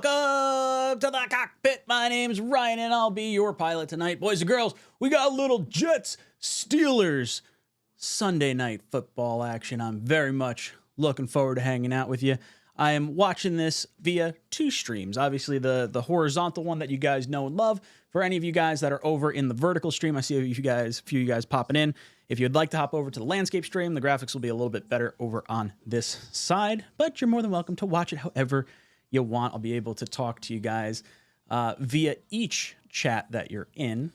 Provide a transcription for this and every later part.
Welcome to the cockpit. My name's Ryan, and I'll be your pilot tonight. Boys and girls, we got a little Jets Steelers Sunday night football action. I'm very much looking forward to hanging out with you. I am watching this via two streams. Obviously, the horizontal one that you guys know and love. For any of you guys that are over in the vertical stream, I see a few of you guys popping in. If you'd like to hop over to the landscape stream, the graphics will be a little bit better over on this side, but you're more than welcome to watch it however you want. I'll be able to talk to you guys via each chat that you're in.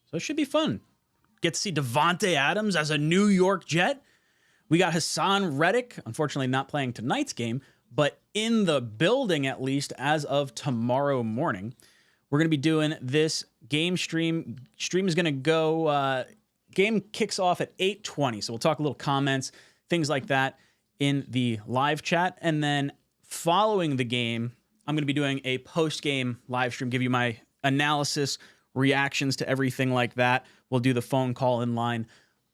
So it should be fun. Get to see Davante Adams as a New York Jet. We got Haason Reddick, unfortunately not playing tonight's game, but in the building at least as of tomorrow morning. We're going to be doing this game stream. Stream is going to go, game kicks off at 8:20. So we'll talk a little comments, things like that in the live chat. And then following the game, I'm going to be doing a post-game live stream, give you my analysis, reactions to everything like that. We'll do the phone call in line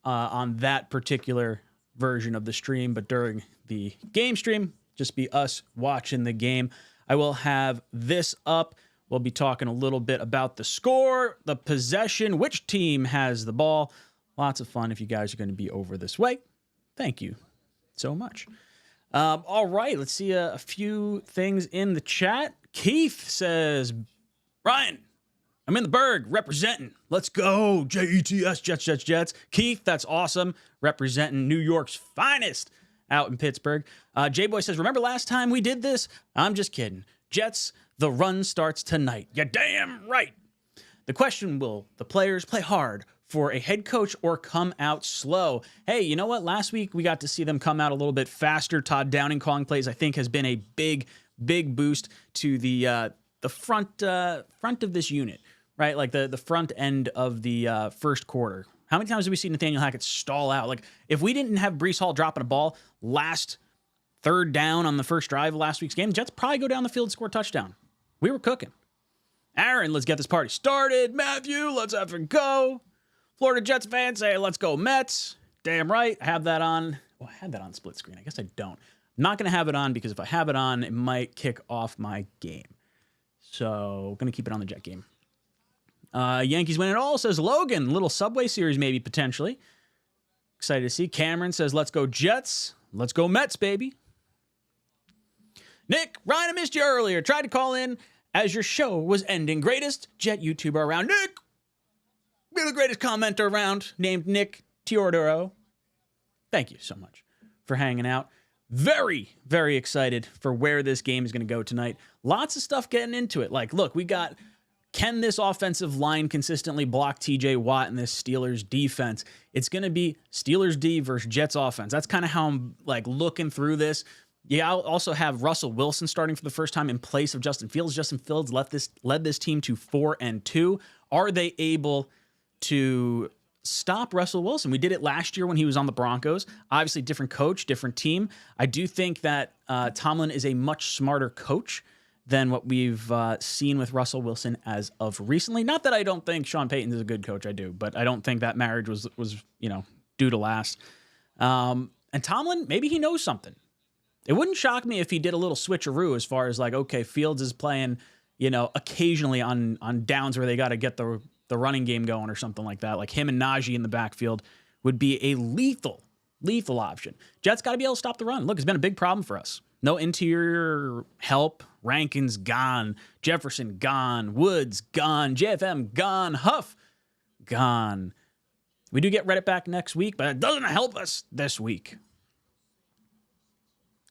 on that particular version of the stream. But during the game stream, just be us watching the game. I will have this up. We'll be talking a little bit about the score, the possession, which team has the ball. Lots of fun if you guys are going to be over this way. Thank you so much. All right, let's see a few things in the chat. Keith says, Ryan, I'm in the Berg representing. Let's go. Jets, Jets, Jets, Jets. Keith, that's awesome. Representing New York's finest out in Pittsburgh. J-Boy says, remember last time we did this? I'm just kidding. Jets, the run starts tonight. You're damn right. The question, will the players play hard for a head coach or come out slow? Hey, you know what? Last week we got to see them come out a little bit faster. Todd Downing calling plays, I think, has been a big boost to the front of this unit, right? Like the front end of the first quarter. How many times have we seen Nathaniel Hackett stall out? Like, if we didn't have Breece Hall dropping a ball last third down on the first drive of last week's game, Jets probably go down the field and score a touchdown. We were cooking. Aaron, let's get this party started. Matthew, let's have it go. Florida Jets fans say, let's go Mets. Damn right. I have that on. Well, I had that on split screen. I guess I don't. I'm not going to have it on because if I have it on, it might kick off my game. So, going to keep it on the Jet game. Yankees win it all, says Logan. Little Subway Series maybe, potentially. Excited to see. Cameron says, let's go Jets. Let's go Mets, baby. Nick, Ryan, I missed you earlier. Tried to call in as your show was ending. Greatest Jet YouTuber around. Nick! You're the greatest commenter around, named Nick Teodoro. Thank you so much for hanging out. Very, very excited for where this game is going to go tonight. Lots of stuff getting into it. Like, look, we got, can this offensive line consistently block TJ Watt in this Steelers defense? It's going to be Steelers D versus Jets offense. That's kind of how I'm like looking through this. Yeah, I'll also have Russell Wilson starting for the first time in place of Justin Fields. Justin Fields led this team to 4-2. Are they able to stop Russell Wilson? We did it last year when he was on the Broncos. Obviously, different coach, different team. I do think that Tomlin is a much smarter coach than what we've seen with Russell Wilson as of recently. Not that I don't think Sean Payton is a good coach, I do, but I don't think that marriage was due to last. And Tomlin, maybe he knows something. It wouldn't shock me if he did a little switcheroo as far as like, okay, Fields is playing, occasionally on downs where they got to get the running game going or something like that. Like him and Najee in the backfield would be a lethal option. Jets got to be able to stop the run. Look, it's been a big problem for us. No interior help. Rankin's gone. Jefferson gone. Woods gone. JFM gone. Huff gone. We do get Reddit back next week, but it doesn't help us this week.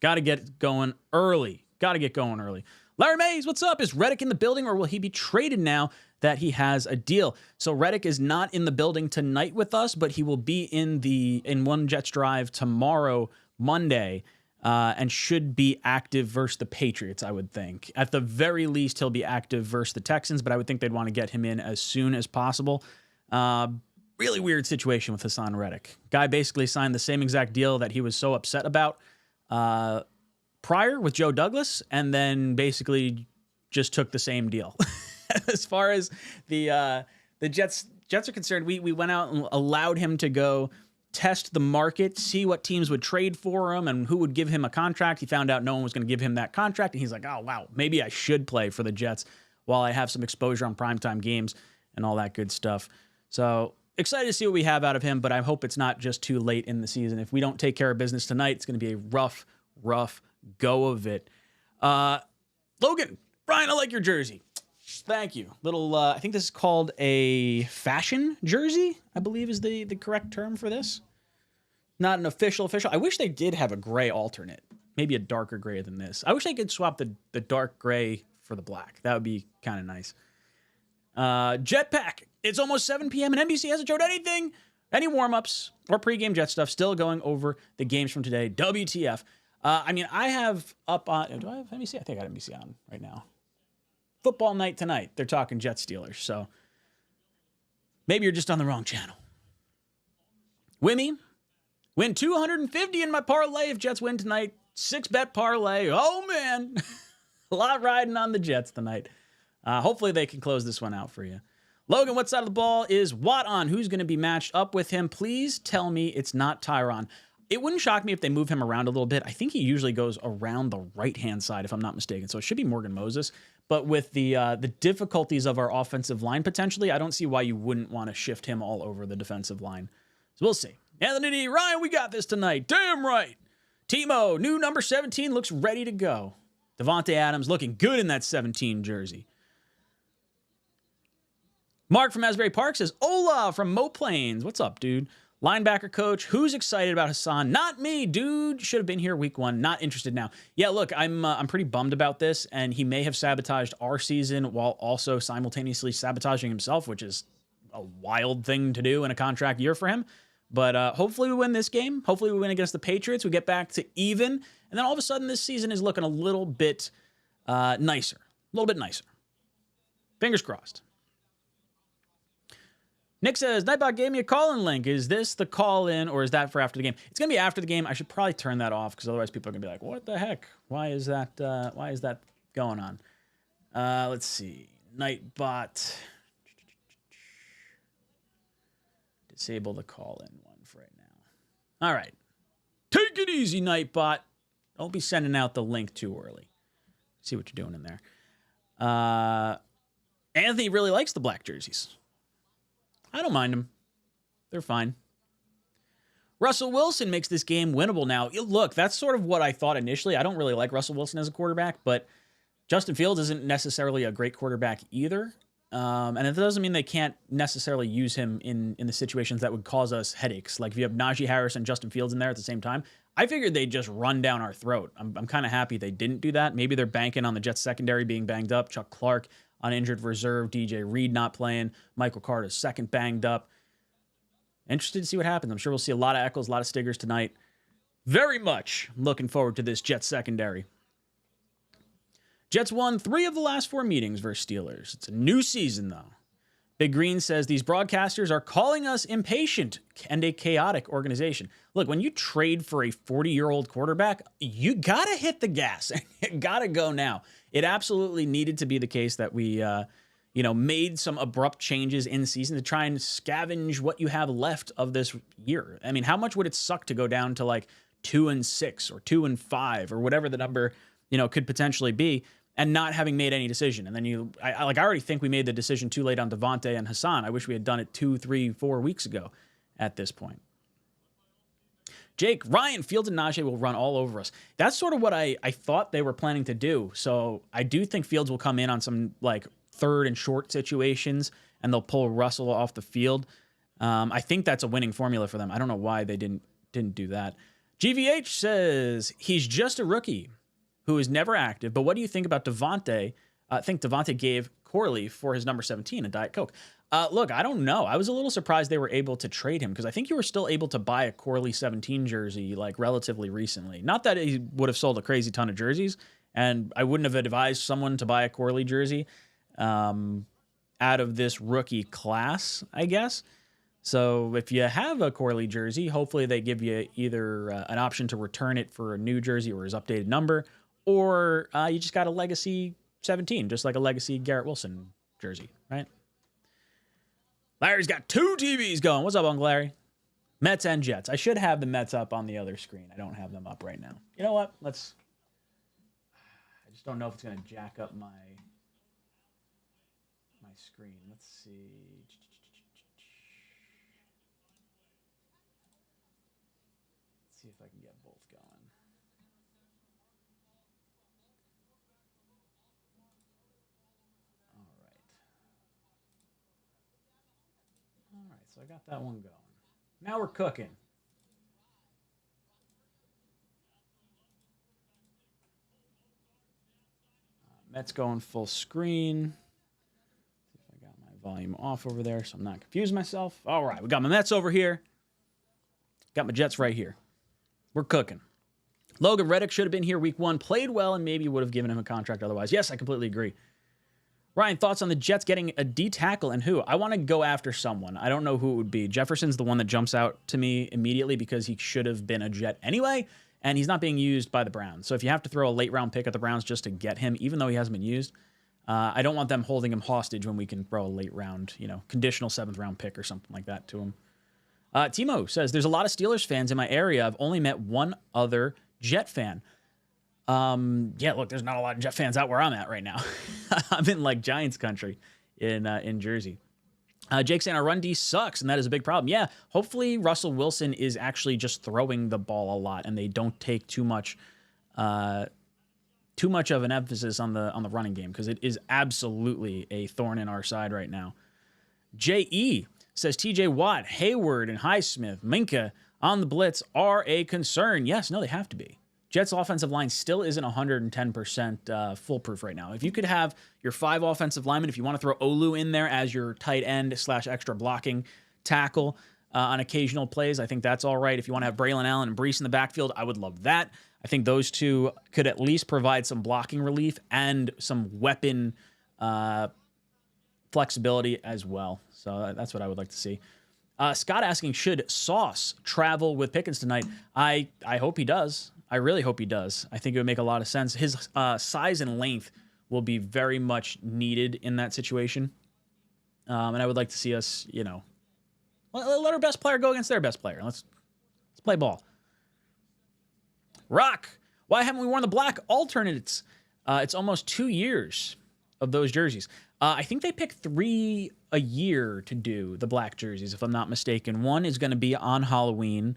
Got to get going early. Larry Mays, what's up? Is Reddick in the building or will he be traded now that he has a deal? So Reddick is not in the building tonight with us, but he will be in One Jets Drive tomorrow, Monday, and should be active versus the Patriots, I would think. At the very least, he'll be active versus the Texans, but I would think they'd want to get him in as soon as possible. Really weird situation with Haason Reddick. Guy basically signed the same exact deal that he was so upset about prior with Joe Douglas, and then basically just took the same deal. As far as the Jets are concerned, we went out and allowed him to go test the market, see what teams would trade for him and who would give him a contract. He found out no one was going to give him that contract, and he's like, oh, wow, maybe I should play for the Jets while I have some exposure on primetime games and all that good stuff. So excited to see what we have out of him, but I hope it's not just too late in the season. If we don't take care of business tonight, it's going to be a rough go of it. Logan, Brian, I like your jersey. Thank you. Little, I think this is called a fashion jersey, I believe is the correct term for this. Not an official. I wish they did have a gray alternate. Maybe a darker gray than this. I wish they could swap the dark gray for the black. That would be kind of nice. Jetpack. It's almost 7 p.m. and NBC hasn't showed anything, any warm-ups or pregame Jet stuff. Still going over the games from today. WTF. I mean, I have up on... Do I have NBC? I think I got NBC on right now. Football night tonight. They're talking Jets Steelers, so maybe you're just on the wrong channel. Wimmy, win 250 in my parlay if Jets win tonight. 6-bet parlay. Oh, man. A lot riding on the Jets tonight. Hopefully they can close this one out for you. Logan, what side of the ball is Watt on? Who's going to be matched up with him? Please tell me it's not Tyron. It wouldn't shock me if they move him around a little bit. I think he usually goes around the right-hand side, if I'm not mistaken. So it should be Morgan Moses. But with the difficulties of our offensive line, potentially, I don't see why you wouldn't want to shift him all over the defensive line. So we'll see. Anthony D. Ryan, we got this tonight. Damn right. Timo, new number 17, looks ready to go. Devontae Adams looking good in that 17 jersey. Mark from Asbury Park says, Ola from Mo Plains. What's up, dude? Linebacker coach, who's excited about Hassan? Not me, dude. Should have been here week 1. Not interested now. Yeah, look, I'm pretty bummed about this, and he may have sabotaged our season while also simultaneously sabotaging himself, which is a wild thing to do in a contract year for him. But hopefully we win this game. Hopefully we win against the Patriots. We get back to even, and then all of a sudden this season is looking a little bit nicer. A little bit nicer. Fingers crossed. Nick says, Nightbot gave me a call-in link. Is this the call-in, or is that for after the game? It's going to be after the game. I should probably turn that off, because otherwise people are going to be like, what the heck? Why is that going on? Let's see. Nightbot. Disable the call-in one for right now. All right. Take it easy, Nightbot. Don't be sending out the link too early. See what you're doing in there. Anthony really likes the black jerseys. I don't mind them. They're fine. Russell Wilson makes this game winnable now. Look, that's sort of what I thought initially. I don't really like Russell Wilson as a quarterback, but Justin Fields isn't necessarily a great quarterback either. And it doesn't mean they can't necessarily use him in the situations that would cause us headaches. Like if you have Najee Harris and Justin Fields in there at the same time, I figured they'd just run down our throat. I'm kind of happy they didn't do that. Maybe they're banking on the Jets secondary being banged up. Chuck Clark on injured reserve. DJ Reed not playing. Michael Carter's second banged up. Interested to see what happens. I'm sure we'll see a lot of Eccles, a lot of Stiggers tonight. Very much looking forward to this Jets secondary. Jets won 3 of the last 4 meetings versus Steelers. It's a new season, though. Big Green says these broadcasters are calling us impatient and a chaotic organization. Look, when you trade for a 40-year-old quarterback, you got to hit the gas. You got to go now. It absolutely needed to be the case that we, made some abrupt changes in season to try and scavenge what you have left of this year. I mean, how much would it suck to go down to like 2-6 or 2-5 or whatever the number, could potentially be, and not having made any decision? And then I already think we made the decision too late on Devontae and Hassan. I wish we had done it 2, 3, 4 weeks ago at this point. Jake, Ryan, Fields and Najee will run all over us. That's sort of what I thought they were planning to do. So I do think Fields will come in on some like third and short situations, and they'll pull Russell off the field. I think that's a winning formula for them. I don't know why they didn't do that. GVH says he's just a rookie who is never active. But what do you think about Devontae? I think Devontae gave Corley for his number 17 a Diet Coke. Look, I don't know. I was a little surprised they were able to trade him because I think you were still able to buy a Corley 17 jersey like relatively recently. Not that he would have sold a crazy ton of jerseys, and I wouldn't have advised someone to buy a Corley jersey out of this rookie class, I guess. So if you have a Corley jersey, hopefully they give you either an option to return it for a new jersey or his updated number, or you just got a legacy 17, just like a legacy Garrett Wilson jersey, right? Larry's got 2 TVs going. What's up, Uncle Larry? Mets and Jets. I should have the Mets up on the other screen. I don't have them up right now. You know what? I just don't know if it's going to jack up my screen. Let's see. Let's see if I can get both going. All right, so I got that one going. Now we're cooking. Mets going full screen. See if I got my volume off over there so I'm not confusing myself. All right, we got my Mets over here. Got my Jets right here. We're cooking. Logan Reddick should have been here week 1. Played well and maybe would have given him a contract otherwise. Yes, I completely agree. Ryan, thoughts on the Jets getting a D tackle and who? I want to go after someone. I don't know who it would be. Jefferson's the one that jumps out to me immediately because he should have been a Jet anyway, and he's not being used by the Browns. So if you have to throw a late round pick at the Browns just to get him, even though he hasn't been used, I don't want them holding him hostage when we can throw a late round, conditional 7th round pick or something like that to him. Timo says, there's a lot of Steelers fans in my area. I've only met one other Jet fan. Yeah, look, there's not a lot of Jet fans out where I'm at right now. I'm in like Giants country in Jersey. Jake saying our run D sucks, and that is a big problem. Yeah, hopefully Russell Wilson is actually just throwing the ball a lot, and they don't take too much of an emphasis on the running game, because it is absolutely a thorn in our side right now. J.E. says TJ Watt, Hayward, and Highsmith, Minka on the blitz are a concern. Yes, no, they have to be. Jets' offensive line still isn't 110% foolproof right now. If you could have your 5 offensive linemen, if you want to throw Olu in there as your tight end / extra blocking tackle on occasional plays, I think that's all right. If you want to have Braylon Allen and Breece in the backfield, I would love that. I think those two could at least provide some blocking relief and some weapon flexibility as well. So that's what I would like to see. Scott asking, should Sauce travel with Pickens tonight? I hope he does. I really hope he does. I think it would make a lot of sense. His size and length will be very much needed in that situation. And I would like to see us, let our best player go against their best player. Let's play ball. Rock, why haven't we worn the black alternates? It's almost 2 years of those jerseys. I think they pick 3 a year to do the black jerseys, if I'm not mistaken. One is going to be on Halloween.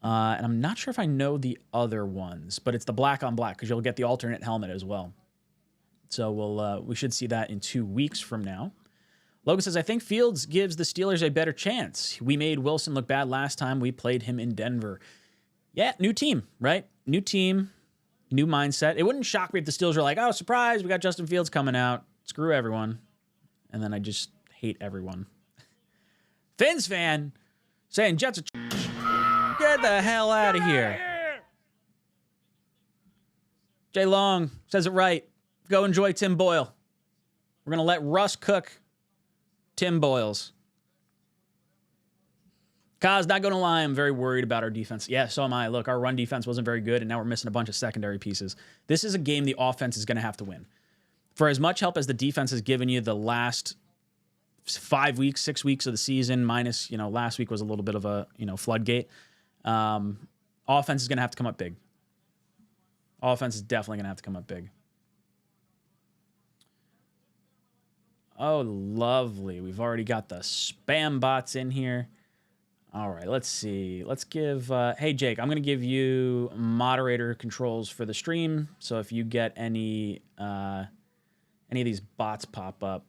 And I'm not sure if I know the other ones, but it's the black on black because you'll get the alternate helmet as well. So we should see that in 2 weeks from now. Logan says, I think Fields gives the Steelers a better chance. We made Wilson look bad last time we played him in Denver. Yeah, new team, right? New team, new mindset. It wouldn't shock me if the Steelers were like, oh, surprise, we got Justin Fields coming out. Screw everyone. And then I just hate everyone. Fins fan saying Jets are... Get the hell out of here. Jay Long says it right. Go enjoy Tim Boyle. We're going to let Russ cook Tim Boyles. Kaz, not going to lie, I'm very worried about our defense. Yeah, so am I. Look, our run defense wasn't very good, and now we're missing a bunch of secondary pieces. This is a game the offense is going to have to win. For as much help as the defense has given you the last 5 weeks, 6 weeks of the season, minus, last week was a little bit of a, floodgate. Offense is going to have to come up big. Offense is definitely going to have to come up big. Oh, lovely. We've already got the spam bots in here. All right, let's see. Let's give... hey, Jake, I'm going to give you moderator controls for the stream. So if you get any of these bots pop up,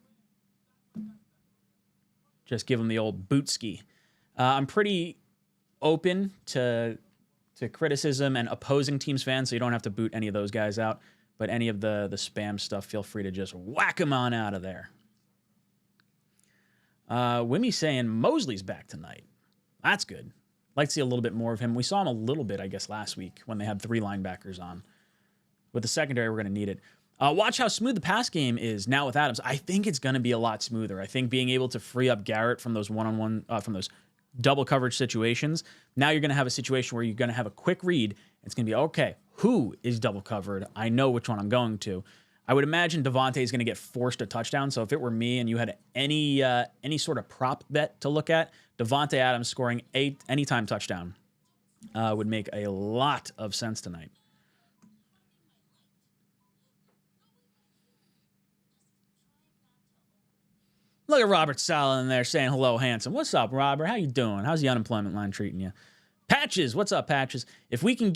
just give them the old bootski. I'm pretty open to criticism and opposing teams fans, so you don't have to boot any of those guys out. But any of the spam stuff, feel free to just whack them on out of there. Wimmy saying Mosley's back tonight. That's good. Like to see a little bit more of him. We saw him a little bit, I guess, last week when they had 3 linebackers on. With the secondary, we're going to need it. Watch how smooth the pass game is now with Adams. I think it's going to be a lot smoother. I think being able to free up Garrett from those one-on-one, from those double coverage situations, now you're going to have a situation where you're going to have a quick read. It's going to be, okay, who is double covered? I know which one I'm going to. I would imagine Devontae is going to get forced a touchdown. So if it were me and you had any sort of prop bet to look at, Devontae Adams scoring anytime touchdown would make a lot of sense tonight. Look at Robert Sala in there saying hello, handsome. What's up, Robert? How you doing? How's the unemployment line treating you? Patches, what's up, Patches? If we could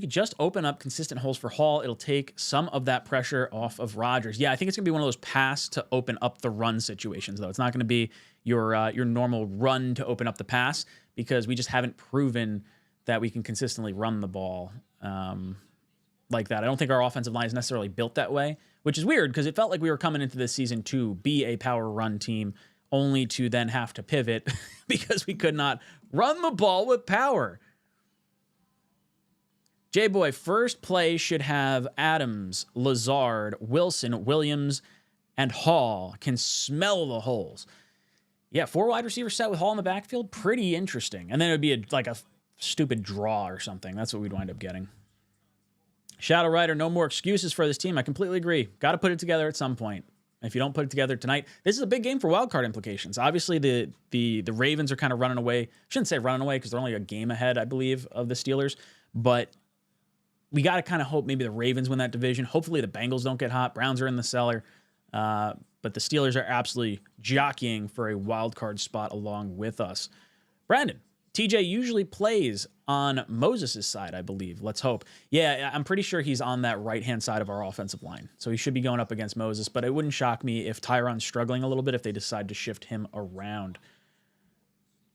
just open up consistent holes for Hall, it'll take some of that pressure off of Rodgers. Yeah, I think it's gonna be one of those pass to open up the run situations, though. It's not gonna be your normal run to open up the pass, because we just haven't proven that we can consistently run the ball like that. I don't think our offensive line is necessarily built that way, which is weird because it felt like we were coming into this season to be a power run team, only to then have to pivot because we could not run the ball with power. J-Boy, first play should have Adams, Lazard, Wilson, Williams, and Hall. Can smell the holes. Yeah, 4 wide receiver set with Hall in the backfield. Pretty interesting. And then it would be like a stupid draw or something. That's what we'd wind up getting. Shadow Rider, no more excuses for this team. I completely agree. Got to put it together at some point. If you don't put it together tonight, this is a big game for wildcard implications. Obviously, the Ravens are kind of running away. Shouldn't say running away because they're only a game ahead, I believe, of the Steelers. But we got to kind of hope maybe the Ravens win that division. Hopefully the Bengals don't get hot. Browns are in the cellar. But the Steelers are absolutely jockeying for a wild card spot along with us. Brandon, TJ usually plays on Moses' side, I believe. Let's hope. Yeah, I'm pretty sure he's on that right-hand side of our offensive line. So he should be going up against Moses, but it wouldn't shock me if Tyron's struggling a little bit if they decide to shift him around.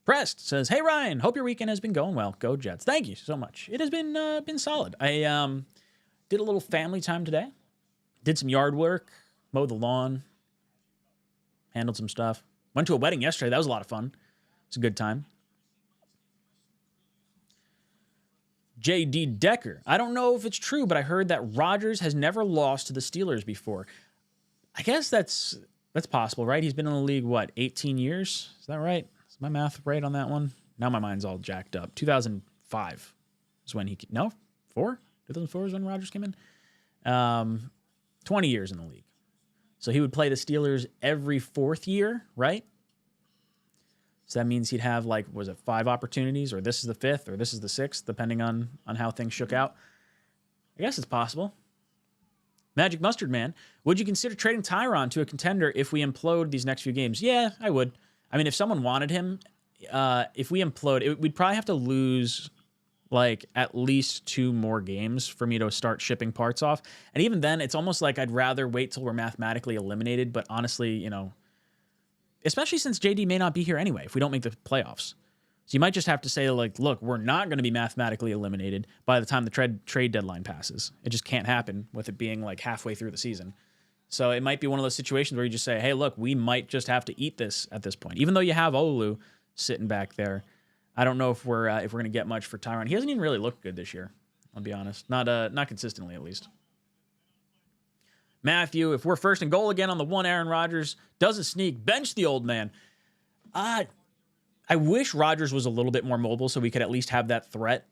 Prest says, hey, Ryan, hope your weekend has been going well. Go Jets. Thank you so much. It has been solid. I did a little family time today. Did some yard work, mowed the lawn, handled some stuff. Went to a wedding yesterday. That was a lot of fun. It's a good time. J.D. Decker. I don't know if it's true, but I heard that Rodgers has never lost to the Steelers before. I guess that's possible, right? He's been in the league, 18 years? Is that right? Is my math right on that one? Now my mind's all jacked up. 2005 is when 4? 2004 is when Rodgers came in? 20 years in the league. So he would play the Steelers every 4th year, right? So that means he'd have 5 opportunities, or this is the 5th, or this is the 6th, depending on how things shook out. I guess it's possible. Magic Mustard Man, would you consider trading Tyron to a contender if we implode these next few games? Yeah, I would. I mean, if someone wanted him, if we implode, we'd probably have to lose at least 2 more games for me to start shipping parts off. And even then, it's almost like I'd rather wait till we're mathematically eliminated. But honestly, especially since JD may not be here anyway if we don't make the playoffs. So you might just have to say, look, we're not going to be mathematically eliminated by the time the trade deadline passes. It just can't happen with it being halfway through the season. So it might be one of those situations where you just say, hey, look, we might just have to eat this at this point. Even though you have Olu sitting back there, I don't know if we're going to get much for Tyron. He hasn't even really looked good this year, I'll be honest. Not consistently, at least. Matthew, if we're first and goal again on the one, Aaron Rodgers does a sneak, bench the old man. I wish Rodgers was a little bit more mobile so we could at least have that threat.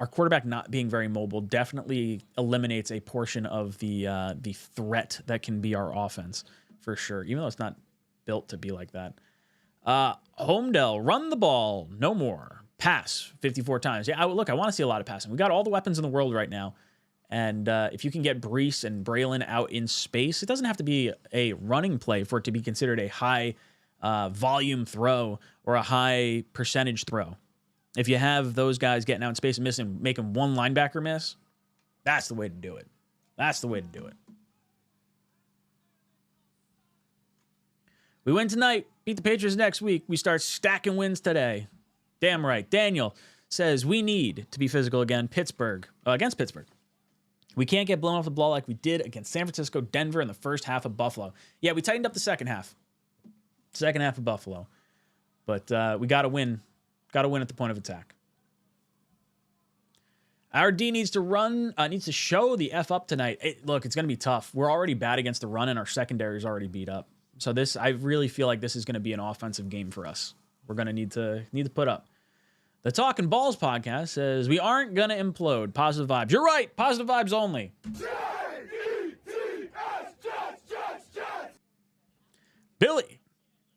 Our quarterback not being very mobile definitely eliminates a portion of the threat that can be our offense, for sure, even though it's not built to be like that. Homedale, run the ball, no more. Pass 54 times. Yeah, I want to see a lot of passing. We got all the weapons in the world right now. And if you can get Brees and Braylon out in space, it doesn't have to be a running play for it to be considered a high volume throw or a high percentage throw. If you have those guys getting out in space and making one linebacker miss, that's the way to do it. That's the way to do it. We win tonight, beat the Patriots next week. We start stacking wins today. Damn right. Daniel says we need to be physical again. Against Pittsburgh. We can't get blown off the ball like we did against San Francisco, Denver, in the first half of Buffalo. Yeah, we tightened up the second half. Second half of Buffalo. But we got to win. Got to win at the point of attack. Our D needs to show the F up tonight. Look, it's going to be tough. We're already bad against the run, and our secondary is already beat up. So I really feel like this is going to be an offensive game for us. We're going to need to put up. The Talking Balls podcast says we aren't going to implode. Positive vibes. You're right. Positive vibes only.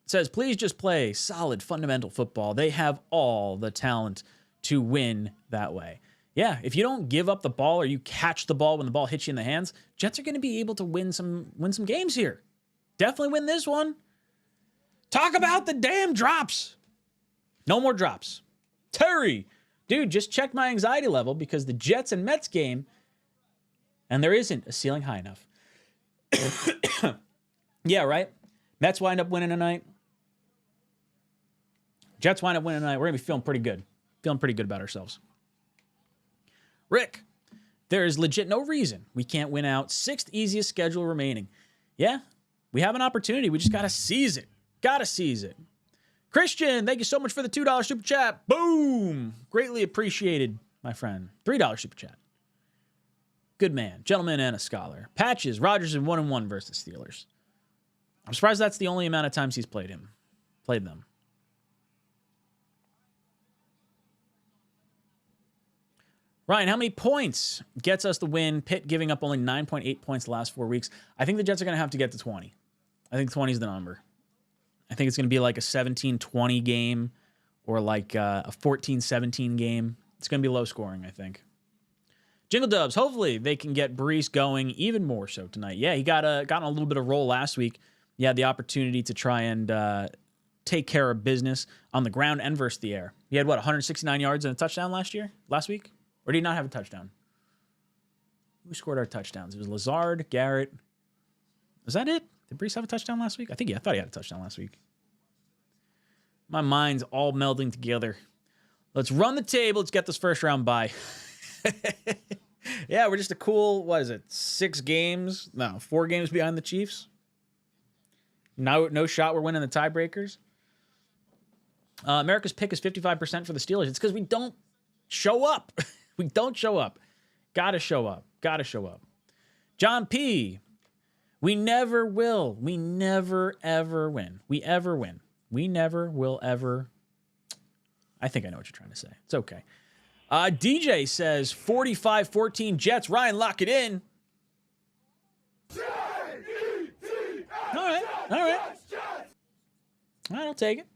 says, please just play solid fundamental football. They have all the talent to win that way. Yeah, if you don't give up the ball or you catch the ball when the ball hits you in the hands, Jets are going to be able to win some games here. Definitely win this one. Talk about the damn drops. No more drops. Terry, dude, just check my anxiety level because the Jets and Mets game, and there isn't a ceiling high enough. Yeah, right? Mets wind up winning tonight. Jets wind up winning tonight. We're going to be feeling pretty good. Feeling pretty good about ourselves. Rick, there is legit no reason we can't win out. 6th easiest schedule remaining. Yeah, we have an opportunity. We just got to seize it. Got to seize it. Christian, thank you so much for the $2 super chat. Boom. Greatly appreciated, my friend. $3 super chat. Good man. Gentleman and a scholar. Patches, Rodgers in 1-1 versus the Steelers. I'm surprised that's the only amount of times he's played them. Ryan, how many points gets us the win? Pitt giving up only 9.8 points the last 4 weeks. I think the Jets are going to have to get to 20. I think 20 is the number. I think it's going to be like a 17-20 game or like a 14-17 game. It's going to be low scoring, I think. Jingle Dubs, hopefully they can get Brees going even more so tonight. Yeah, he got on a little bit of roll last week. He had the opportunity to try and take care of business on the ground and versus the air. He had, 169 yards and a touchdown last week? Or did he not have a touchdown? Who scored our touchdowns? It was Lazard, Garrett. Was that it? Did Brees have a touchdown last week? I thought he had a touchdown last week. My mind's all melding together. Let's run the table. Let's get this first round bye. Yeah, we're just a cool, 4 games behind the Chiefs. No shot we're winning the tiebreakers. America's pick is 55% for the Steelers. It's because we don't show up. We don't show up. Gotta show up. John P. We never will. We never, ever win. We never will ever. I think I know what you're trying to say. It's okay. DJ says 45-14 Jets. Ryan, lock it in. All right. I'll take it.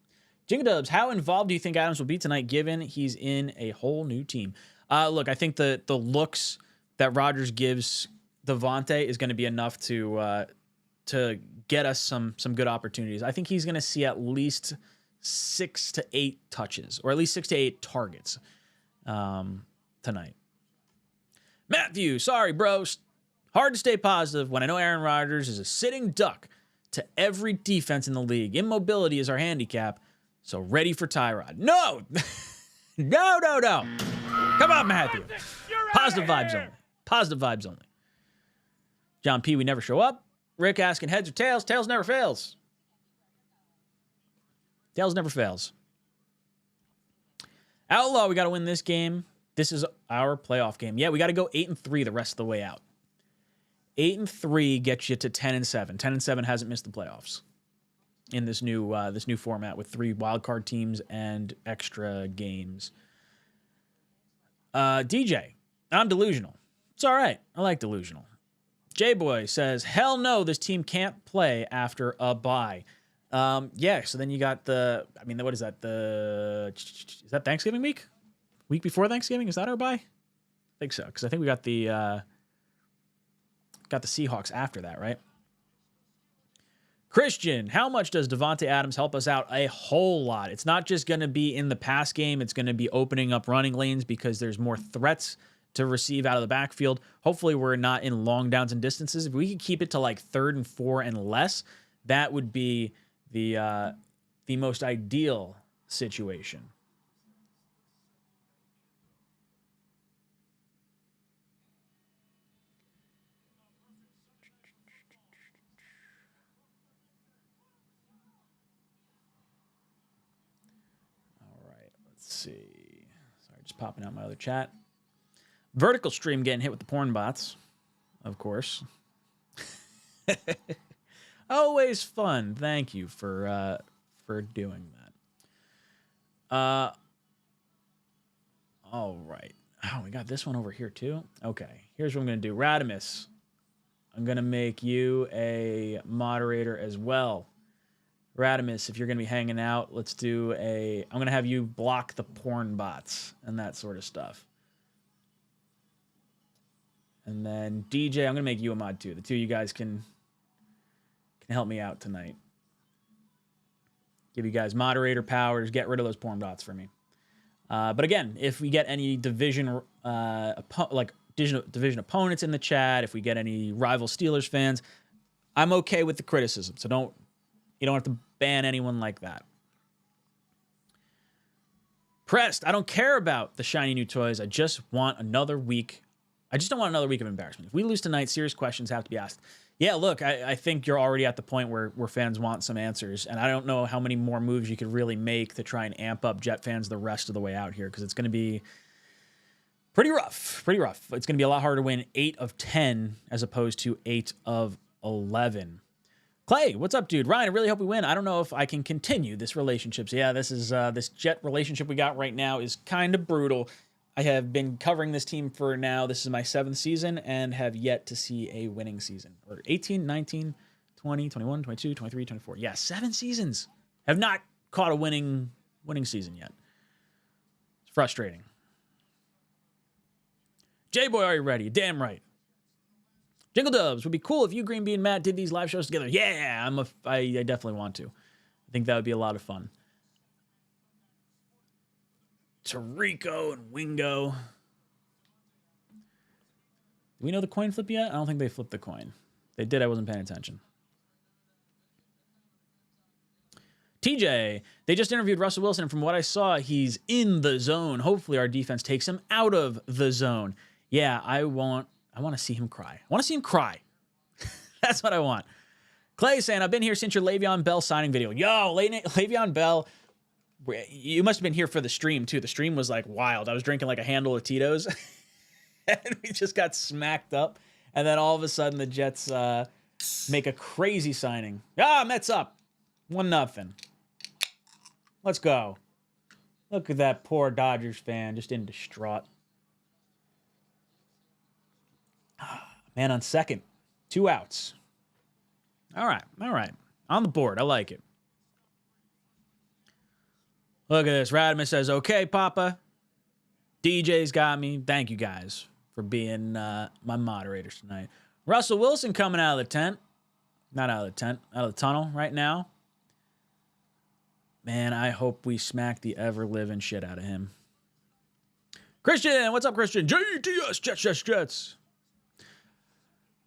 Jingle Dubs, how involved do you think Adams will be tonight given he's in a whole new team? Look, I think the looks that Rodgers gives Devontae is going to be enough to get us some good opportunities. I think he's going to see at least 6 to 8 touches, or at least 6 to 8 targets tonight. Matthew, sorry, bro. Hard to stay positive when I know Aaron Rodgers is a sitting duck to every defense in the league. Immobility is our handicap, so ready for Tyrod. No! No. Come on, Matthew. Positive vibes only. John P., we never show up. Rick asking heads or tails. Tails never fails. Outlaw, we got to win this game. This is our playoff game. Yeah, we got to go 8-3 the rest of the way out. 8-3 gets you to 10-7. 10-7 hasn't missed the playoffs in this new format with 3 wildcard teams and extra games. DJ, I'm delusional. It's all right. I like delusional. J-Boy says, hell no, this team can't play after a bye. Yeah, so then you got what is that? Is that Thanksgiving week? Week before Thanksgiving? Is that our bye? I think so, because I think we got the Seahawks after that, right? Christian, how much does Davante Adams help us out? A whole lot. It's not just going to be in the pass game. It's going to be opening up running lanes because there's more threats to receive out of the backfield. Hopefully we're not in long downs and distances. If we could keep it to like 3rd and 4 and less, that would be the most ideal situation. See. Sorry, just popping out my other chat. Vertical stream getting hit with the porn bots, of course. Always fun. Thank you for doing that. All right. Oh, we got this one over here too. Okay. Here's what I'm going to do. Radimus, I'm going to make you a moderator as well. Radimus, if you're going to be hanging out, let's do I'm going to have you block the porn bots and that sort of stuff. And then DJ, I'm going to make you a mod too. The two of you guys can help me out tonight. Give you guys moderator powers. Get rid of those porn bots for me. But again, if we get any division opponents in the chat, if we get any rival Steelers fans, I'm okay with the criticism. So you don't have to ban anyone like that. Pressed, I don't care about the shiny new toys. I just want another week. I just don't want another week of embarrassment. If we lose tonight, serious questions have to be asked. Yeah, look, I think you're already at the point where fans want some answers, and I don't know how many more moves you could really make to try and amp up Jet fans the rest of the way out here, because it's going to be pretty rough. Pretty rough. It's going to be a lot harder to win 8 of 10 as opposed to 8 of 11. Clay, what's up, dude? Ryan, I really hope we win. I don't know if I can continue this relationship. So yeah, this is this Jet relationship we got right now is kind of brutal. I have been covering this team for now. This is my 7th season and have yet to see a winning season. Or 18, 19, 20, 21, 22, 23, 24. Yeah, 7 seasons. Have not caught a winning season yet. It's frustrating. J-Boy, are you ready? Damn right. Jingle Dubs, would be cool if you, Green Bee, and Matt did these live shows together. Yeah, I definitely want to. I think that would be a lot of fun. Tarico and Wingo. Do we know the coin flip yet? I don't think they flipped the coin. They did. I wasn't paying attention. TJ, they just interviewed Russell Wilson, and from what I saw, he's in the zone. Hopefully our defense takes him out of the zone. Yeah, I want to see him cry. I want to see him cry. That's what I want. Clay saying, I've been here since your Le'Veon Bell signing video. Yo, Le'Veon Bell, you must have been here for the stream, too. The stream was, like, wild. I was drinking, like, a handle of Tito's, and we just got smacked up. And then all of a sudden, the Jets make a crazy signing. Mets up. 1-0. Let's go. Look at that poor Dodgers fan just in distraught. Man on second. 2 outs. All right. On the board. I like it. Look at this. Radimus says, okay, Papa. DJ's got me. Thank you guys for being my moderators tonight. Russell Wilson coming out of the tent. Not out of the tent. Out of the tunnel right now. Man, I hope we smack the ever-living shit out of him. Christian, what's up, Christian? JTS, Jets.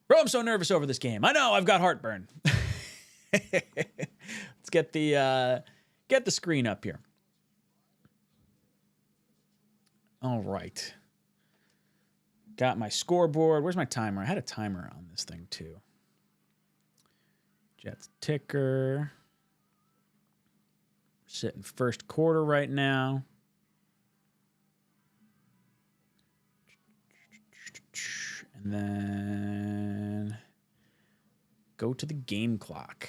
Bro, I'm so nervous over this game. I know, I've got heartburn. Let's get the screen up here. All right. Got my scoreboard. Where's my timer? I had a timer on this thing, too. Jets ticker. Sitting first quarter right now. And then go to the game clock.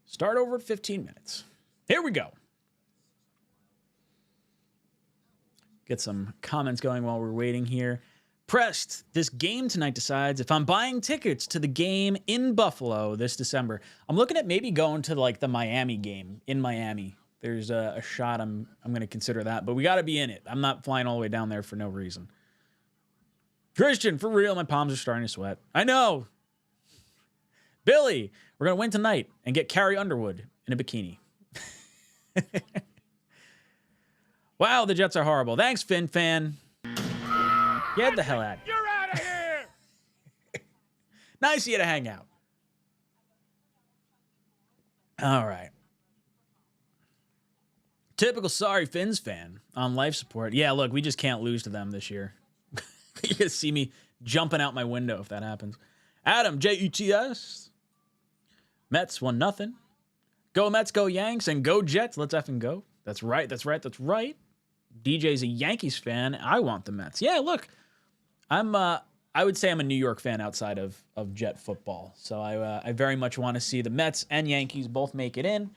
Start over at 15 minutes. Here we go. Get some comments going while we're waiting here. Pressed, this game tonight decides if I'm buying tickets to the game in Buffalo this December. I'm looking at maybe going to like the Miami game in Miami. There's a shot I'm going to consider that, but we got to be in it. I'm not flying all the way down there for no reason. Christian, for real, my palms are starting to sweat. I know. Billy, we're going to win tonight and get Carrie Underwood in a bikini. Wow, the Jets are horrible. Thanks, Finn fan. Get the hell out. You're out of here. Nice of you to hang out. All right. Typical sorry Finns fan on life support. Yeah, look, we just can't lose to them this year. You're going to see me jumping out my window if that happens. Adam, Jets. Mets 1-0. Go Mets, go Yanks, and go Jets. Let's effing go. That's right. DJ's a Yankees fan. I want the Mets. Yeah, look, I would say I'm a New York fan outside of Jet football. So I very much want to see the Mets and Yankees both make it in.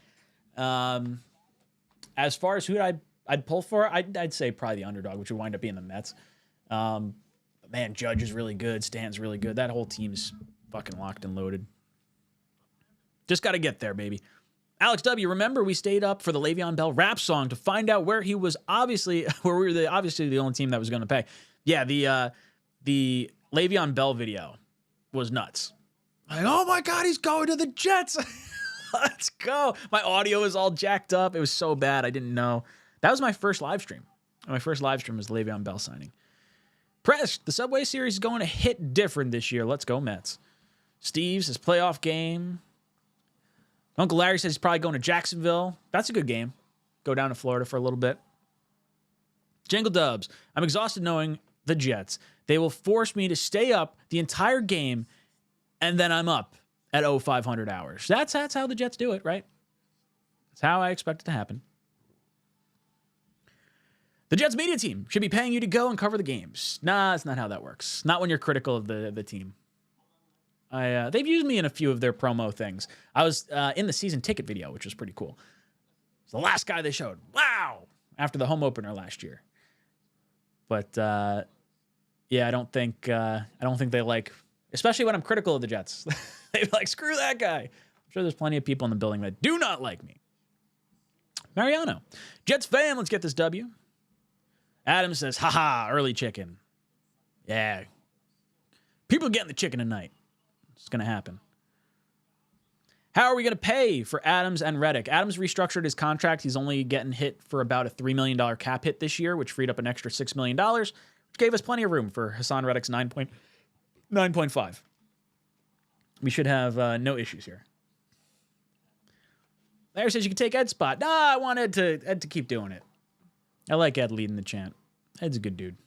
As far as who I'd pull for, I'd say probably the underdog, which would wind up being the Mets. Man, Judge is really good. Stan's really good. That whole team's fucking locked and loaded. Just got to get there, baby. Alex W., remember we stayed up for the Le'Veon Bell rap song to find out where he was obviously the only team that was going to pay. Yeah, the Le'Veon Bell video was nuts. Like, oh my God, he's going to the Jets. Let's go. My audio is all jacked up. It was so bad. I didn't know. That was my first live stream. My first live stream was Le'Veon Bell signing. Press, the Subway Series is going to hit different this year. Let's go, Mets. Steve's, his playoff game. Uncle Larry says he's probably going to Jacksonville. That's a good game. Go down to Florida for a little bit. Jingle Dubs, I'm exhausted knowing the Jets. They will force me to stay up the entire game, and then I'm up at 0500 hours. That's how the Jets do it, right? That's how I expect it to happen. The Jets media team should be paying you to go and cover the games. Nah, that's not how that works. Not when you're critical of the team. They've used me in a few of their promo things. I was in the season ticket video, which was pretty cool. It's the last guy they showed. Wow! After the home opener last year. But yeah, I don't think they like, especially when I'm critical of the Jets. They're like, screw that guy. I'm sure there's plenty of people in the building that do not like me. Mariano, Jets fan, let's get this W. Adam says, haha, early chicken. Yeah. People getting the chicken tonight. It's going to happen. How are we going to pay for Adams and Reddick? Adams restructured his contract. He's only getting hit for about a $3 million cap hit this year, which freed up an extra $6 million, which gave us plenty of room for Haason Reddick's 9.5. We should have no issues here. Larry says you can take Ed's spot. Nah, I want Ed to keep doing it. I like Ed leading the chant. Ed's a good dude.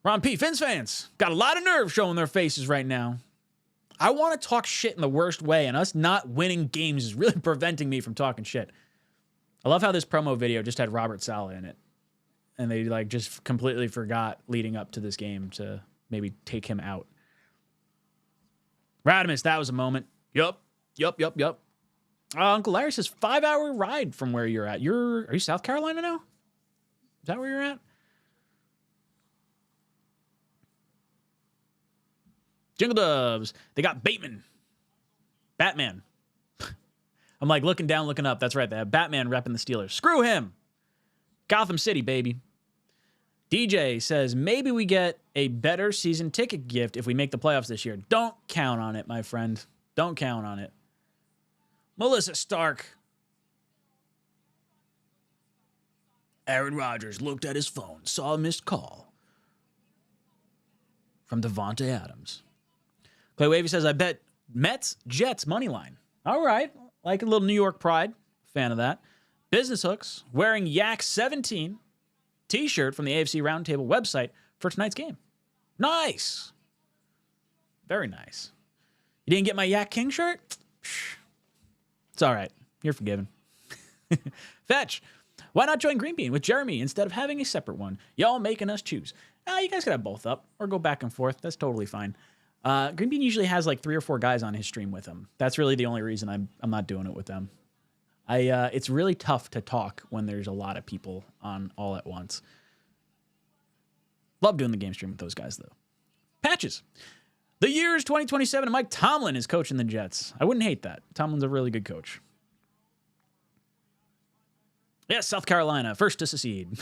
Ron P. Fins fans got a lot of nerve showing their faces right now. I want to talk shit in the worst way, and us not winning games is really preventing me from talking shit. I love how this promo video just had Robert Saleh in it. And they just completely forgot leading up to this game to maybe take him out. Radimus, that was a moment. Yup. Uncle Larry says 5-hour ride from where you're at. Are you South Carolina now? Is that where you're at? Jingle Dubs. They got Bateman. Batman. I'm like looking down, looking up. That's right. They have Batman repping the Steelers. Screw him. Gotham City, baby. DJ says, maybe we get a better season ticket gift if we make the playoffs this year. Don't count on it, my friend. Don't count on it. Melissa Stark. Aaron Rodgers looked at his phone, saw a missed call from Devontae Adams. Clay Wavy says, I bet Mets, Jets, money line. All right. Like a little New York pride. Fan of that. Business Hooks, wearing Yak 17 t-shirt from the AFC Roundtable website for tonight's game. Nice. Very nice. You didn't get my Yak King shirt? It's all right. You're forgiven. Fetch. Why not join Green Bean with Jeremy instead of having a separate one? Y'all making us choose. You guys could have both up or go back and forth. That's totally fine. Green Bean usually has like 3 or 4 guys on his stream with him. That's really the only reason I'm not doing it with them. It's really tough to talk when there's a lot of people on all at once. Love doing the game stream with those guys, though. Patches. The year is 2027, and Mike Tomlin is coaching the Jets. I wouldn't hate that. Tomlin's a really good coach. Yes, South Carolina, first to secede.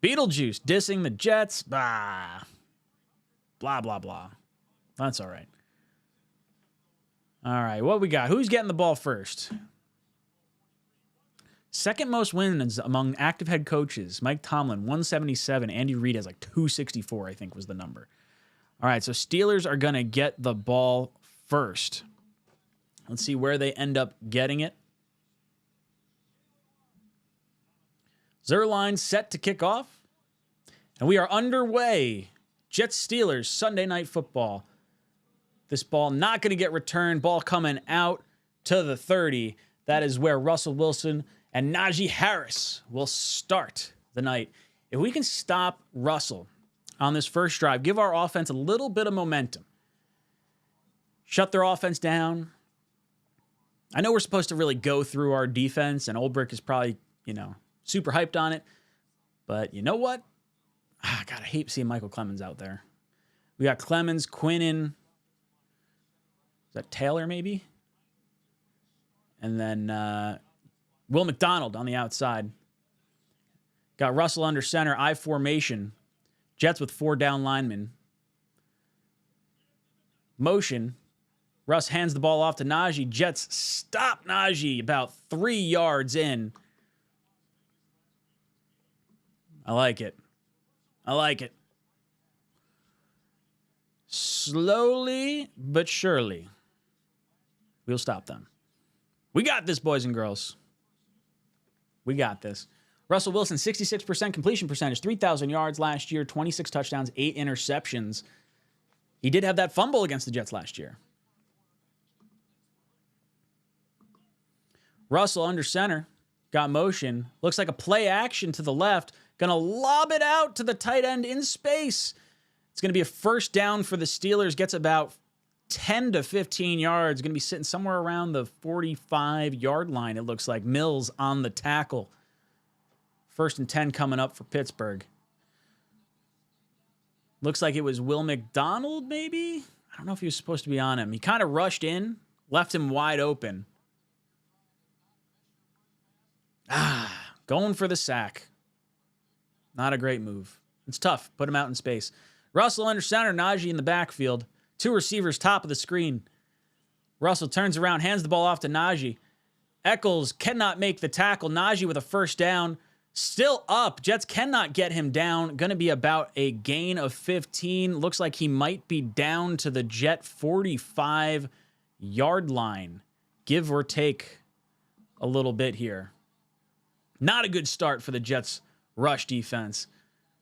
Beetlejuice dissing the Jets. Blah, blah, blah. That's all right. All right, what we got? Who's getting the ball first? Second most wins among active head coaches. Mike Tomlin, 177. Andy Reid has like 264, I think was the number. All right, so Steelers are going to get the ball first. Let's see where they end up getting it. Zerline set to kick off. And we are underway. Jets-Steelers, Sunday Night Football. This ball not going to get returned. Ball coming out to the 30. That is where Russell Wilson and Najee Harris will start the night. If we can stop Russell on this first drive, give our offense a little bit of momentum, shut their offense down. I know we're supposed to really go through our defense, and Ulbrich is probably, super hyped on it. But you know what? God, I hate seeing Michael Clemens out there. We got Clemens, Quinnen. Is that Taylor, maybe? And then Will McDonald on the outside. Got Russell under center, I formation. Jets with 4 down linemen. Motion. Russ hands the ball off to Najee. Jets stop Najee about 3 yards in. I like it. I like it. Slowly but surely, we'll stop them. We got this, boys and girls. We got this. Russell Wilson, 66% completion percentage, 3,000 yards last year, 26 touchdowns, 8 interceptions. He did have that fumble against the Jets last year. Russell under center, got motion. Looks like a play action to the left. Gonna lob it out to the tight end in space. It's gonna be a first down for the Steelers. Gets about 10 to 15 yards. Gonna be sitting somewhere around the 45-yard line, it looks like. Mills on the tackle. 1st and 10 coming up for Pittsburgh. Looks like it was Will McDonald, maybe? I don't know if he was supposed to be on him. He kind of rushed in, left him wide open. Going for the sack. Not a great move. It's tough. Put him out in space. Russell under center, Najee in the backfield. 2 receivers top of the screen. Russell turns around, hands the ball off to Najee. Eccles cannot make the tackle. Najee with a first down. Still up. Jets cannot get him down. Going to be about a gain of 15. Looks like he might be down to the Jet 45-yard line. Give or take a little bit here. Not a good start for the Jets' rush defense.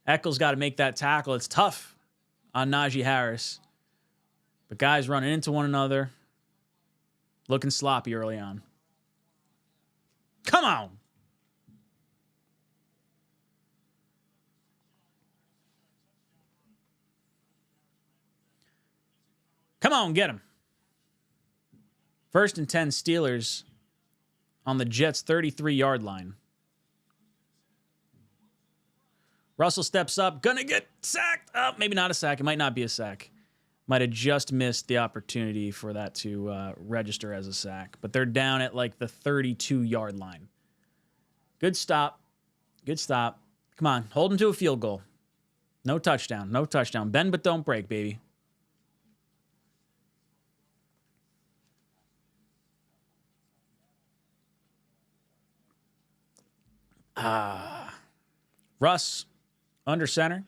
Eccles got to make that tackle. It's tough on Najee Harris. But guys running into one another. Looking sloppy early on. Come on. Come on, get him. 1st and 10 Steelers on the Jets' 33-yard line. Russell steps up, gonna get sacked. Oh, maybe not a sack. It might not be a sack. Might have just missed the opportunity for that to register as a sack. But they're down at like the 32-yard line. Good stop. Good stop. Come on, hold him to a field goal. No touchdown. No touchdown. Bend but don't break, baby. Russ under center.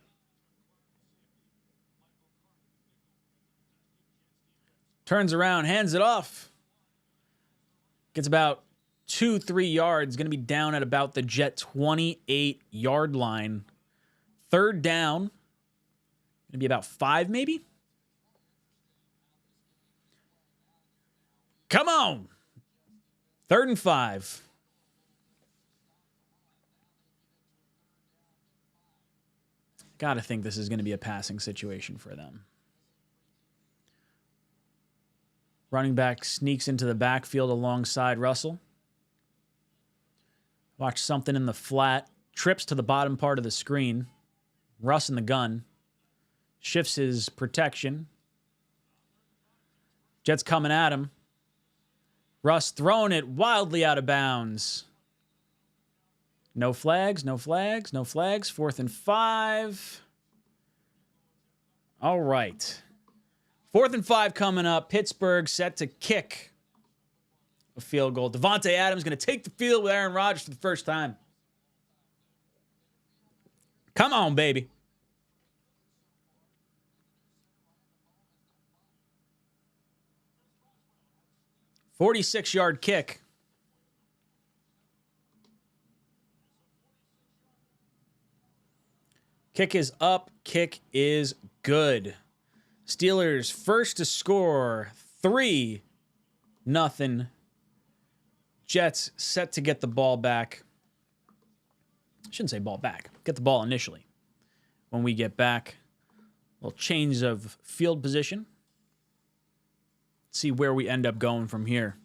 Turns around, hands it off. Gets about 2-3 yards. Going to be down at about the Jet 28-yard line. 3rd down. Going to be about 5 maybe. Come on. 3rd and 5. Got to think this is going to be a passing situation for them. Running back sneaks into the backfield alongside Russell. Watch something in the flat. Trips to the bottom part of the screen. Russ in the gun. Shifts his protection. Jets coming at him. Russ throwing it wildly out of bounds. No flags, no flags, no flags. 4th and 5. All right. 4th and 5 coming up. Pittsburgh set to kick a field goal. Devontae Adams going to take the field with Aaron Rodgers for the first time. Come on, baby. A 46-yard kick. Kick is up. Kick is good. Steelers first to score 3-0. Jets set to get the ball back. I shouldn't say ball back. Get the ball initially. When we get back, a little change of field position. See where we end up going from here.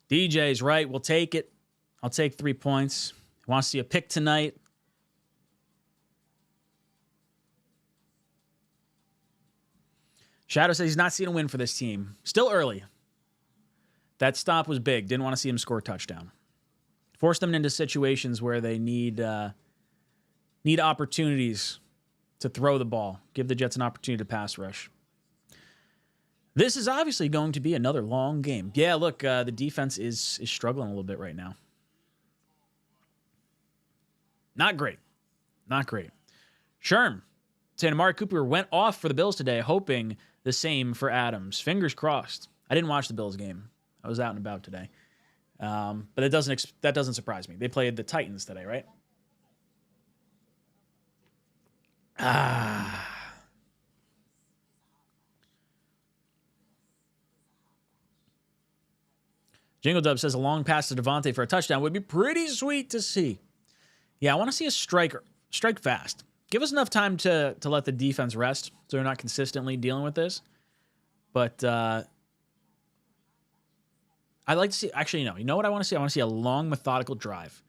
DJ's right. We'll take it. I'll take 3 points. Wants to see a pick tonight. Shadow says he's not seeing a win for this team. Still early. That stop was big. Didn't want to see him score a touchdown. Force them into situations where they need opportunities to throw the ball. Give the Jets an opportunity to pass rush. This is obviously going to be another long game. Yeah, look, the defense is struggling a little bit right now. Not great. Not great. Sherm saying Amari Cooper went off for the Bills today, hoping the same for Adams. Fingers crossed. I didn't watch the Bills game. I was out and about today. But that doesn't surprise me. They played the Titans today, right? Jingle Dub says a long pass to Devontae for a touchdown would be pretty sweet to see. Yeah, I want to see a striker strike fast. Give us enough time to let the defense rest so they're not consistently dealing with this. But I'd like to see, actually, no. You know what I want to see? I want to see a long, methodical drive.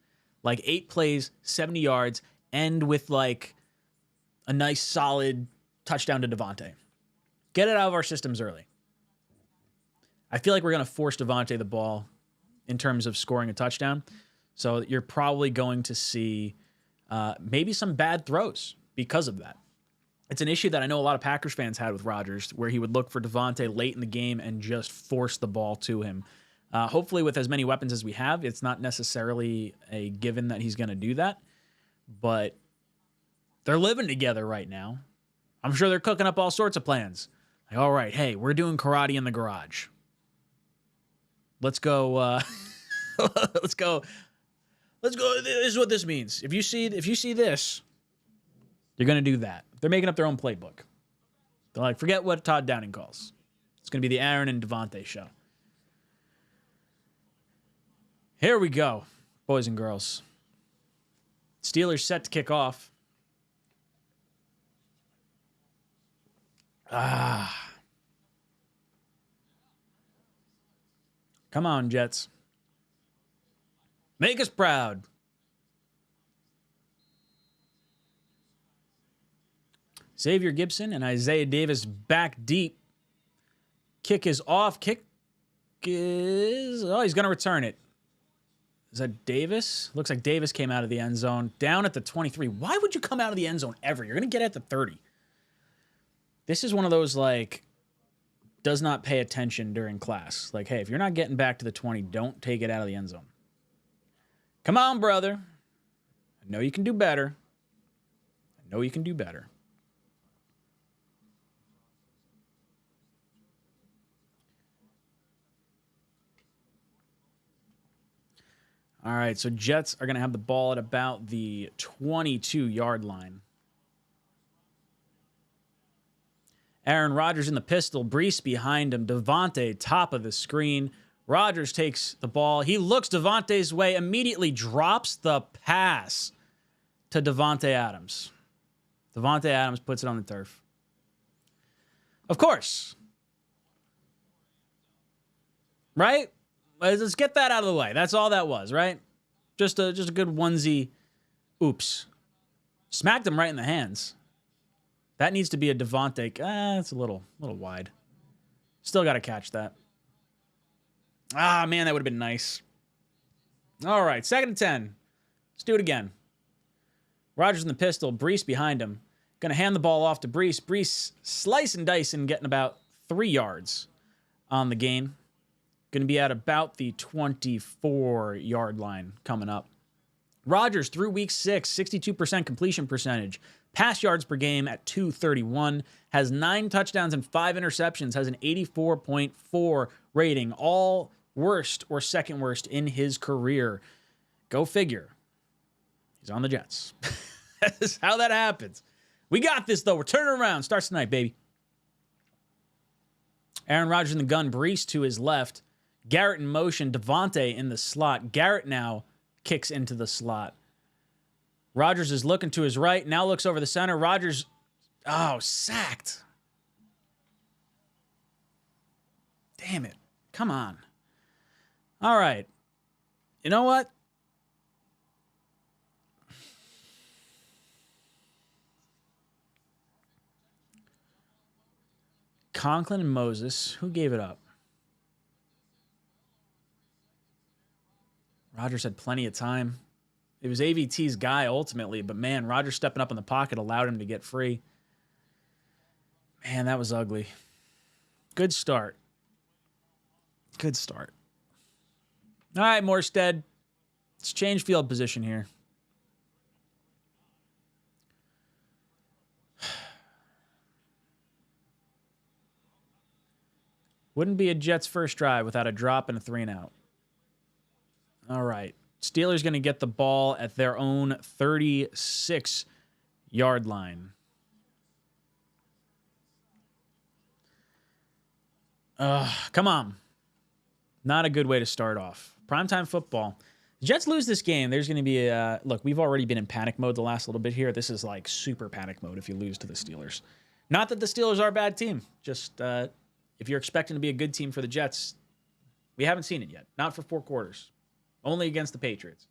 Like 8 plays, 70 yards, end with like a nice, solid touchdown to Devontae. Get it out of our systems early. I feel like we're going to force Devontae the ball in terms of scoring a touchdown. So you're probably going to see maybe some bad throws because of that. It's an issue that I know a lot of Packers fans had with Rodgers, where he would look for Devontae late in the game and just force the ball to him. Hopefully with as many weapons as we have, it's not necessarily a given that he's going to do that. But they're living together right now. I'm sure they're cooking up all sorts of plans. Like, all right, hey, we're doing karate in the garage. Let's go. Let's go. This is what this means. If you see this, you're going to do that. They're making up their own playbook. They're like, forget what Todd Downing calls. It's going to be the Aaron and Devontae show. Here we go, boys and girls. Steelers set to kick off. Come on, Jets. Make us proud. Xavier Gibson and Isaiah Davis back deep. Kick is off. He's going to return it. Is that Davis? Looks like Davis came out of the end zone. Down at the 23. Why would you come out of the end zone ever? You're going to get at the 30. This is one of those, like, does not pay attention during class. Like, hey, if you're not getting back to the 20, don't take it out of the end zone. Come on, brother. I know you can do better. I know you can do better. All right, so Jets are going to have the ball at about the 22-yard line. Aaron Rodgers in the pistol. Brees behind him. Devontae, top of the screen. Rodgers takes the ball. He looks Devontae's way, immediately drops the pass to Davante Adams. Davante Adams puts it on the turf. Of course. Right? Let's get that out of the way. That's all that was, right? Just a good onesie. Oops. Smacked him right in the hands. That needs to be a Devontae. It's a little wide. Still got to catch that. Man, that would have been nice. All right, 2nd and 10. Let's do it again. Rodgers in the pistol. Brees behind him. Going to hand the ball off to Brees. Brees slicing, dicing, getting about 3 yards on the gain. Going to be at about the 24-yard line coming up. Rodgers through week 6, 62% completion percentage. Pass yards per game at 231. Has 9 touchdowns and 5 interceptions. Has an 84.4 rating. All worst or second worst in his career. Go figure. He's on the Jets. That's how that happens. We got this, though. We're turning around. Starts tonight, baby. Aaron Rodgers in the gun. Brees to his left. Garrett in motion. Devontae in the slot. Garrett now kicks into the slot. Rodgers is looking to his right. Now looks over the center. Rodgers, sacked. Damn it. Come on. All right. You know what? Conklin and Moses. Who gave it up? Rodgers had plenty of time. It was AVT's guy ultimately, but man, Rodgers stepping up in the pocket allowed him to get free. Man, that was ugly. Good start. Good start. All right, Morstead. Let's change field position here. Wouldn't be a Jets first drive without a drop and a 3-and-out. All right. Steelers going to get the ball at their own 36-yard line. Come on. Not a good way to start off. Primetime football. The Jets lose this game. There's going to be a... Look, we've already been in panic mode the last little bit here. This is like super panic mode if you lose to the Steelers. Not that the Steelers are a bad team. Just if you're expecting to be a good team for the Jets, we haven't seen it yet. Not for 4 quarters. Only against the Patriots,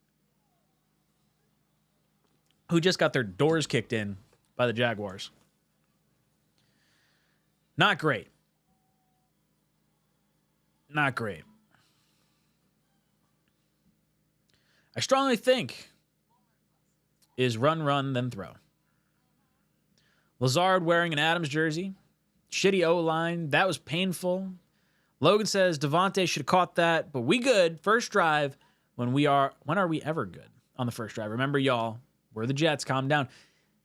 who just got their doors kicked in by the Jaguars. Not great. Not great. I strongly think is run, then throw. Lazard wearing an Adams jersey. Shitty O-line. That was painful. Logan says Devontae should have caught that, but we good. First drive. When are we ever good on the first drive? Remember, y'all, we're the Jets. Calm down.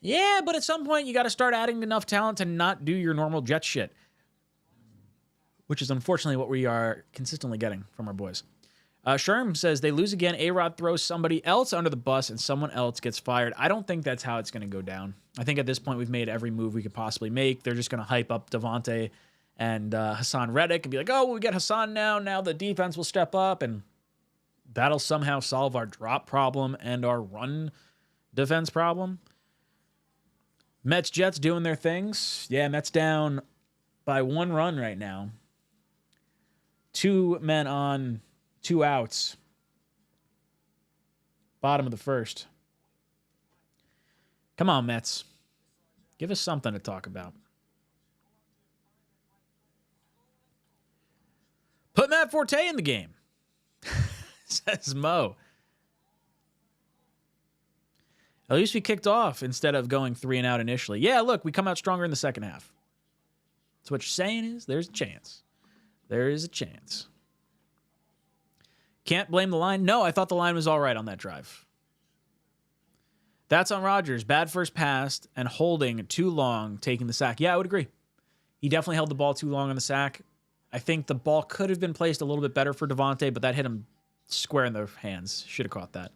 Yeah, but at some point, you got to start adding enough talent to not do your normal Jet shit, which is unfortunately what we are consistently getting from our boys. Sherm says they lose again. A-Rod throws somebody else under the bus and someone else gets fired. I don't think that's how it's going to go down. I think at this point, we've made every move we could possibly make. They're just going to hype up Devontae and Hassan Reddick and be like, oh, well, we get Hassan now. Now the defense will step up and that'll somehow solve our drop problem and our run defense problem. Mets, Jets doing their things. Yeah, Mets down by 1 run right now. 2 men on, 2 outs. Bottom of the first. Come on, Mets. Give us something to talk about. Put Matt Forte in the game. Says Mo. At least we kicked off instead of going 3-and-out initially. Yeah, look, we come out stronger in the second half. So what you're saying is there's a chance. There is a chance. Can't blame the line. No, I thought the line was all right on that drive. That's on Rodgers. Bad first pass and holding too long, taking the sack. Yeah, I would agree. He definitely held the ball too long on the sack. I think the ball could have been placed a little bit better for Devontae, but that hit him square in the hands. Should have caught that.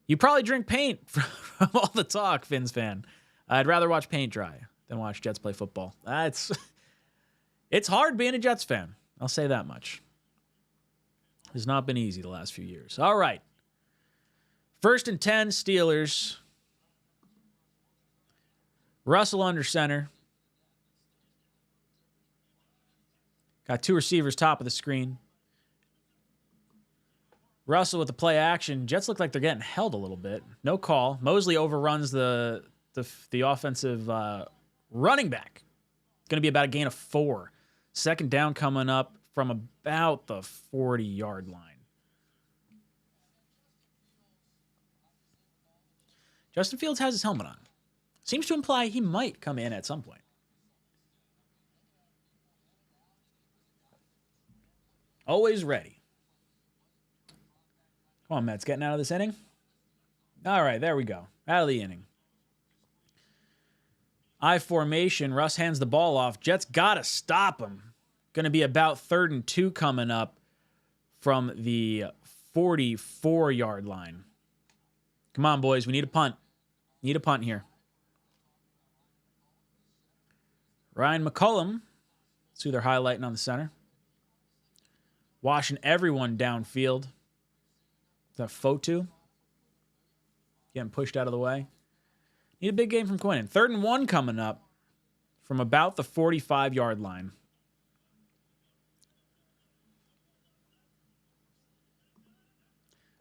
You probably drink paint from all the talk, Finns fan. I'd rather watch paint dry than watch Jets play football. It's hard being a Jets fan. I'll say that much. It's not been easy the last few years. All right. 1st and 10, Steelers. Russell under center. Got 2 receivers top of the screen. Russell with the play action. Jets look like they're getting held a little bit. No call. Mosley overruns the offensive running back. Going to be about a gain of 4. 2nd down coming up from about the 40-yard line. Justin Fields has his helmet on. Seems to imply he might come in at some point. Always ready. Come on, Mets, getting out of this inning. All right, there we go. Out of the inning. I formation. Russ hands the ball off. Jets got to stop him. Going to be about 3rd and 2 coming up from the 44-yard line. Come on, boys. We need a punt. Need a punt here. Ryan McCullum. That's who they're highlighting on the center. Washing everyone downfield. Is that Fotu? Getting pushed out of the way. Need a big game from Quinnen. 3rd and 1 coming up from about the 45-yard line.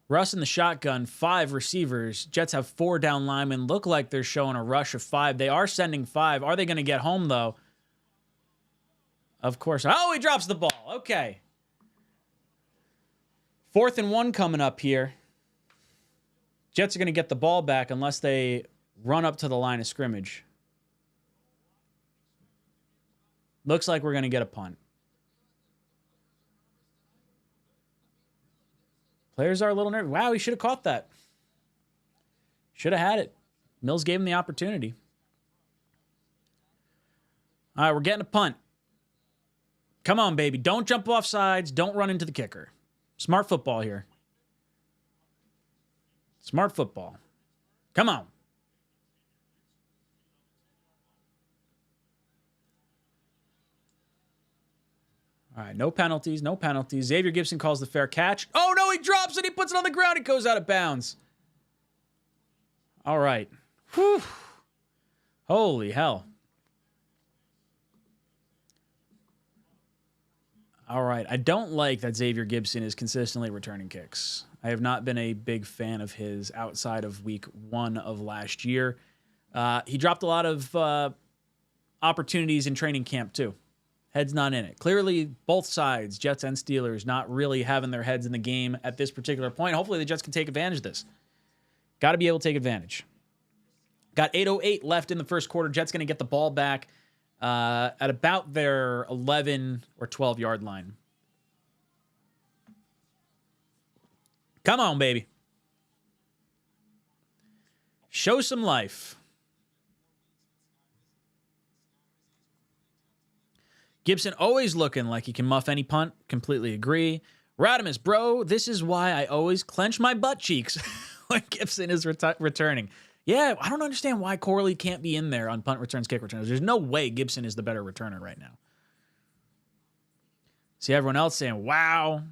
Russ in the shotgun, 5 receivers. Jets have 4 down linemen. Look like they're showing a rush of 5. They are sending 5. Are they going to get home, though? Of course. Oh, he drops the ball. Okay. 4th and 1 coming up here. Jets are going to get the ball back unless they run up to the line of scrimmage. Looks like we're going to get a punt. Players are a little nervous. Wow, he should have caught that. Should have had it. Mills gave him the opportunity. All right, we're getting a punt. Come on, baby. Don't jump off sides. Don't run into the kicker. Smart football here. Smart football. Come on. All right, no penalties, no penalties. Xavier Gipson calls the fair catch. Oh, no, he drops it. He puts it on the ground. It goes out of bounds. All right. Whew. Holy hell. All right. I don't like that Xavier Gipson is consistently returning kicks. I have not been a big fan of his outside of week 1 of last year. He dropped a lot of opportunities in training camp, too. Head's not in it. Clearly, both sides, Jets and Steelers, not really having their heads in the game at this particular point. Hopefully, the Jets can take advantage of this. Got to be able to take advantage. Got 8:08 left in the first quarter. Jets going to get the ball back at about their 11 or 12-yard line. Come on, baby. Show some life. Gipson always looking like he can muff any punt. Completely agree. Radimus, bro, this is why I always clench my butt cheeks when Gipson is returning. Yeah, I don't understand why Corley can't be in there on punt returns, kick returns. There's no way Gipson is the better returner right now. See everyone else saying, wow.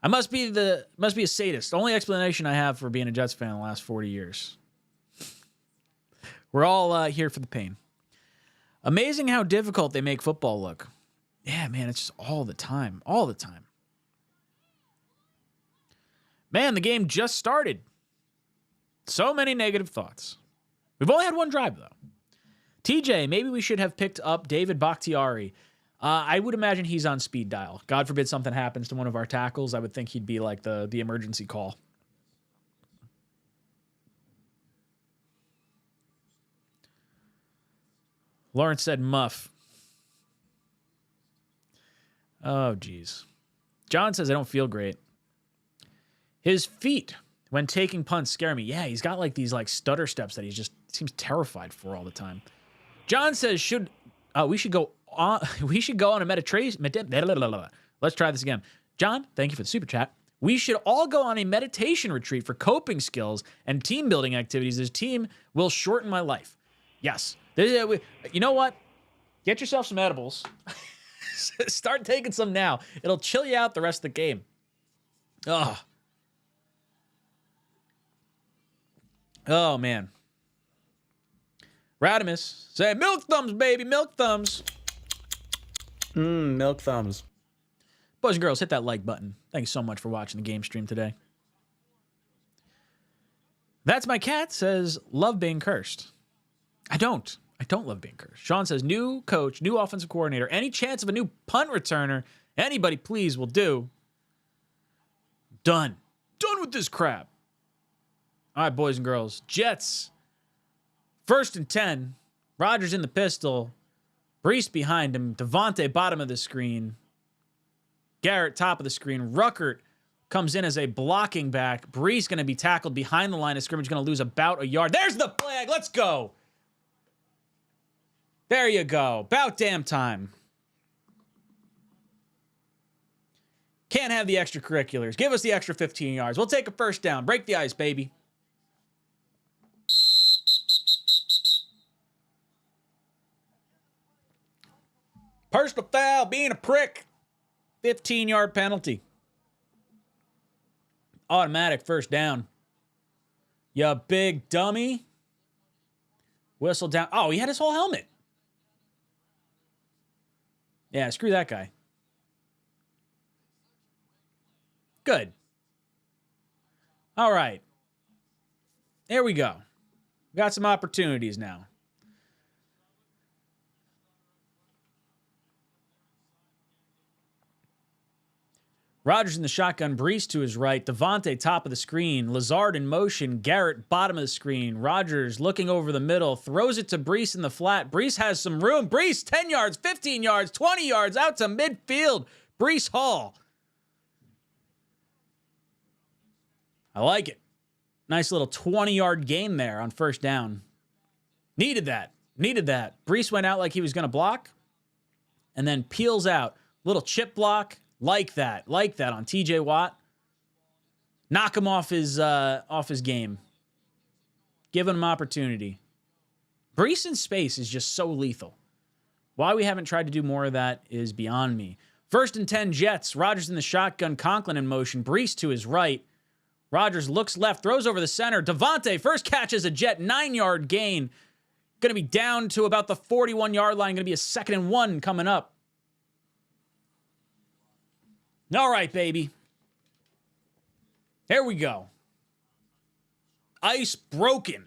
I must be a sadist. The only explanation I have for being a Jets fan in the last 40 years. We're all here for the pain. Amazing how difficult they make football look. Yeah, man, it's just all the time. All the time. Man, the game just started. So many negative thoughts. We've only had one drive, though. TJ, maybe we should have picked up David Bakhtiari. I would imagine he's on speed dial. God forbid something happens to one of our tackles. I would think he'd be like the emergency call. Lawrence said muff. Oh, geez. John says, I don't feel great. His feet when taking punts scare me. Yeah, he's got like these like stutter steps that he just seems terrified for all the time. John says, we should go on a meditation. Let's try this again. John, thank you for the super chat. We should all go on a meditation retreat for coping skills and team building activities. This team will shorten my life. Yes. You know what? Get yourself some edibles. Start taking some now. It'll chill you out the rest of the game. Oh, man. Radimus say, milk thumbs, baby, milk thumbs. Milk thumbs. Boys and girls, hit that like button. Thank you so much for watching the game stream today. That's my cat says, love being cursed. I don't love being cursed. Sean says, new coach, new offensive coordinator, any chance of a new punt returner, anybody please will do. Done with this crap. All right, boys and girls. Jets, 1st and 10. Rodgers in the pistol. Brees behind him. Devontae, bottom of the screen. Garrett, top of the screen. Ruckert comes in as a blocking back. Brees going to be tackled behind the line of scrimmage. Going to lose about a yard. There's the flag. Let's go. There you go. About damn time. Can't have the extracurriculars. Give us the extra 15 yards. We'll take a first down. Break the ice, baby. Personal foul, being a prick. 15-yard penalty. Automatic first down. You big dummy. Whistle down. Oh, he had his whole helmet. Yeah, screw that guy. Good. All right. There we go. We got some opportunities now. Rodgers in the shotgun. Brees to his right. Devontae top of the screen. Lazard in motion. Garrett bottom of the screen. Rodgers looking over the middle. Throws it to Brees in the flat. Brees has some room. Brees 10 yards, 15 yards, 20 yards out to midfield. Brees Hall. I like it. Nice little 20-yard gain there on first down. Needed that. Needed that. Brees went out like he was going to block and then peels out. Little chip block. Like that on TJ Watt. Knock him off his game. Giving him opportunity. Brees in space is just so lethal. Why we haven't tried to do more of that is beyond me. 1st and 10 Jets. Rodgers in the shotgun. Conklin in motion. Brees to his right. Rodgers looks left. Throws over the center. Devontae first catch as a Jet. 9-yard gain. Going to be down to about the 41-yard line. Going to be a 2nd and 1 coming up. All right, baby. There we go. Ice broken.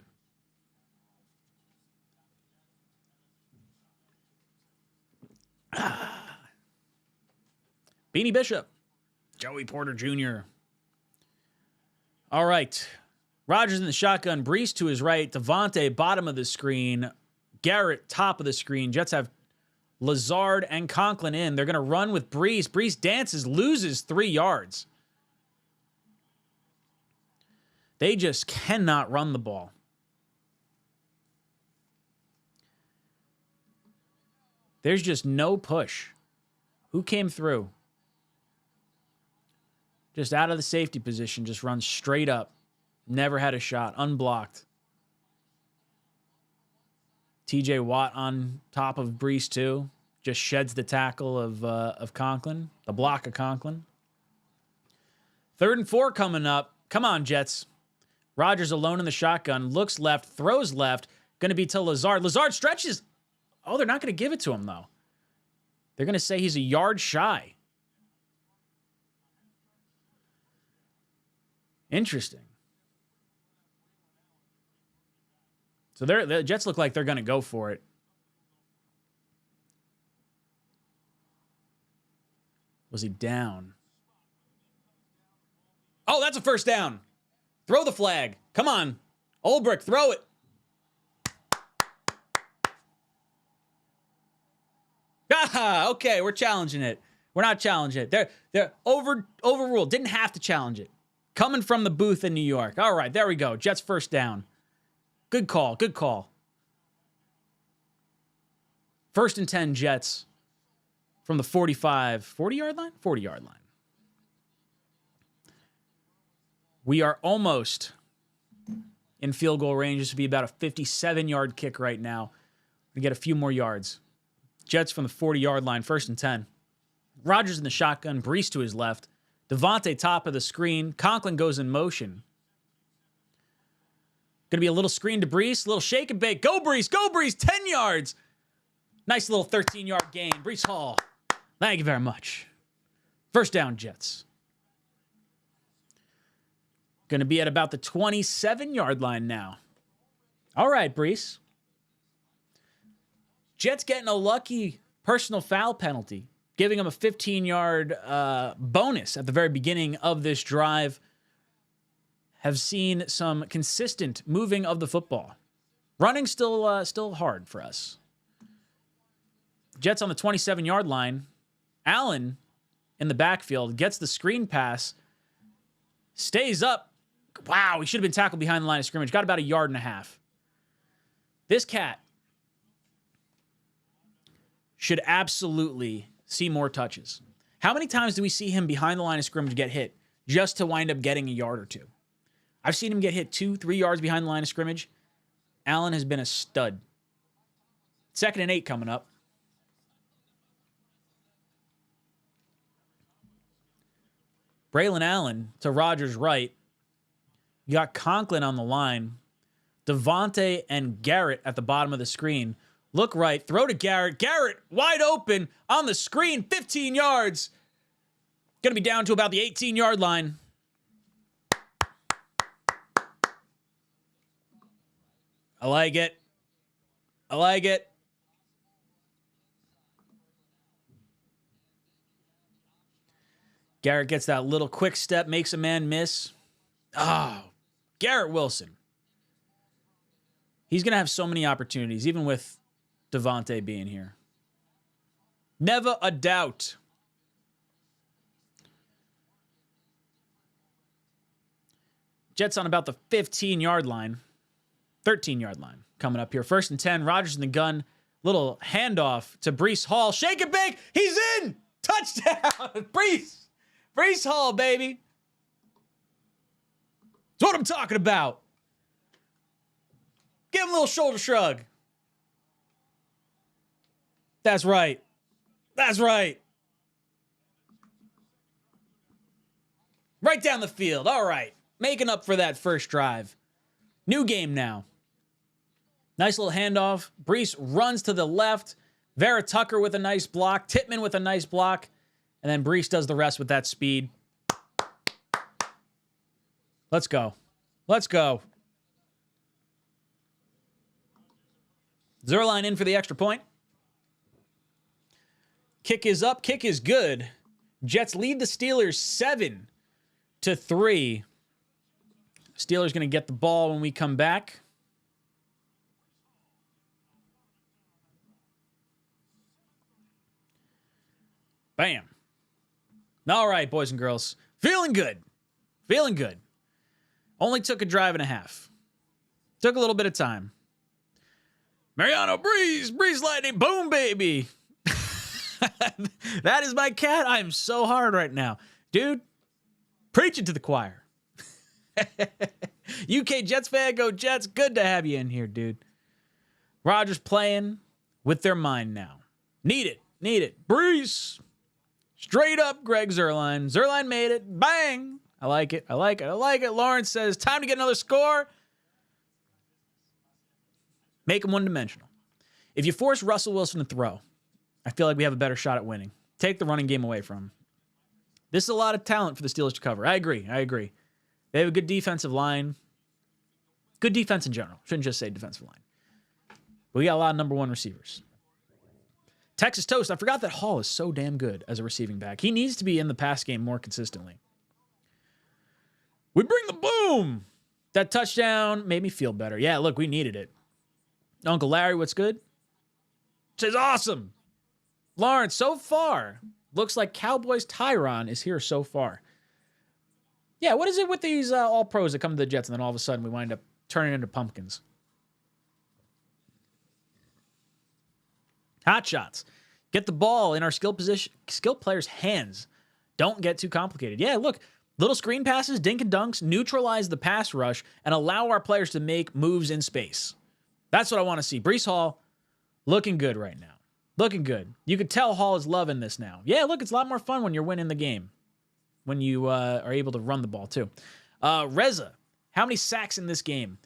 Beanie Bishop. Joey Porter Jr. All right. Rodgers in the shotgun. Brees to his right. Devontae bottom of the screen. Garrett top of the screen. Jets have Lazard and Conklin in. They're going to run with Brees. Brees dances, loses 3 yards. They just cannot run the ball. There's just no push. Who came through? Just out of the safety position, just runs straight up. Never had a shot, unblocked. TJ Watt on top of Brees too. Just sheds the tackle of Conklin, the block of Conklin. 3rd and 4 coming up. Come on, Jets. Rodgers alone in the shotgun. Looks left, throws left. Going to be to Lazard. Lazard stretches. Oh, they're not going to give it to him, though. They're going to say he's a yard shy. Interesting. So the Jets look like they're going to go for it. Was he down? Oh, that's a first down. Throw the flag. Come on. Ulbrich, throw it. Ah, okay, we're challenging it. We're not challenging it. They're overruled. Didn't have to challenge it. Coming from the booth in New York. All right, there we go. Jets first down. Good call. Good call. 1st and 10 Jets from the 40-yard line? 40-yard line. We are almost in field goal range. This would be about a 57-yard kick right now. We get a few more yards. Jets from the 40-yard line, 1st and 10. Rodgers in the shotgun, Brees to his left. Devontae top of the screen. Conklin goes in motion. Going to be a little screen to Brees, a little shake and bake. Go Brees, 10 yards. Nice little 13-yard gain. Brees Hall. Thank you very much. First down, Jets. Going to be at about the 27-yard line now. All right, Brees. Jets getting a lucky personal foul penalty, giving them a 15-yard bonus at the very beginning of this drive. Have seen some consistent moving of the football. Running still hard for us. Jets on the 27-yard line. Allen in the backfield gets the screen pass. Stays up. Wow, he should have been tackled behind the line of scrimmage. Got about a yard and a half. This cat should absolutely see more touches. How many times do we see him behind the line of scrimmage get hit just to wind up getting a yard or two? I've seen him get hit 2-3 yards behind the line of scrimmage. Allen has been a stud. 2nd and 8 coming up. Braylon Allen to Rodgers' right. You got Conklin on the line. Devontae and Garrett at the bottom of the screen. Look right, throw to Garrett. Garrett wide open on the screen, 15 yards. Going to be down to about the 18-yard line. I like it. I like it. Garrett gets that little quick step, makes a man miss. Oh, Garrett Wilson. He's going to have so many opportunities, even with Devontae being here. Never a doubt. Jets on about the 15-yard line. 13-yard line coming up here. 1st and 10. Rodgers in the gun. Little handoff to Breece Hall. Shake and bake. He's in. Touchdown. Breece Hall, baby. That's what I'm talking about. Give him a little shoulder shrug. That's right. That's right. Right down the field. All right. Making up for that first drive. New game now. Nice little handoff. Breece runs to the left. Vera Tucker with a nice block. Tittman with a nice block. And then Breece does the rest with that speed. Let's go. Let's go. Zuerlein in for the extra point. Kick is up. Kick is good. Jets lead the Steelers 7-3. Steelers going to get the ball when we come back. Bam. All right, boys and girls. Feeling good. Feeling good. Only took a drive and a half. Took a little bit of time. Mariano Breeze Lightning, boom, baby. That is my cat. I am so hard right now. Dude, preach it to the choir. UK Jets fan, go Jets. Good to have you in here, dude. Rodgers playing with their mind now. Need it. Need it. Breeze. Straight up Greg Zuerlein. Zuerlein made it. Bang. I like it. I like it. I like it. Lawrence says, time to get another score. Make him one-dimensional. If you force Russell Wilson to throw, I feel like we have a better shot at winning. Take the running game away from him. This is a lot of talent for the Steelers to cover. I agree. I agree. They have a good defensive line. Good defense in general. Shouldn't just say defensive line. But we got a lot of number one receivers. Texas Toast. I forgot that Hall is so damn good as a receiving back. He needs to be in the pass game more consistently. We bring the boom. That touchdown made me feel better. Yeah, look, we needed it. Uncle Larry, what's good? Says awesome. Lawrence, so far, looks like Cowboys Tyron is here so far. Yeah, what is it with these all-pros that come to the Jets and then all of a sudden we wind up turning into pumpkins? Hot shots. Get the ball in our skill players' hands. Don't get too complicated. Yeah, look, little screen passes, dink and dunks, neutralize the pass rush, and allow our players to make moves in space. That's what I want to see. Breece Hall looking good right now. Looking good. You could tell Hall is loving this now. Yeah, look, it's a lot more fun when you're winning the game. When you are able to run the ball, too. Reza, how many sacks in this game?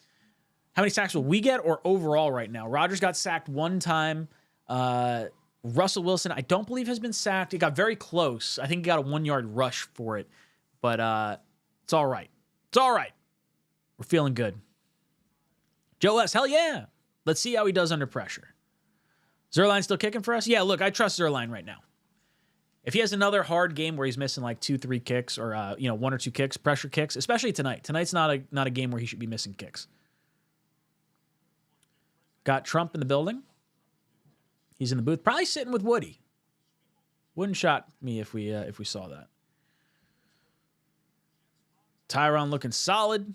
How many sacks will we get or overall right now? Rodgers got sacked one time. Russell Wilson, I don't believe has been sacked. It got very close. I think he got a 1-yard rush for it. But it's all right. It's all right. We're feeling good. Joe S., hell yeah. Let's see how he does under pressure. Zuerlein still kicking for us? Yeah, look, I trust Zuerlein right now. If he has another hard game where he's missing like 2-3 kicks or 1 or 2 kicks, pressure kicks, especially tonight. Tonight's not a game where he should be missing kicks. Got Trump in the building. He's in the booth, probably sitting with Woody. Wouldn't shock me if we saw that. Tyron looking solid.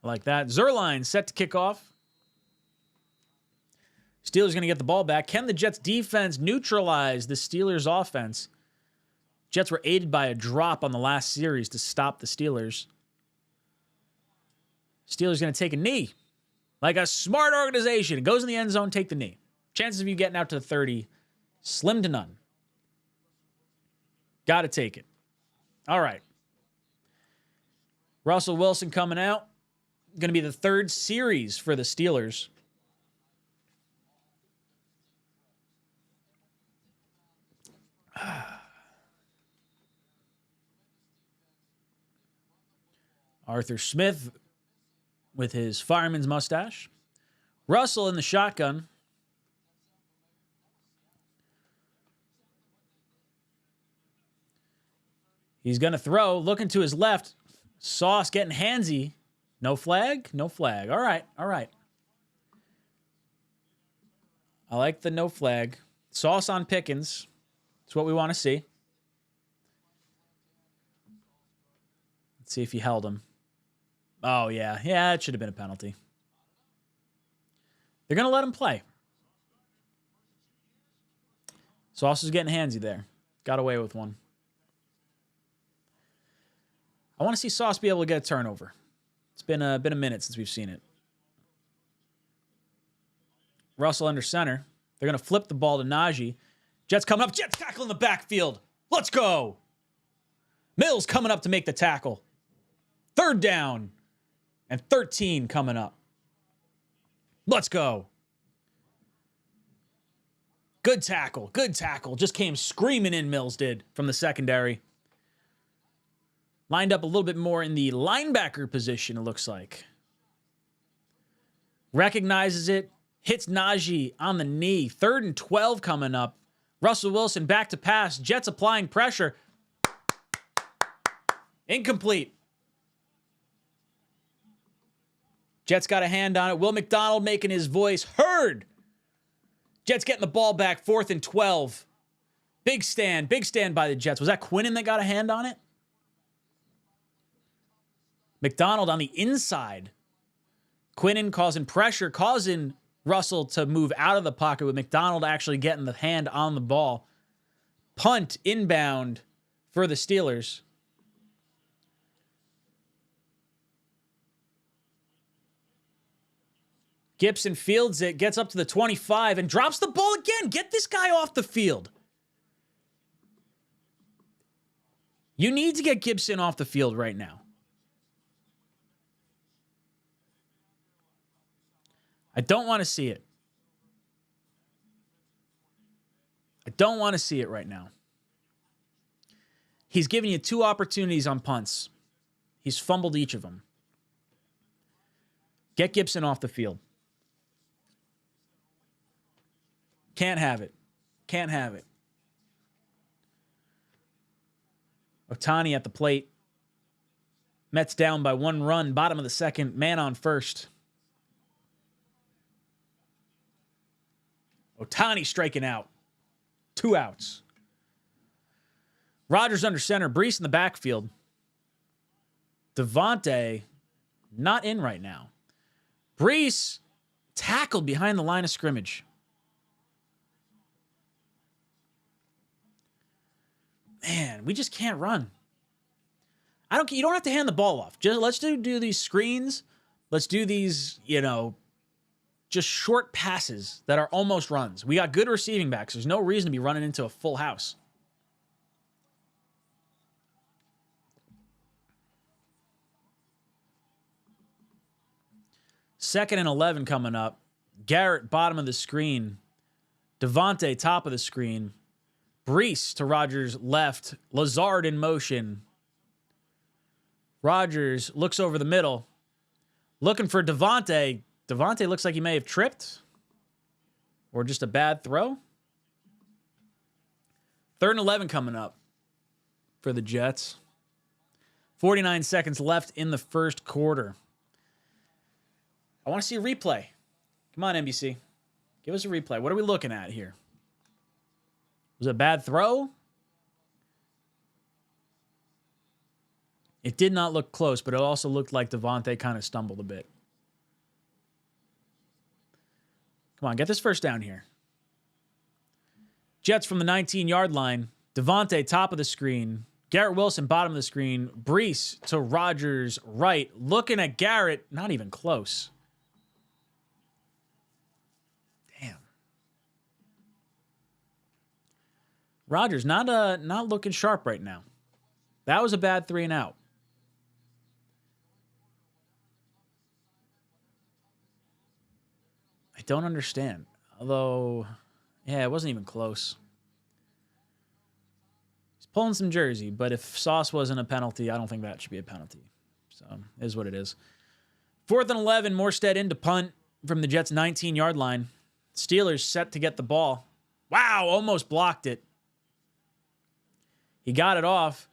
I like that. Zuerlein set to kick off. Steelers going to get the ball back. Can the Jets defense neutralize the Steelers offense? Jets were aided by a drop on the last series to stop the Steelers. Steelers going to take a knee. Like a smart organization. It goes in the end zone, take the knee. Chances of you getting out to the 30, slim to none. Got to take it. All right. Russell Wilson coming out. Going to be the third series for the Steelers. Arthur Smith with his fireman's mustache. Russell in the shotgun. He's going to throw, looking to his left. Sauce getting handsy. No flag? No flag. All right, all right. I like the no flag. Sauce on Pickens. That's what we want to see. Let's see if he held him. Oh, yeah. Yeah, it should have been a penalty. They're going to let him play. Sauce is getting handsy there. Got away with one. I want to see Sauce be able to get a turnover. It's been a minute since we've seen it. Russell under center. They're going to flip the ball to Najee. Jets coming up. Jets tackle in the backfield. Let's go. Mills coming up to make the tackle. 3rd down and 13 coming up. Let's go. Good tackle. Good tackle. Just came screaming in, Mills did, from the secondary. Lined up a little bit more in the linebacker position, it looks like. Recognizes it. Hits Najee on the knee. 3rd and 12 coming up. Russell Wilson back to pass. Jets applying pressure. Incomplete. Jets got a hand on it. Will McDonald making his voice heard. Jets getting the ball back. 4th and 12. Big stand by the Jets. Was that Quinnen that got a hand on it? McDonald on the inside. Quinnen causing pressure, causing Russell to move out of the pocket, with McDonald actually getting the hand on the ball. Punt inbound for the Steelers. Gibson fields it, gets up to the 25, and drops the ball again. Get this guy off the field. You need to get Gibson off the field right now. I don't want to see it. I don't want to see it right now. He's given you 2 opportunities on punts. He's fumbled each of them. Get Gibson off the field. Can't have it. Can't have it. Ohtani at the plate. Mets down by 1 run. Bottom of the 2nd. Man on first. Ohtani striking out. 2 outs. Rodgers under center. Brees in the backfield. Devontae not in right now. Brees tackled behind the line of scrimmage. Man, we just can't run. You don't have to hand the ball off. Just let's do these screens. Let's do these, just short passes that are almost runs. We got good receiving backs. There's no reason to be running into a full house. Second and 11 coming up. Garrett, bottom of the screen. Devontae, top of the screen. Brees to Rodgers' left. Lazard in motion. Rodgers looks over the middle. Looking for Devontae. Devontae looks like he may have tripped. Or just a bad throw. 3rd and 11 coming up for the Jets. 49 seconds left in the first quarter. I want to see a replay. Come on, NBC. Give us a replay. What are we looking at here? Was it a bad throw? It did not look close, but it also looked like Devontae kind of stumbled a bit. Come on, get this first down here. Jets from the 19-yard line. Devontae, top of the screen. Garrett Wilson, bottom of the screen. Brees to Rodgers' right. Looking at Garrett, not even close. Damn. Rodgers not looking sharp right now. That was a bad 3 and out. I don't understand. Although, yeah, it wasn't even close. He's pulling some jersey, but if Sauce wasn't a penalty, I don't think that should be a penalty. So, it is what it is. 4th and 11, Morstead into punt from the Jets' 19-yard line. Steelers set to get the ball. Wow, almost blocked it. He got it off.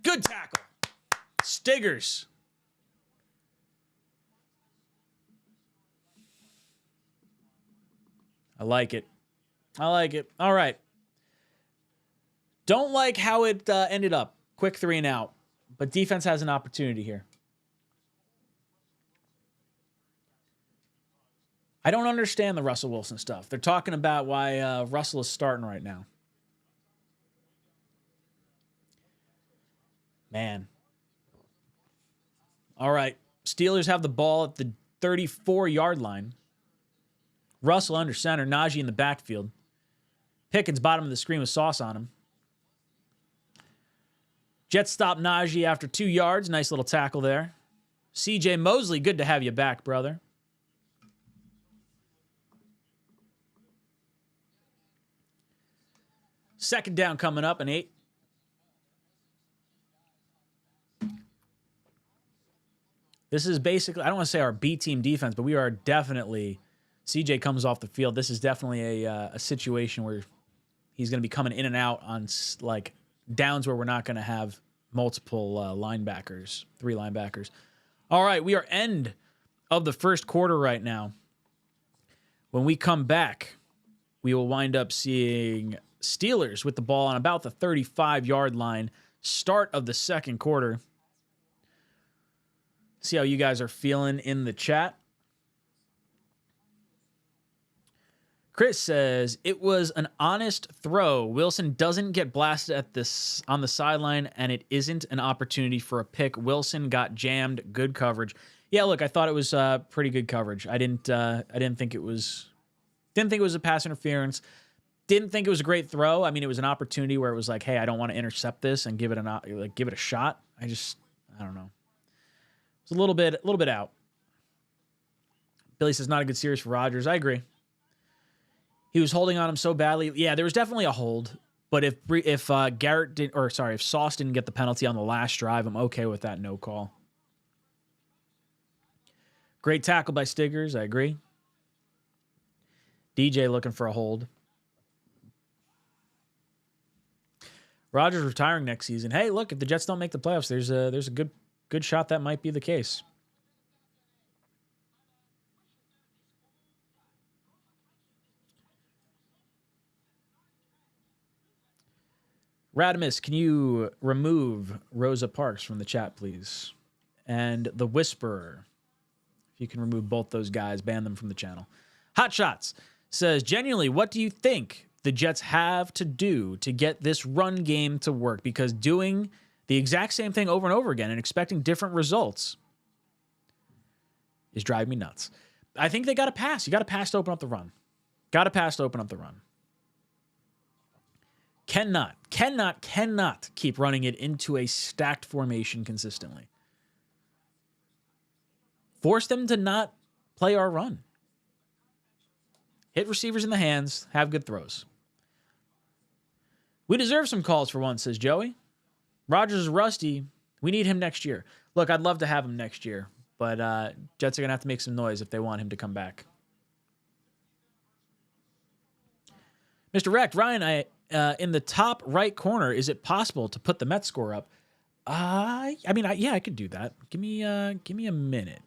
Good tackle. Stiggers. I like it. I like it. All right. Don't like how it ended up. Quick 3 and out. But defense has an opportunity here. I don't understand the Russell Wilson stuff. They're talking about why Russell is starting right now. Man. All right. Steelers have the ball at the 34-yard line. Russell under center. Najee in the backfield. Pickens bottom of the screen with sauce on him. Jets stop Najee after 2 yards. Nice little tackle there. CJ Mosley, good to have you back, brother. Second down coming up, an 8. This is basically, I don't want to say our B team defense, but we are definitely, CJ comes off the field. This is definitely a situation where he's going to be coming in and out on like downs where we're not going to have multiple linebackers, 3 linebackers. All right, we are end of the first quarter right now. When we come back, we will wind up seeing Steelers with the ball on about the 35-yard line. Start of the second quarter. See how you guys are feeling in the chat. Chris says, it was an honest throw. Wilson doesn't get blasted at this on the sideline, and it isn't an opportunity for a pick. Wilson got jammed. Good coverage. Yeah, look, I thought it was pretty good coverage. I didn't think it was a pass interference. Didn't think it was a great throw. I mean, it was an opportunity where it was like, hey, I don't want to intercept this and give it a shot. I don't know. It's a little bit out. Billy says not a good series for Rodgers. I agree. He was holding on him so badly. Yeah, there was definitely a hold. But if Sauce didn't get the penalty on the last drive, I'm okay with that no call. Great tackle by Stiggers. I agree. DJ looking for a hold. Rodgers retiring next season. Hey, look, if the Jets don't make the playoffs, there's a good shot that might be the case. Radimus, can you remove Rosa Parks from the chat, please? And the Whisperer. If you can remove both those guys, ban them from the channel. Hot Shots says, genuinely, what do you think the Jets have to do to get this run game to work? Because doing the exact same thing over and over again and expecting different results is driving me nuts. I think they got to pass. You got to pass to open up the run. Got to pass to open up the run. Cannot keep running it into a stacked formation consistently. Force them to not play our run. Hit receivers in the hands, have good throws. We deserve some calls for once, says Joey. Rodgers is rusty. We need him next year. Look, I'd love to have him next year, but Jets are going to have to make some noise if they want him to come back. Mr. Wrecked, Ryan, in the top right corner, is it possible to put the Mets score up? I could do that. Give me a minute.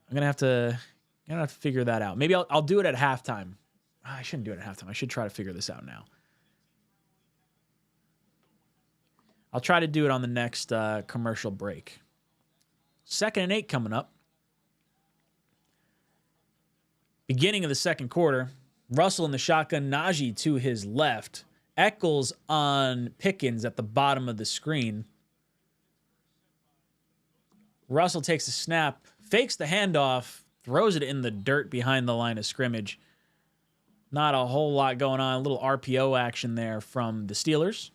I'm gonna have to figure that out. Maybe I'll do it at halftime. I shouldn't do it at halftime. I should try to figure this out now. I'll try to do it on the next commercial break. 2nd and 8 coming up. Beginning of the second quarter. Russell in the shotgun, Najee to his left. Eccles on Pickens at the bottom of the screen. Russell takes a snap, fakes the handoff, throws it in the dirt behind the line of scrimmage. Not a whole lot going on. A little RPO action there from the Steelers.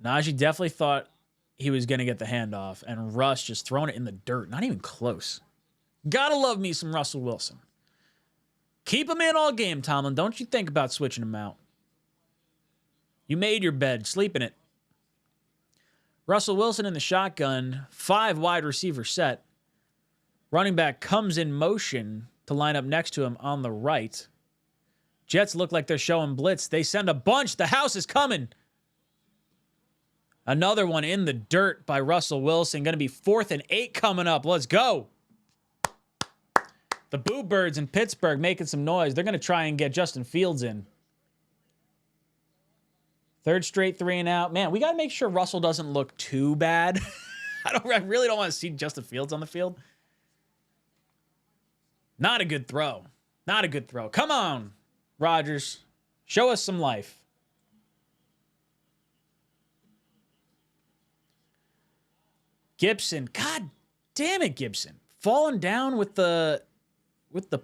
Najee definitely thought he was going to get the handoff, and Russ just throwing it in the dirt. Not even close. Gotta love me some Russell Wilson. Keep him in all game, Tomlin. Don't you think about switching him out. You made your bed. Sleep in it. Russell Wilson in the shotgun. 5 wide receiver set. Running back comes in motion to line up next to him on the right. Jets look like they're showing blitz. They send a bunch. The house is coming. Another one in the dirt by Russell Wilson. Going to be 4th and 8 coming up. Let's go. The Boo Birds in Pittsburgh making some noise. They're going to try and get Justin Fields in. 3rd straight 3 and out. Man, we got to make sure Russell doesn't look too bad. I really don't want to see Justin Fields on the field. Not a good throw. Not a good throw. Come on, Rodgers. Show us some life. Gibson. God damn it, Gibson. Falling down with the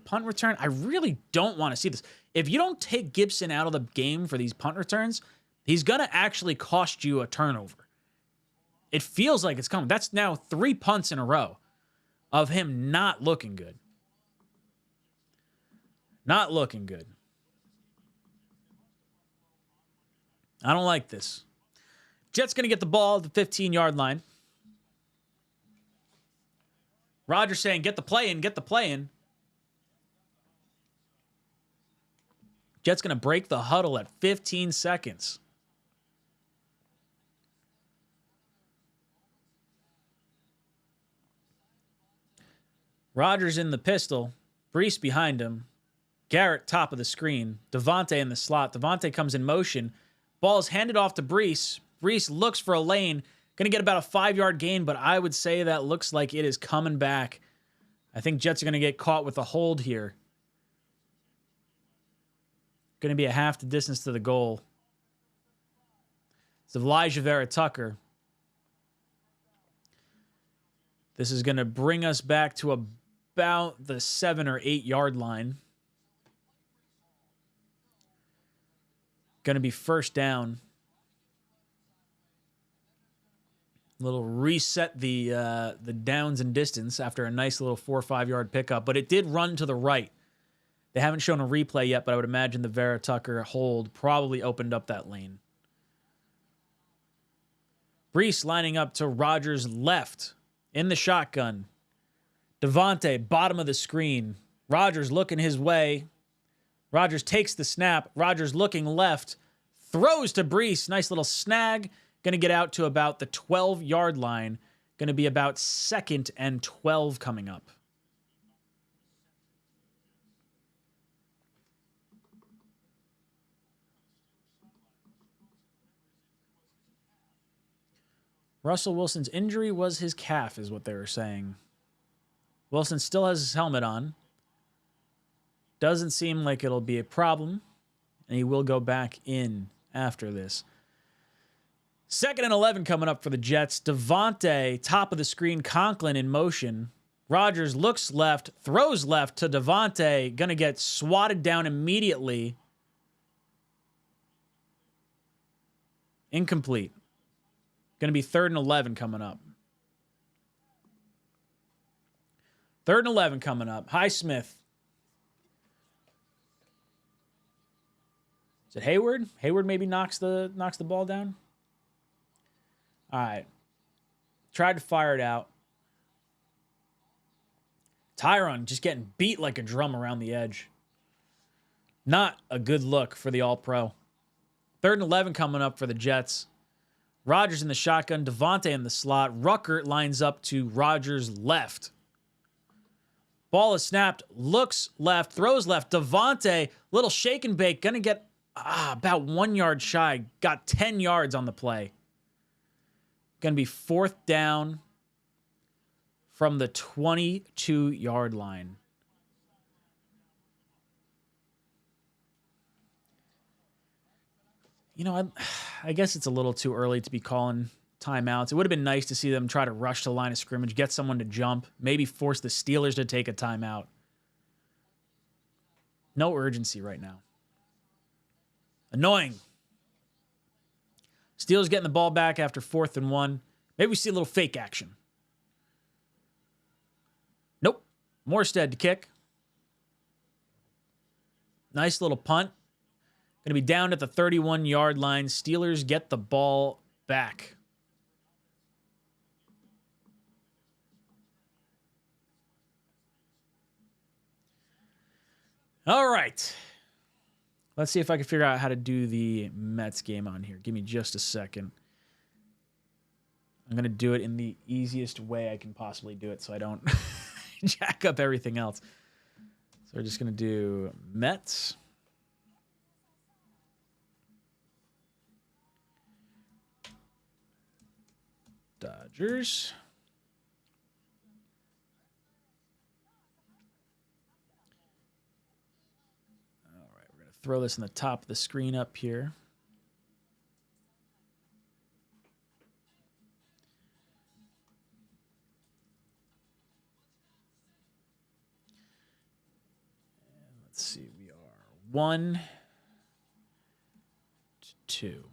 punt return. I really don't want to see this. If you don't take Gibson out of the game for these punt returns, he's going to actually cost you a turnover. It feels like it's coming. That's now 3 punts in a row of him not looking good. Not looking good. I don't like this. Jets going to get the ball at the 15-yard line. Rodgers saying, get the play in, get the play in. Jets going to break the huddle at 15 seconds. Rodgers in the pistol. Brees behind him. Garrett top of the screen. Devontae in the slot. Devontae comes in motion. Ball is handed off to Brees. Brees looks for a lane. Going to get about a 5-yard gain, but I would say that looks like it is coming back. I think Jets are going to get caught with a hold here. Going to be a half the distance to the goal. It's Alijah Vera-Tucker. This is going to bring us back to about the 7 or 8 yard line. Going to be first down. A little reset the downs and distance after a nice little 4 or 5 yard pickup, but it did run to the right. They haven't shown a replay yet, but I would imagine the Vera-Tucker hold probably opened up that lane. Brees lining up to Rodgers' left in the shotgun. Devontae, bottom of the screen. Rodgers looking his way. Rodgers takes the snap. Rodgers looking left. Throws to Brees. Nice little snag. Going to get out to about the 12-yard line. Going to be about 2nd and 12 coming up. Russell Wilson's injury was his calf, is what they were saying. Wilson still has his helmet on. Doesn't seem like it'll be a problem. And he will go back in after this. 2nd and 11 coming up for the Jets. Devontae, top of the screen, Conklin in motion. Rodgers looks left, throws left to Devontae. Going to get swatted down immediately. Incomplete. Going to be 3rd and 11 coming up. 3rd and 11 coming up. Highsmith. Is it Hayward? Hayward maybe knocks the ball down. All right. Tried to fire it out. Tyron just getting beat like a drum around the edge. Not a good look for the All-Pro. 3rd and 11 coming up for the Jets. Rodgers in the shotgun. Devontae in the slot. Rucker lines up to Rodgers' left. Ball is snapped. Looks left. Throws left. Devontae, little shake and bake. Going to get about 1 yard shy. Got 10 yards on the play. Going to be 4th down from the 22-yard line. You know, I guess it's a little too early to be calling timeouts. It would have been nice to see them try to rush to the line of scrimmage, get someone to jump, maybe force the Steelers to take a timeout. No urgency right now. Annoying. Steelers getting the ball back after 4th and 1. Maybe we see a little fake action. Nope. Morstead to kick. Nice little punt. Going to be down at the 31-yard line. Steelers get the ball back. All right. Let's see if I can figure out how to do the Mets game on here. Give me just a second. I'm going to do it in the easiest way I can possibly do it so I don't jack up everything else. So we're just going to do Mets. Dodgers. All right, we're going to throw this in the top of the screen up here. Let's see, we are 1 to 2.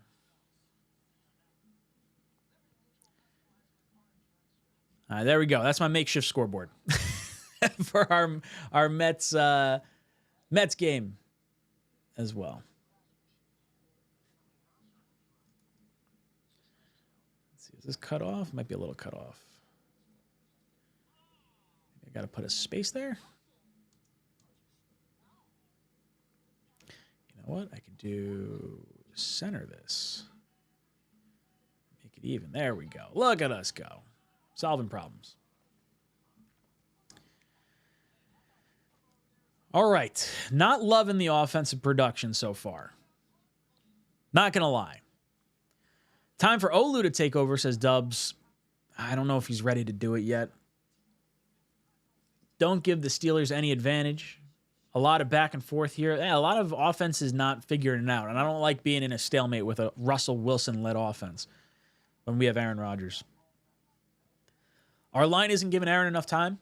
There we go. That's my makeshift scoreboard for our Mets game as well. Let's see, is this cut off? Might be a little cut off. I got to put a space there. You know what? I could do center this. Make it even. There we go. Look at us go. Solving problems. All right. Not loving the offensive production so far. Not going to lie. Time for Olu to take over, says Dubs. I don't know if he's ready to do it yet. Don't give the Steelers any advantage. A lot of back and forth here. A lot of offenses not figuring it out. And I don't like being in a stalemate with a Russell Wilson-led offense when we have Aaron Rodgers. Our line isn't giving Aaron enough time.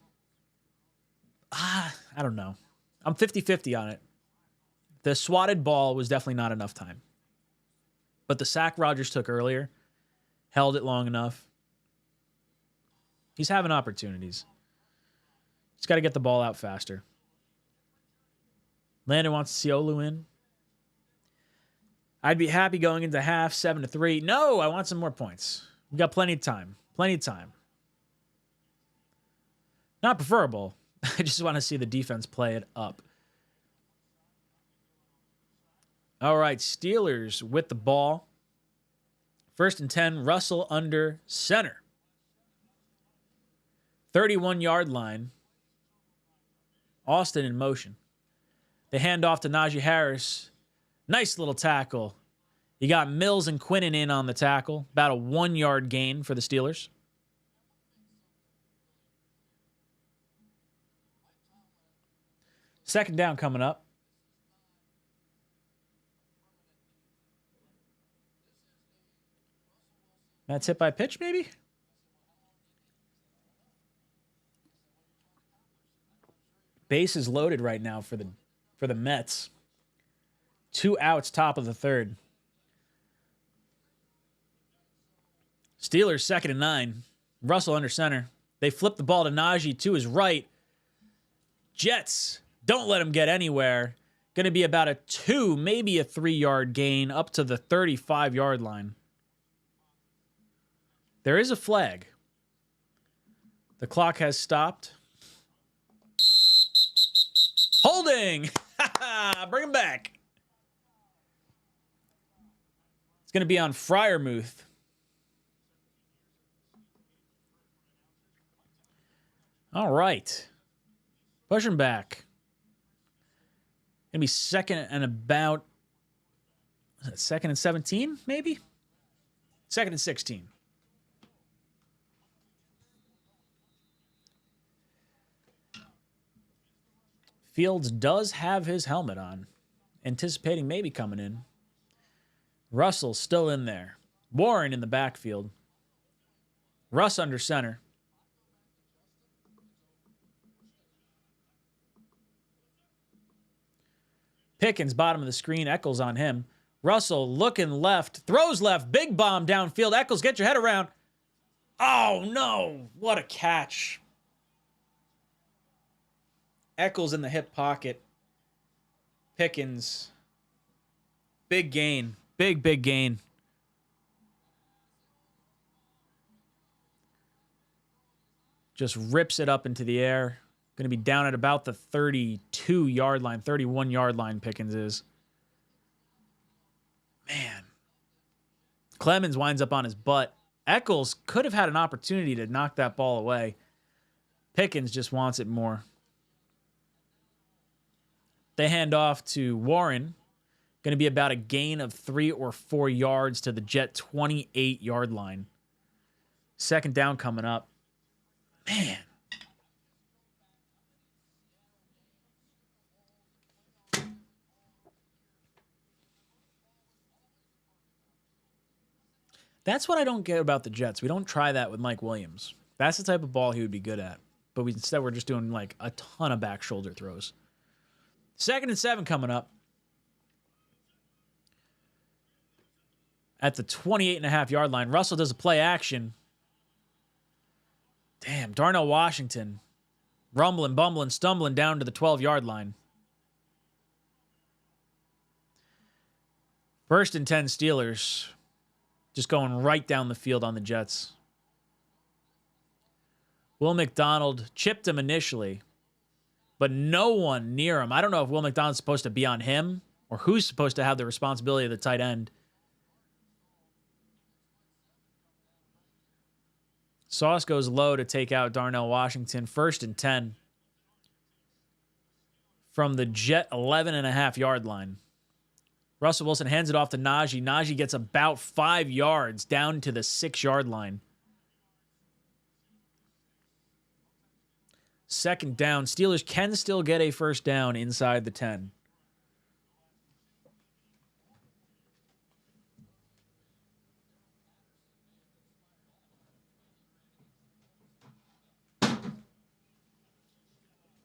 I don't know. I'm 50-50 on it. The swatted ball was definitely not enough time. But the sack Rodgers took earlier held it long enough. He's having opportunities. He's got to get the ball out faster. Landon wants to see Olu in. I'd be happy going into half 7-3. No, I want some more points. We got plenty of time. Plenty of time. Not preferable. I just want to see the defense play it up. All right, Steelers with the ball. 1st and 10, Russell under center. 31-yard line. Austin in motion. They hand off to Najee Harris. Nice little tackle. You got Mills and Quinnen in on the tackle. About a 1-yard gain for the Steelers. Second down coming up. That's hit by pitch, maybe? Base is loaded right now for the Mets. 2 outs, top of the 3rd. Steelers 2nd and 9. Russell under center. They flip the ball to Najee to his right. Jets. Don't let him get anywhere. Going to be about a 2, maybe a 3-yard gain up to the 35-yard line. There is a flag. The clock has stopped. Holding! Bring him back. It's going to be on Freiermuth. All right. Push him back. Going to be 2nd and about... Is it 2nd and 17, maybe? 2nd and 16. Fields does have his helmet on. Anticipating maybe coming in. Russell still in there. Warren in the backfield. Russ under center. Pickens, bottom of the screen. Eccles on him. Russell looking left. Throws left. Big bomb downfield. Eccles, get your head around. Oh, no. What a catch. Eccles in the hip pocket. Pickens. Big gain. Big gain. Just rips it up into the air. Going to be down at about the 32-yard line, 31-yard line Pickens is. Man. Clemens winds up on his butt. Eccles could have had an opportunity to knock that ball away. Pickens just wants it more. They hand off to Warren. Going to be about a gain of 3 or 4 yards to the Jet 28-yard line. Second down coming up. Man. That's what I don't get about the Jets. We don't try that with Mike Williams. That's the type of ball he would be good at. But instead we're just doing like a ton of back shoulder throws. 2nd and 7 coming up. At the 28.5-yard line. Russell does a play action. Damn, Darnell Washington. Rumbling, bumbling, stumbling down to the 12-yard line. 1st and 10 Steelers. Just going right down the field on the Jets. Will McDonald chipped him initially, but no one near him. I don't know if Will McDonald's supposed to be on him or who's supposed to have the responsibility of the tight end. Sauce goes low to take out Darnell Washington. 1st and 10 from the Jet 11.5-yard line. Russell Wilson hands it off to Najee. Najee gets about 5 yards down to the 6-yard line. 2nd down. Steelers can still get a 1st down inside the 10.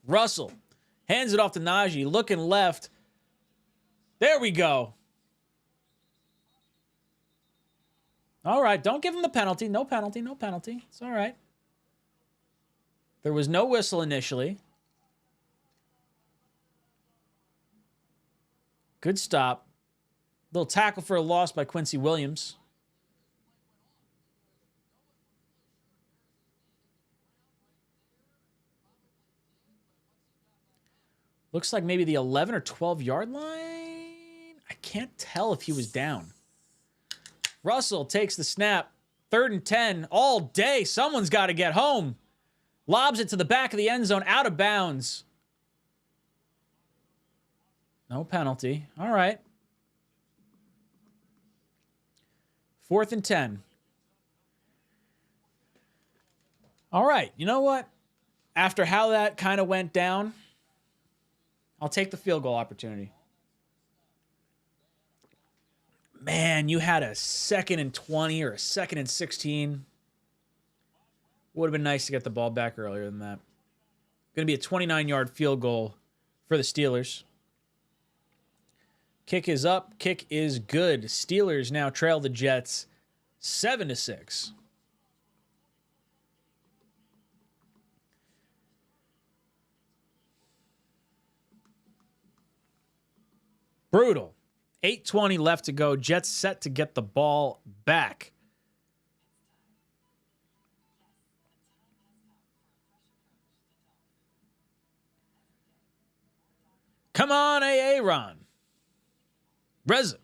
Russell hands it off to Najee, looking left. There we go. All right, don't give him the penalty. No penalty, no penalty. It's all right. There was no whistle initially. Good stop. Little tackle for a loss by Quincy Williams. Looks like maybe the 11 or 12-yard line. I can't tell if he was down. Russell takes the snap. 3rd and 10 all day. Someone's got to get home. Lobs it to the back of the end zone, out of bounds. No penalty. All right. 4th and 10. All right. You know what? After how that kind of went down, I'll take the field goal opportunity. Man, you had a 2nd and 20 or a 2nd and 16. Would have been nice to get the ball back earlier than that. Going to be a 29-yard field goal for the Steelers. Kick is up. Kick is good. Steelers now trail the Jets 7-6. Brutal. 8:20 left to go. Jets set to get the ball back. Come on, Aaron. Reza.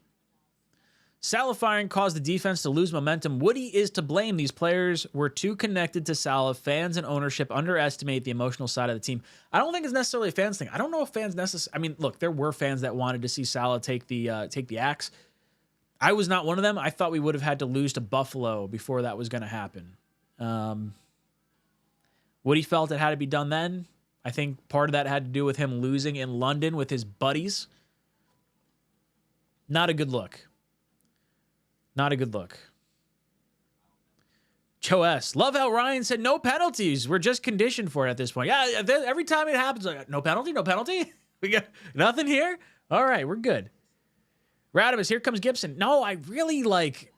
Salah firing caused the defense to lose momentum. Woody is to blame. These players were too connected to Salah. Fans and ownership underestimate the emotional side of the team. I don't think it's necessarily a fans thing. I don't know if fans necessarily... I mean, look, there were fans that wanted to see Salah take the axe. I was not one of them. I thought we would have had to lose to Buffalo before that was going to happen. Woody felt it had to be done then. I think part of that had to do with him losing in London with his buddies. Not a good look. Not a good look. Joe S. Love how Ryan said no penalties. We're just conditioned for it at this point. Yeah, every time it happens, like, no penalty, no penalty. We got nothing here. All right, we're good. Radimus, here comes Gibson. No, I really like...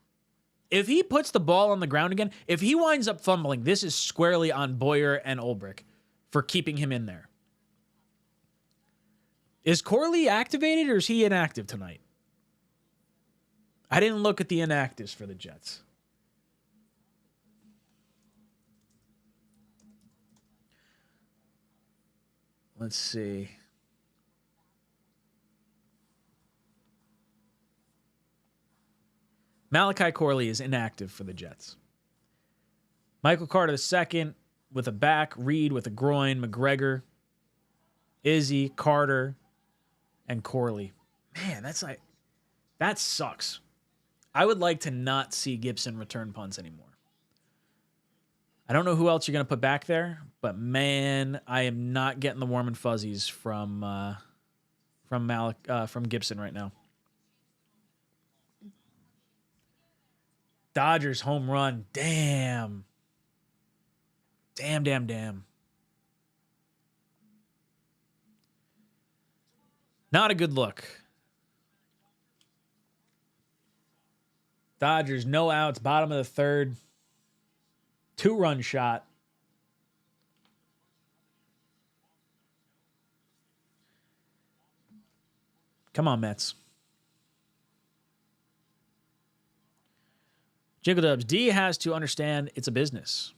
If he puts the ball on the ground again, if he winds up fumbling, this is squarely on Boyer and Ulbrich for keeping him in there. Is Corley activated or is he inactive tonight? I didn't look at the inactives for the Jets. Let's see. Malachi Corley is inactive for the Jets. Michael Carter II with a back, Reed with a groin, McGregor, Izzy, Carter, and Corley. Man, that sucks. I would like to not see Gibson return punts anymore. I don't know who else you're going to put back there, but man, I am not getting the warm and fuzzies from Gibson right now. Dodgers home run. Damn. Damn. Not a good look. Dodgers, no outs, bottom of the third. 2-run shot. Come on, Mets. Jiggle Dubs. D has to understand it's a business.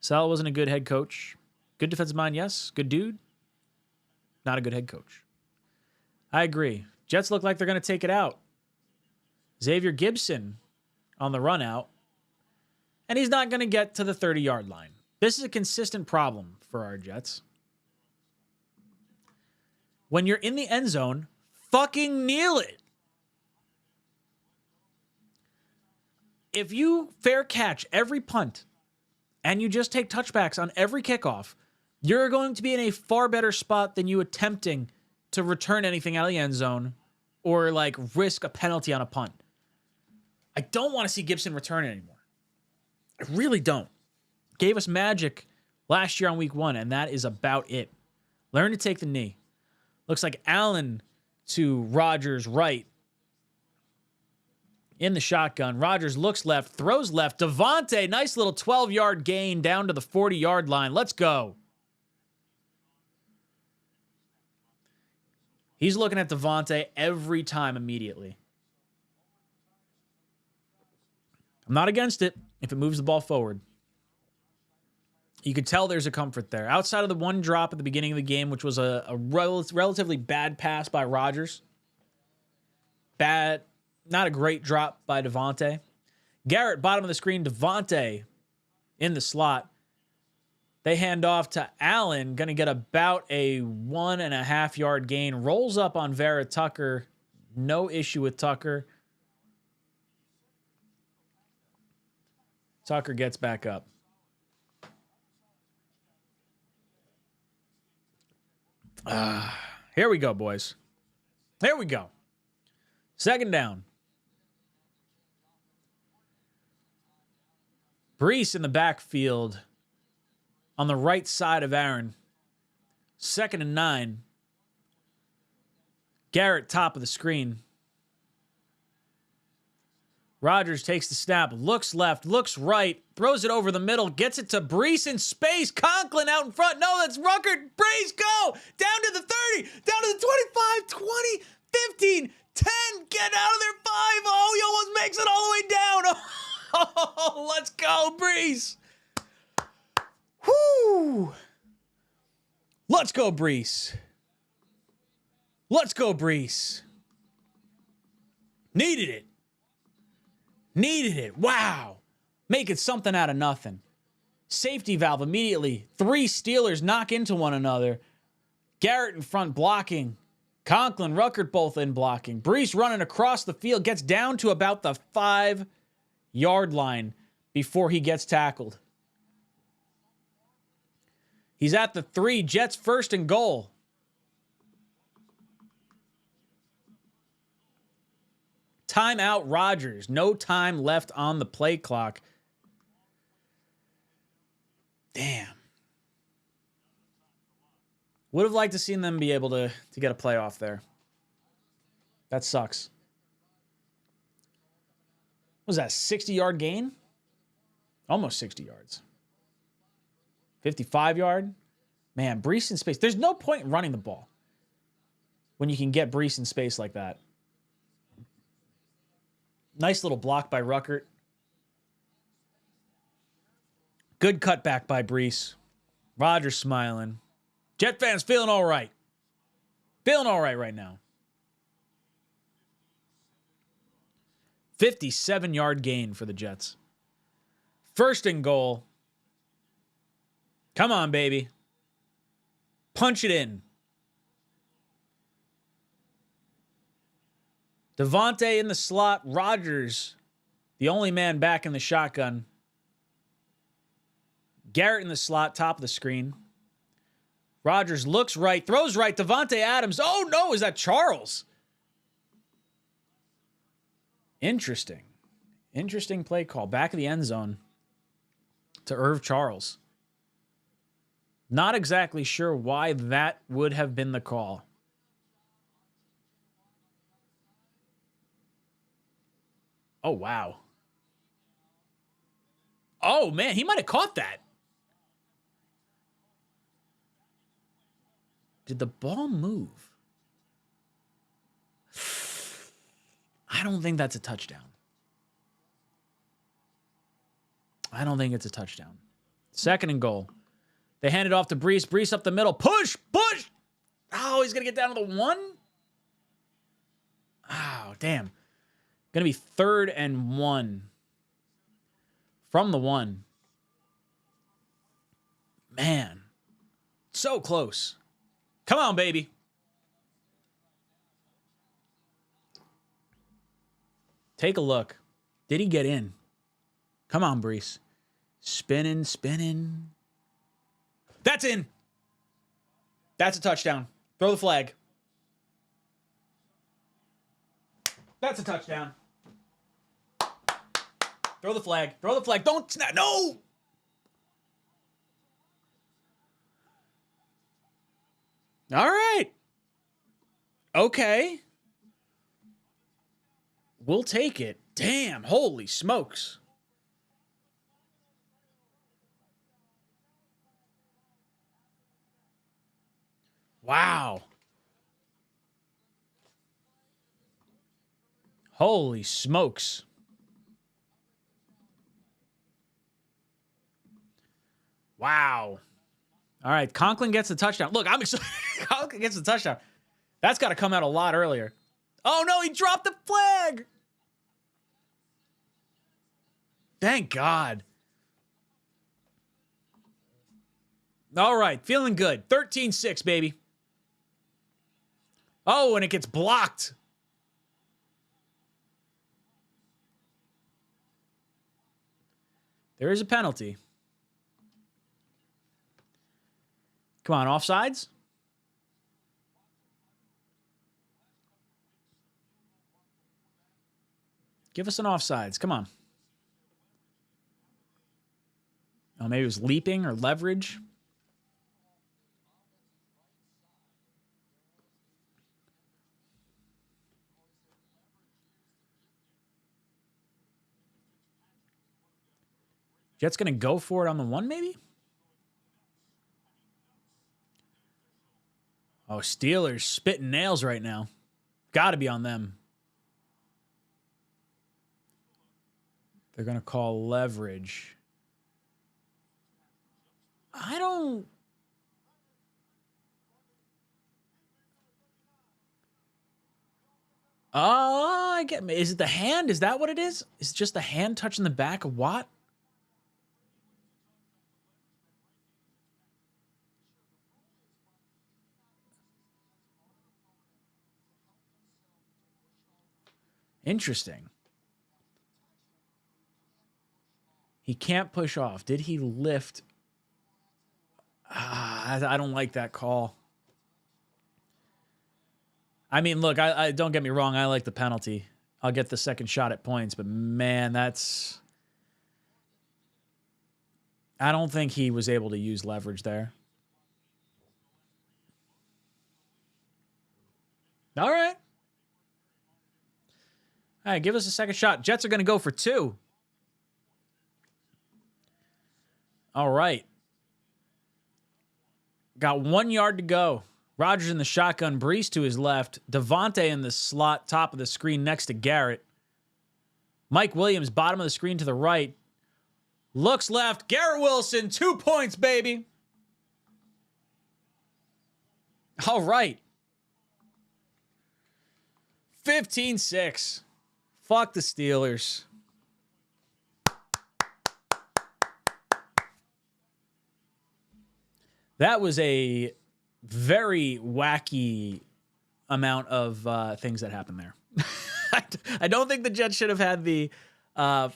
Sal wasn't a good head coach. Good defensive mind, yes. Good dude. Not a good head coach. I agree. Jets look like they're going to take it out. Xavier Gibson on the run out. And he's not going to get to the 30-yard line. This is a consistent problem for our Jets. When you're in the end zone, fucking kneel it. If you fair catch every punt and you just take touchbacks on every kickoff, you're going to be in a far better spot than you attempting to return anything out of the end zone or like risk a penalty on a punt. I don't want to see Gibson return it anymore. I really don't. Gave us magic last year on week 1, and that is about it. Learn to take the knee. Looks like Allen to Rodgers right. In the shotgun. Rodgers looks left, throws left. Devontae, nice little 12-yard gain down to the 40-yard line. Let's go. He's looking at Devontae every time immediately. I'm not against it if it moves the ball forward. You could tell there's a comfort there. Outside of the one drop at the beginning of the game, which was a relatively bad pass by Rodgers. Not a great drop by Devontae. Garrett, bottom of the screen. Devontae in the slot. They hand off to Allen. Going to get about a 1.5-yard gain. Rolls up on Vera Tucker. No issue with Tucker. Tucker gets back up. Here we go, boys. Here we go. Second down. Brees in the backfield on the right side of Aaron. 2nd and 9. Garrett, top of the screen. Rodgers takes the snap, looks left, looks right, throws it over the middle, gets it to Brees in space. Conklin out in front. No, that's Ruckert. Brees, go! Down to the 30, down to the 25, 20, 15, 10. Get out of there, 5. Oh, he almost makes it all the way down. Oh, let's go, Brees. Whoo! Let's go, Brees. Let's go, Brees. Needed it. Needed it. Wow. Making something out of nothing. Safety valve immediately. 3 Steelers knock into one another. Garrett in front blocking. Conklin, Ruckert both in blocking. Brees running across the field. Gets down to about the 5-yard line before he gets tackled. He's at the 3. Jets 1st and goal. Timeout Rodgers. No time left on the play clock. Damn. Would have liked to seen them be able to get a playoff there. That sucks. Was that a 60-yard gain? Almost 60 yards. 55-yard. Man, Brees in space. There's no point in running the ball when you can get Brees in space like that. Nice little block by Ruckert. Good cutback by Brees. Rodgers smiling. Jet fans feeling all right. Feeling all right now. 57-yard gain for the Jets. First and goal. Come on, baby. Punch it in. Devontae in the slot. Rodgers, the only man back in the shotgun. Garrett in the slot, top of the screen. Rodgers looks right, throws right. Devontae Adams. Oh, no, is that Charles? Interesting. Interesting play call. Back of the end zone to Irv Charles. Not exactly sure why that would have been the call. Oh, wow. Oh, man, he might have caught that. Did the ball move? I don't think that's a touchdown. I don't think it's a touchdown. Second and goal. They hand it off to Brees. Brees up the middle. Push! Push! Oh, he's going to get down to the 1? Oh, damn. Going to be 3rd and 1. From the 1. Man. So close. Come on, baby. Take a look. Did he get in? Come on, Brees. Spinning, spinning. That's in. That's a touchdown. Throw the flag. That's a touchdown. Throw the flag. Throw the flag. Don't snap. No. All right. Okay. We'll take it. Damn. Holy smokes. Wow. Holy smokes. Wow. All right, Conklin gets the touchdown. Look, I'm excited. Conklin gets the touchdown. That's got to come out a lot earlier. Oh, no, he dropped the flag. Thank God. All right, feeling good. 13-6, baby. Oh, and it gets blocked. There is a penalty. Come on, offsides? Give us an offsides. Come on. Oh, maybe it was leaping or leverage. Jets going to go for it on the 1, maybe? Oh, Steelers spitting nails right now. Got to be on them. They're going to call leverage. I don't... Oh, I get me. Is it the hand? Is that what it is? Is it just the hand touching the back of Watt? Interesting. He can't push off. Did he lift? I don't like that call. I mean, look, I don't get me wrong. I like the penalty. I'll get the second shot at points, but man, that's... I don't think he was able to use leverage there. All right. All right, give us a second shot. Jets are going to go for 2. All right. Got 1 yard to go. Rodgers in the shotgun. Brees to his left. Devontae in the slot, top of the screen next to Garrett. Mike Williams, bottom of the screen to the right. Looks left. Garrett Wilson, 2 points, baby. All right. 15-6. Fuck the Steelers. That was a very wacky amount of things that happened there. I don't think the Jets should have had the. I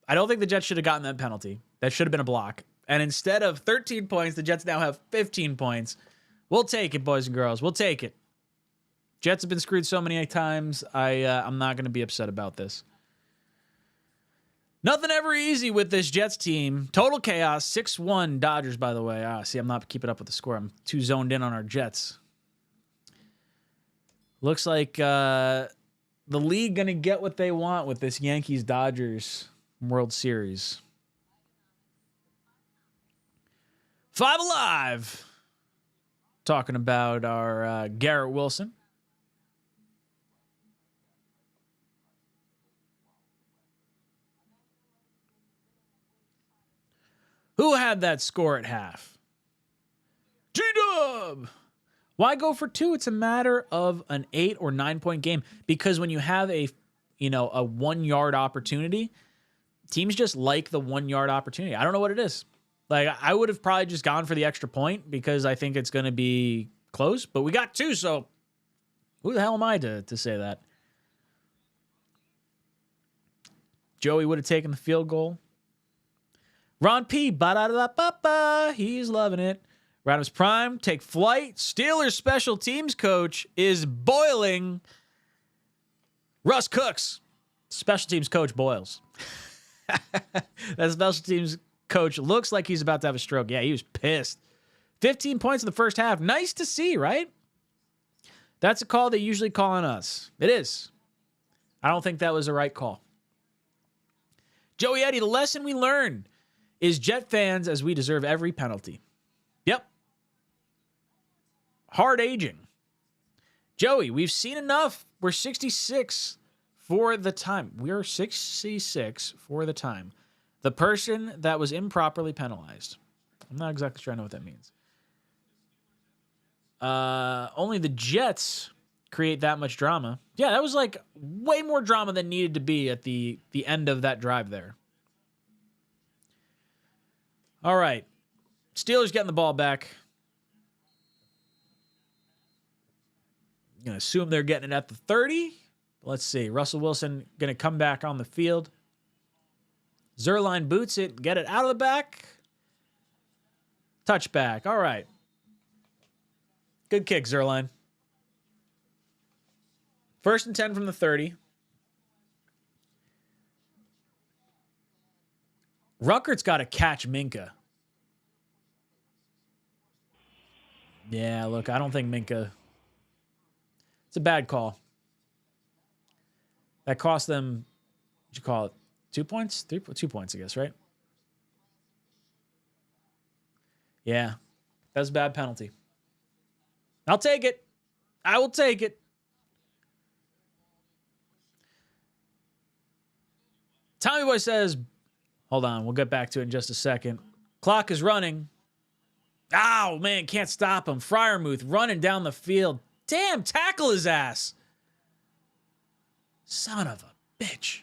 don't think the Jets should have gotten that penalty. That should have been a block. And instead of 13 points, the Jets now have 15 points. We'll take it, boys and girls. We'll take it. Jets have been screwed so many times. I'm not going to be upset about this. Nothing ever easy with this Jets team. Total chaos. 6-1 Dodgers, by the way. See, I'm not keeping up with the score. I'm too zoned in on our Jets. Looks like the league going to get what they want with this Yankees-Dodgers World Series. 5 Alive. Talking about our Garrett Wilson. Who had that score at half? G-Dub! Why go for 2? It's a matter of an 8 or 9 point game. Because when you have a 1 yard opportunity, teams just like the 1 yard opportunity. I don't know what it is. Like, I would have probably just gone for the extra point because I think it's going to be close. But we got 2, so who the hell am I to say that? Joey would have taken the field goal. Ron P. Ba-da-da-da-ba-ba. He's loving it. Radimus Prime, take flight. Steelers special teams coach is boiling. Russ Cooks, special teams coach boils. That special teams coach looks like he's about to have a stroke. Yeah, he was pissed. 15 points in the first half. Nice to see, right? That's a call they usually call on us. It is. I don't think that was the right call. Joey Eddie, the lesson we learned is Jet fans as we deserve every penalty. Yep. Hard aging. Joey, we've seen enough. We're 66 for the time. We're 66 for the time. The person that was improperly penalized. I'm not exactly sure I know what that means. Only the Jets create that much drama. Yeah, that was like way more drama than needed to be at the end of that drive there. All right. Steelers getting the ball back. I'm going to assume they're getting it at the 30. Let's see. Russell Wilson going to come back on the field. Zerline boots it. Get it out of the back. Touchback. All right. Good kick, Zerline. 1st and 10 from the 30. Ruckert's got to catch Minka. Yeah, look, I don't think Minka... It's a bad call. That cost them, what'd you call it, 2 points? 2 points, I guess, right? Yeah, that was a bad penalty. I'll take it. I will take it. Tommy Boy says, hold on, we'll get back to it in just a second. Clock is running. Oh, man, can't stop him. Fryermuth running down the field. Damn, tackle his ass. Son of a bitch.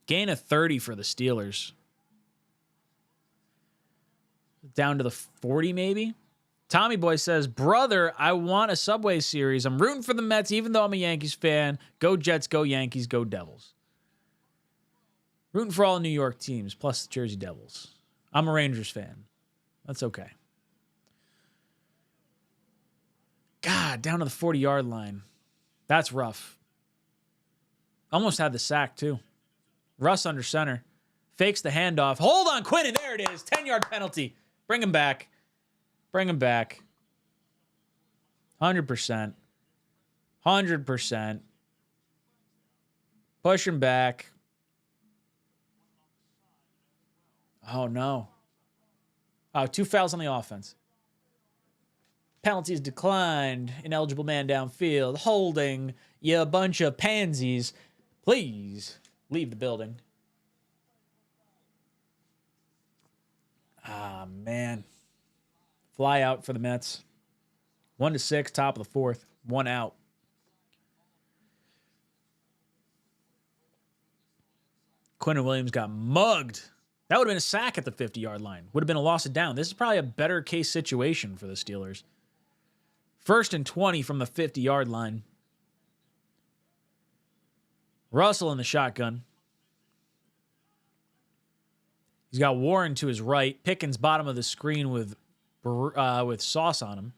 Gain of 30 for the Steelers. Down to the 40, maybe? Tommy Boy says, brother, I want a Subway Series. I'm rooting for the Mets, even though I'm a Yankees fan. Go Jets, go Yankees, go Devils. Rooting for all New York teams, plus the Jersey Devils. I'm a Rangers fan. That's okay. God, down to the 40-yard line. That's rough. Almost had the sack, too. Russ under center. Fakes the handoff. Hold on, Quinnen. There it is. 10-yard penalty. Bring him back. Bring him back. 100%. 100%. Push him back. Oh, no. Oh, 2 fouls on the offense. Penalties declined. Ineligible man downfield. Holding. You a bunch of pansies. Please leave the building. Ah, man. Fly out for the Mets. 1-6, top of the 4th. 1 out. Quinn Williams got mugged. That would have been a sack at the 50-yard line. Would have been a loss of down. This is probably a better case situation for the Steelers. 1st and 20 from the 50-yard line. Russell in the shotgun. He's got Warren to his right. Pickens bottom of the screen with sauce on him.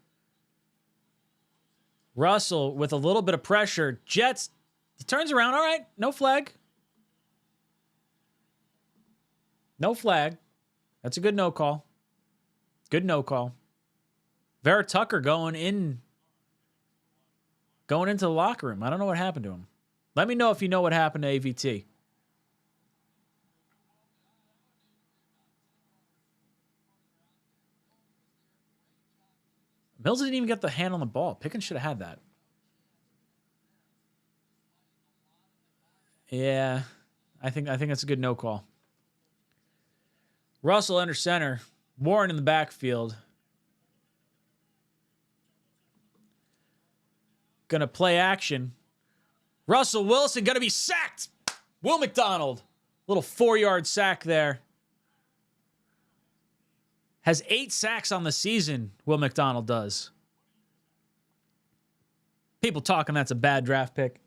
Russell with a little bit of pressure. Jets, he turns around. All right, no flag. No flag. That's a good no call. Good no call. Vera Tucker going into the locker room. I don't know what happened to him. Let me know if you know what happened to AVT. Mills didn't even get the hand on the ball. Pickens should have had that. Yeah, I think that's a good no call. Russell under center. Warren in the backfield. Gonna play action. Russell Wilson gonna be sacked. Will McDonald. Little 4-yard sack there. Has 8 sacks on the season, Will McDonald does. People talking that's a bad draft pick.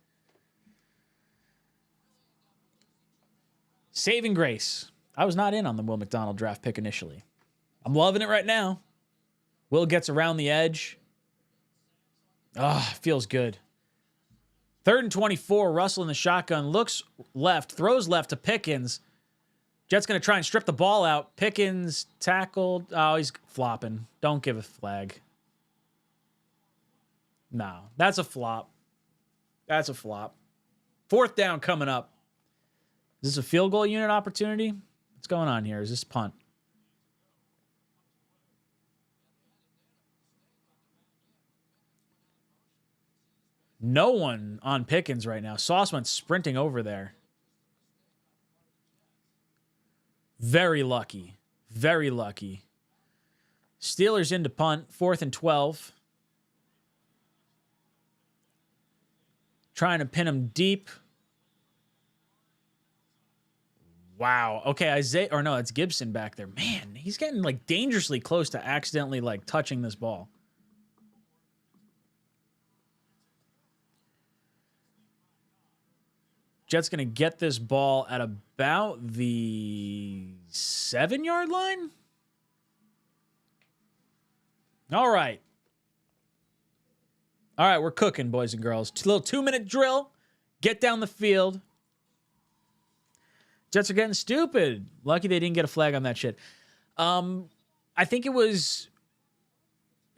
Saving grace. I was not in on the Will McDonald draft pick initially. I'm loving it right now. Will gets around the edge. Feels good. 3rd and 24, Russell in the shotgun. Looks left, throws left to Pickens. Jets going to try and strip the ball out. Pickens tackled. Oh, he's flopping. Don't give a flag. No, that's a flop. That's a flop. 4th down coming up. Is this a field goal unit opportunity? What's going on here? Is this punt? No one on Pickens right now. Sauce went sprinting over there. Very lucky. Very lucky. Steelers into punt. 4th and 12. Trying to pin him deep. Wow. Okay, it's Gibson back there. Man, he's getting like dangerously close to accidentally like touching this ball. Jets going to get this ball at about the 7-yard line. All right. All right, we're cooking, boys and girls. Little 2-minute drill. Get down the field. Jets are getting stupid. Lucky they didn't get a flag on that shit. I think it was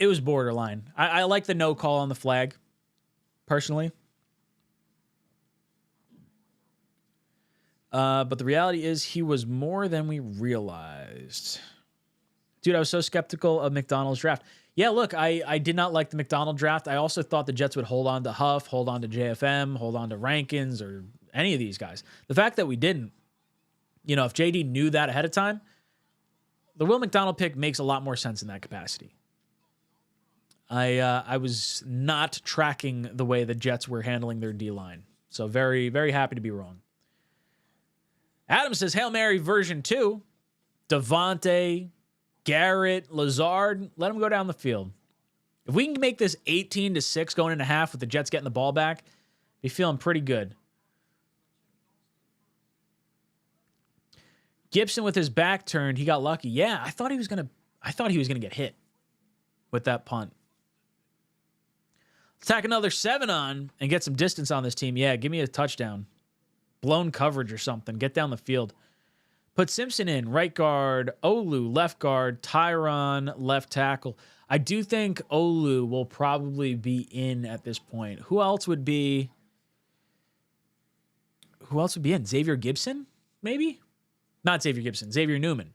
borderline. I like the no call on the flag, personally. But the reality is he was more than we realized. Dude, I was so skeptical of McDonald's draft. Yeah, look, I did not like the McDonald draft. I also thought the Jets would hold on to Huff, hold on to JFM, hold on to Rankins, or any of these guys. The fact that we didn't, if JD knew that ahead of time, the Will McDonald pick makes a lot more sense in that capacity. I was not tracking the way the Jets were handling their D-line. So very, very happy to be wrong. Adam says, Hail Mary version 2. Devontae, Garrett, Lazard, let them go down the field. If we can make this 18-6 going into half with the Jets getting the ball back, be feeling pretty good. Gibson with his back turned, he got lucky. Yeah, I thought he was gonna get hit with that punt. Let's tack another 7 on and get some distance on this team. Yeah, give me a touchdown. Blown coverage or something. Get down the field. Put Simpson in. Right guard. Olu. Left guard. Tyron. Left tackle. I do think Olu will probably be in at this point. Who else would be in? Xavier Gibson? Maybe? Not Xavier Gibson. Xavier Newman.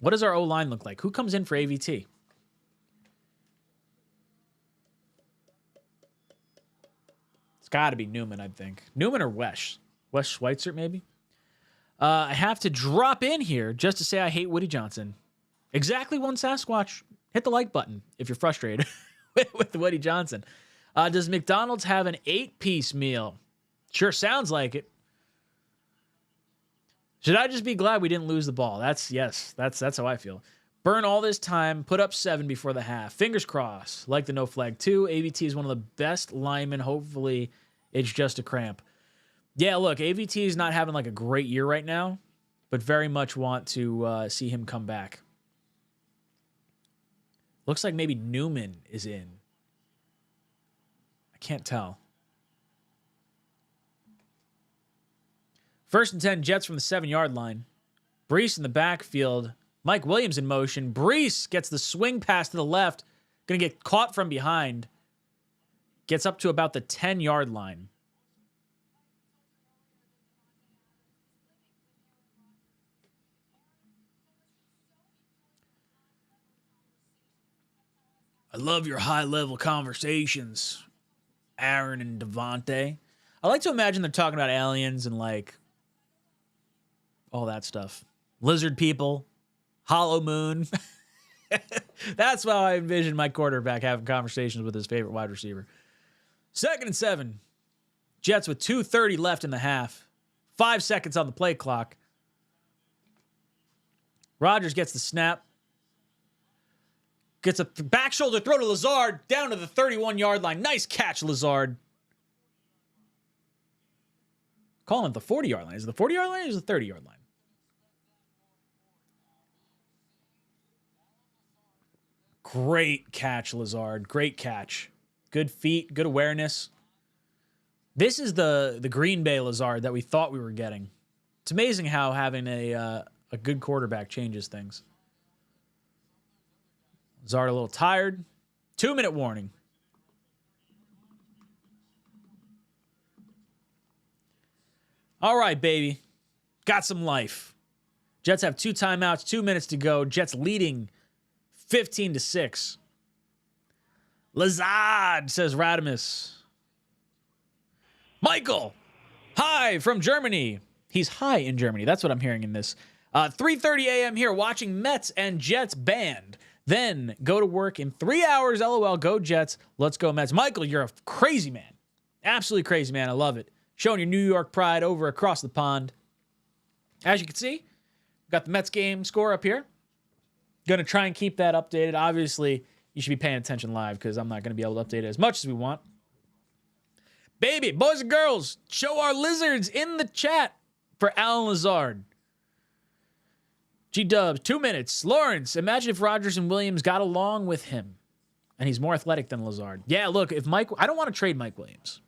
What does our O-line look like? Who comes in for AVT? It's got to be Newman, I think. Newman or Wes Schweitzer, maybe? I have to drop in here just to say I hate Woody Johnson. Exactly one Sasquatch. Hit the like button if you're frustrated with Woody Johnson. Does McDonald's have an 8-piece meal? Sure sounds like it. Should I just be glad we didn't lose the ball? That's how I feel. Burn all this time, put up 7 before the half. Fingers crossed. Like the no flag too. AVT is one of the best linemen. Hopefully it's just a cramp. Yeah, look, AVT is not having like a great year right now, but very much want to see him come back. Looks like maybe Newman is in. I can't tell. 1st and 10, Jets from the 7-yard line. Brees in the backfield. Mike Williams in motion. Brees gets the swing pass to the left. Going to get caught from behind. Gets up to about the 10-yard line. I love your high-level conversations, Aaron and Devontae. I like to imagine they're talking about aliens and, like, all that stuff. Lizard people, hollow moon. That's how I envision my quarterback having conversations with his favorite wide receiver. 2nd and 7. Jets with 2:30 left in the half. 5 seconds on the play clock. Rodgers gets the snap. Gets a back shoulder throw to Lazard down to the 31-yard line. Nice catch, Lazard. Calling it the 40-yard line. Is it the 40-yard line or is it the 30-yard line? Great catch, Lazard. Great catch. Good feet, good awareness. This is the Green Bay Lazard that we thought we were getting. It's amazing how having a good quarterback changes things. Lazard a little tired. 2-minute warning. All right, baby. Got some life. Jets have 2 timeouts, 2 minutes to go. Jets leading 15-6. Lazard, says Radimus. Michael, hi from Germany. He's high in Germany. That's what I'm hearing in this. 3:30 a.m. here watching Mets and Jets band. Then go to work in 3 hours. LOL, go Jets. Let's go Mets. Michael, you're a crazy man. Absolutely crazy man. I love it. Showing your New York pride over across the pond. As you can see, we've got the Mets game score up here. Going to try and keep that updated. Obviously, you should be paying attention live because I'm not going to be able to update it as much as we want. Baby, boys and girls, show our lizards in the chat for Alan Lazard. G-Dubs, 2 minutes. Lawrence, imagine if Rodgers and Williams got along with him. And he's more athletic than Lazard. Yeah, look, I don't want to trade Mike Williams.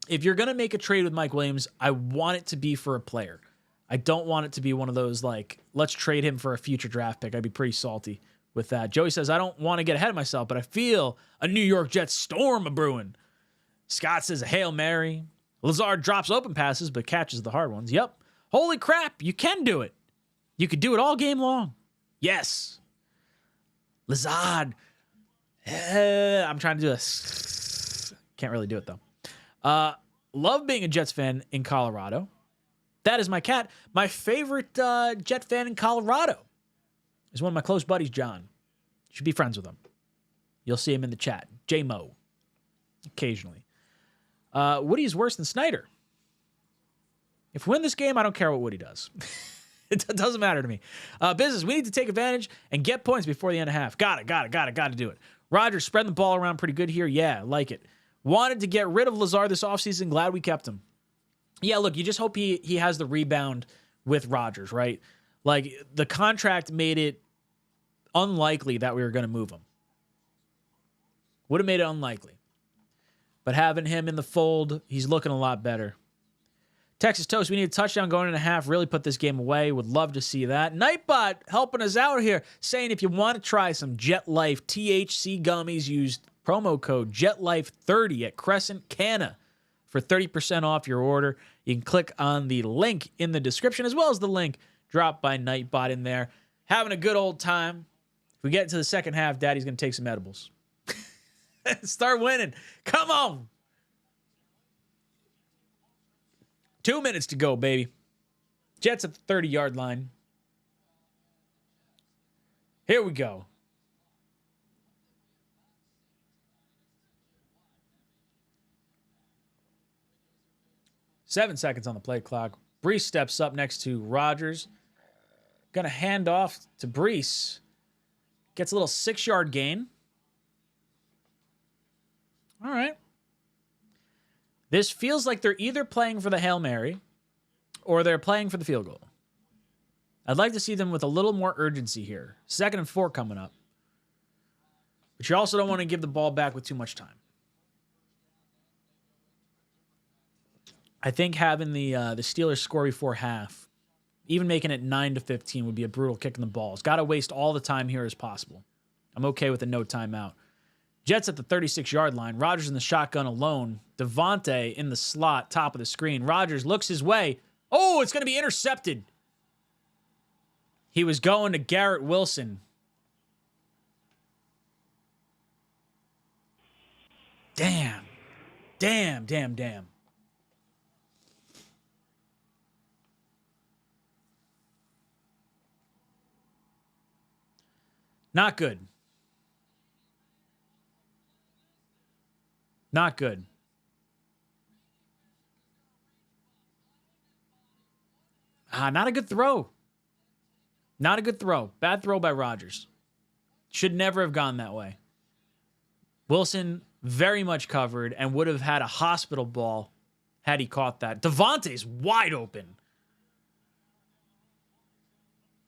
If you're going to make a trade with Mike Williams, I want it to be for a player. I don't want it to be one of those, like, let's trade him for a future draft pick. I'd be pretty salty with that. Joey says, I don't want to get ahead of myself, but I feel a New York Jets storm a-brewing. Scott says a Hail Mary. Lazard drops open passes, but catches the hard ones. Yep. Holy crap, you can do it. You could do it all game long. Yes. Lazard. I'm trying to do this. Can't really do it, though. Love being a Jets fan in Colorado. That is my cat. My favorite Jet fan in Colorado is one of my close buddies, John. Should be friends with him. You'll see him in the chat. J-Mo. Occasionally. Woody's worse than Snyder. If we win this game, I don't care what Woody does. It doesn't matter to me. Business, we need to take advantage and get points before the end of half. Got to do it. Rodgers spreading the ball around pretty good here. Yeah, like it. Wanted to get rid of Lazard this offseason. Glad we kept him. Yeah, look, you just hope he has the rebound with Rodgers, right? Like, the contract made it unlikely that we were going to move him. Would have made it unlikely. But having him in the fold, he's looking a lot better. Texas Toast, we need a touchdown going in a half. Really put this game away. Would love to see that. Nightbot helping us out here, saying if you want to try some Jet Life THC gummies, use promo code JetLife30 at Crescent Canna for 30% off your order. You can click on the link in the description as well as the link dropped by Nightbot in there. Having a good old time. If we get into the second half, Daddy's going to take some edibles. Start winning. Come on. 2 minutes to go, baby. Jets at the 30-yard line. Here we go. Seven seconds on the play clock. Brees steps up next to Rodgers. Gonna hand off to Brees. Gets a little 6-yard gain. All right. This feels like they're either playing for the Hail Mary or they're playing for the field goal. I'd like to see them with a little more urgency here. 2nd and 4 coming up. But you also don't want to give the ball back with too much time. I think having the Steelers score before half, even making it 9-15, would be a brutal kick in the balls. Got to waste all the time here as possible. I'm okay with a no timeout. Jets at the 36-yard line. Rodgers in the shotgun alone. Devontae in the slot, top of the screen. Rodgers looks his way. Oh, it's going to be intercepted. He was going to Garrett Wilson. Damn. Not good. Not good. Not a good throw. Not a good throw. Bad throw by Rodgers. Should never have gone that way. Wilson very much covered and would have had a hospital ball had he caught that. Devontae's wide open.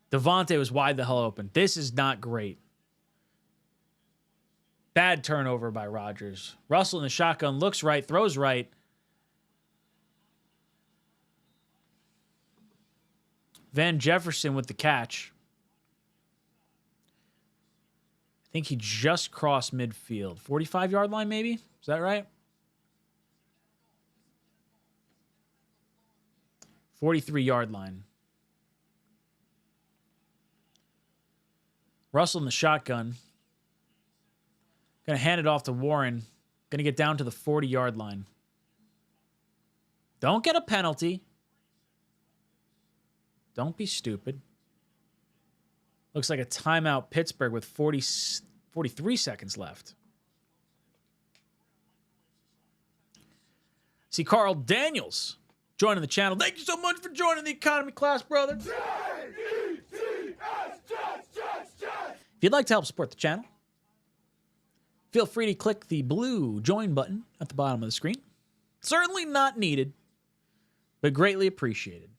Devontae was wide the hell open. This is not great. Bad turnover by Rodgers. Russell in the shotgun looks right, throws right. Van Jefferson with the catch. I think he just crossed midfield. 45-yard line, maybe? Is that right? 43-yard line. Russell in the shotgun. Going to hand it off to Warren. Going to get down to the 40-yard line. Don't get a penalty. Don't be stupid. Looks like a timeout Pittsburgh with 43 seconds left. See Carl Daniels joining the channel. Thank you so much for joining the economy class, brother. If you'd like to help support the channel, feel free to click the blue join button at the bottom of the screen. Certainly not needed, but greatly appreciated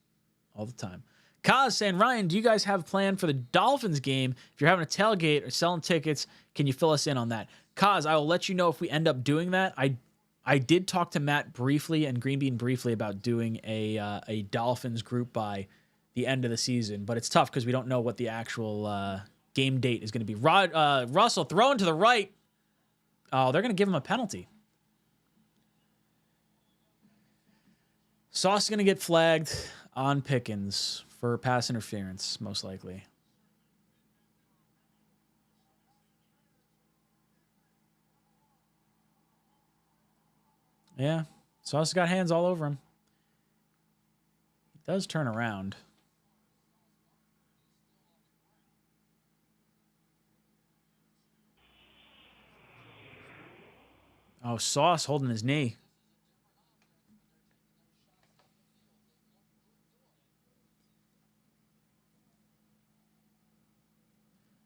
all the time. Kaz saying, Ryan, do you guys have a plan for the Dolphins game? If you're having a tailgate or selling tickets, can you fill us in on that? Kaz, I will let you know if we end up doing that. I did talk to Matt briefly and Greenbean briefly about doing a Dolphins group by the end of the season, but it's tough because we don't know what the actual game date is going to be. Russell throwing to the right. Oh, they're going to give him a penalty. Sauce is going to get flagged on Pickens for pass interference, most likely. Yeah, Sauce got hands all over him. He does turn around. Oh, Sauce holding his knee.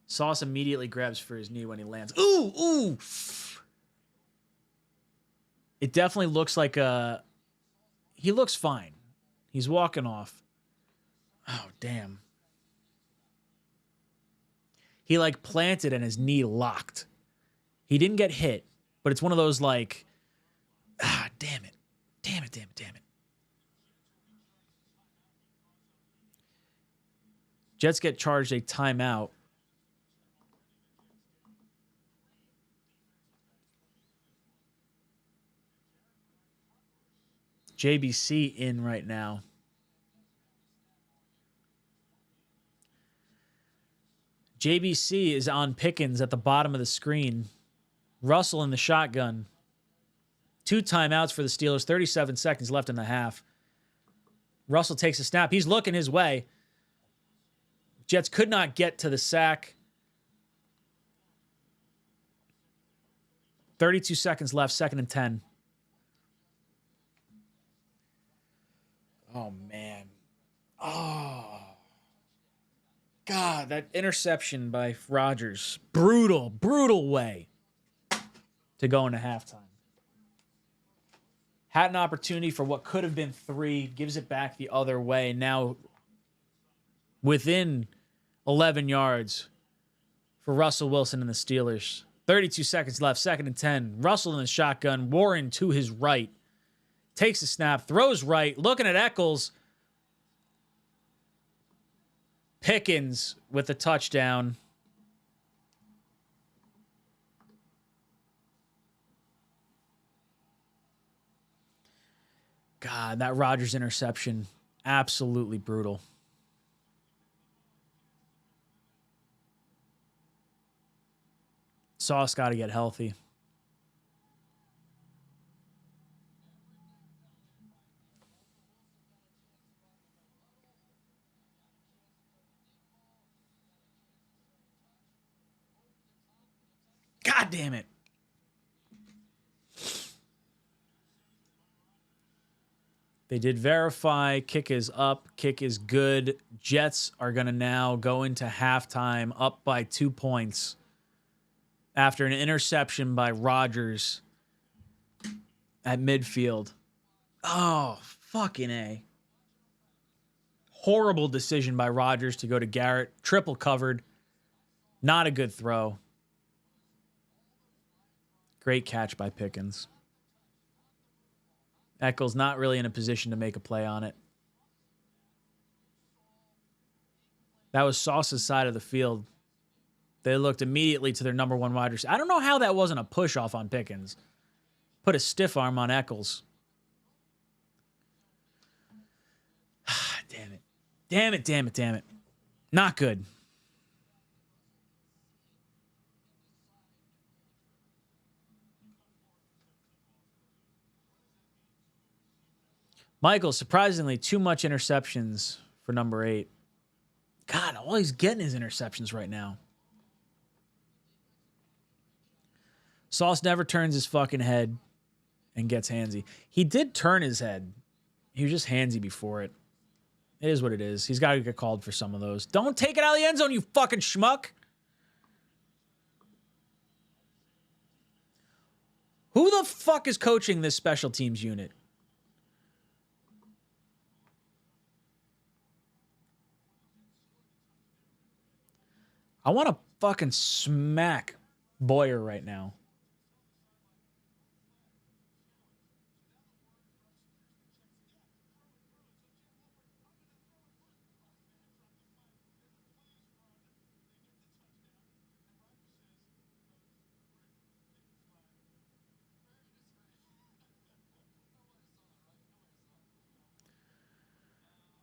Sauce immediately grabs for his knee when he lands. Ooh! It definitely looks like he looks fine. He's walking off. Oh, damn. He, planted and his knee locked. He didn't get hit, but it's one of those, damn it. Damn it. Jets get charged a timeout. JBC in right now. JBC is on Pickens at the bottom of the screen. Russell in the shotgun. 2 timeouts for the Steelers. 37 seconds left in the half. Russell takes a snap. He's looking his way. Jets could not get to the sack. 32 seconds left. 2nd and 10. Oh, man. Oh, God, that interception by Rodgers. Brutal, brutal way to go into halftime. Had an opportunity for what could have been 3, gives it back the other way. Now within 11 yards for Russell Wilson and the Steelers. 32 seconds left, 2nd and 10. Russell in the shotgun, Warren to his right. Takes the snap, throws right, looking at Eccles. Pickens with the touchdown. God, that Rodgers interception, absolutely brutal. Sauce got to get healthy. God damn it. They did verify. Kick is up. Kick is good. Jets are going to now go into halftime up by 2 points after an interception by Rodgers at midfield. Oh, fucking A. Horrible decision by Rodgers to go to Garrett. Triple covered. Not a good throw. Great catch by Pickens. Eccles not really in a position to make a play on it. That was Sauce's side of the field. They looked immediately to their number 1 wide receiver. I don't know how that wasn't a push off on Pickens. Put a stiff arm on Eccles. Damn it. Damn it, damn it, damn it. Not good. Michael, surprisingly, too much interceptions for number 8. God, all he's getting is interceptions right now. Sauce never turns his fucking head and gets handsy. He did turn his head. He was just handsy before it. It is what it is. He's got to get called for some of those. Don't take it out of the end zone, you fucking schmuck. Who the fuck is coaching this special teams unit? I want to fucking smack Boyer right now.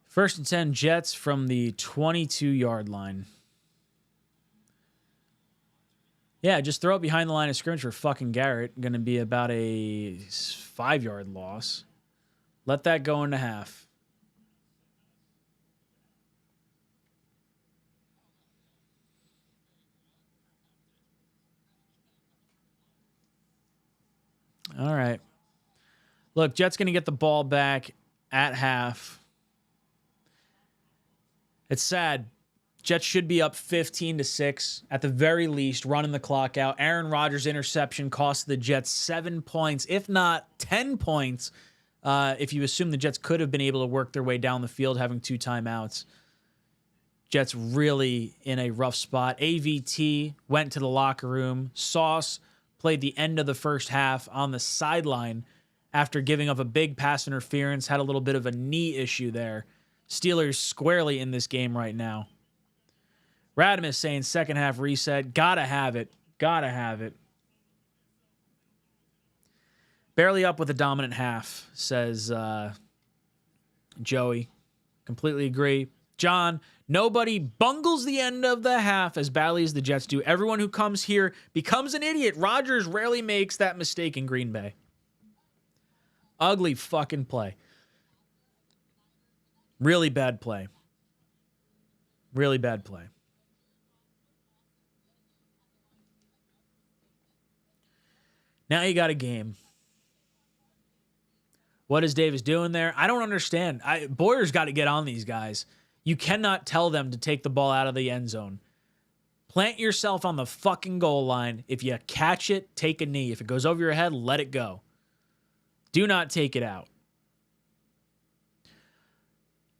First and 10, Jets from the 22-yard line. Yeah, just throw it behind the line of scrimmage for fucking Garrett. Going to be about a 5-yard loss. Let that go into half. All right. Look, Jets going to get the ball back at half. It's sad. Jets should be up 15-6 at the very least, running the clock out. Aaron Rodgers' interception cost the Jets 7 points, if not 10 points, if you assume the Jets could have been able to work their way down the field having 2 timeouts. Jets really in a rough spot. AVT went to the locker room. Sauce played the end of the first half on the sideline after giving up a big pass interference, had a little bit of a knee issue there. Steelers squarely in this game right now. Radimus saying second half reset. Gotta have it. Gotta have it. Barely up with a dominant half, says Joey. Completely agree. John, nobody bungles the end of the half as badly as the Jets do. Everyone who comes here becomes an idiot. Rodgers rarely makes that mistake in Green Bay. Ugly fucking play. Really bad play. Really bad play. Now you got a game What is Davis doing there? I don't understand. Boyer's got to get on these guys. You cannot tell them to take the ball out of the end zone. Plant yourself on the fucking goal line. If you catch it, take a knee. If it goes over your head, let it go. Do not take it out.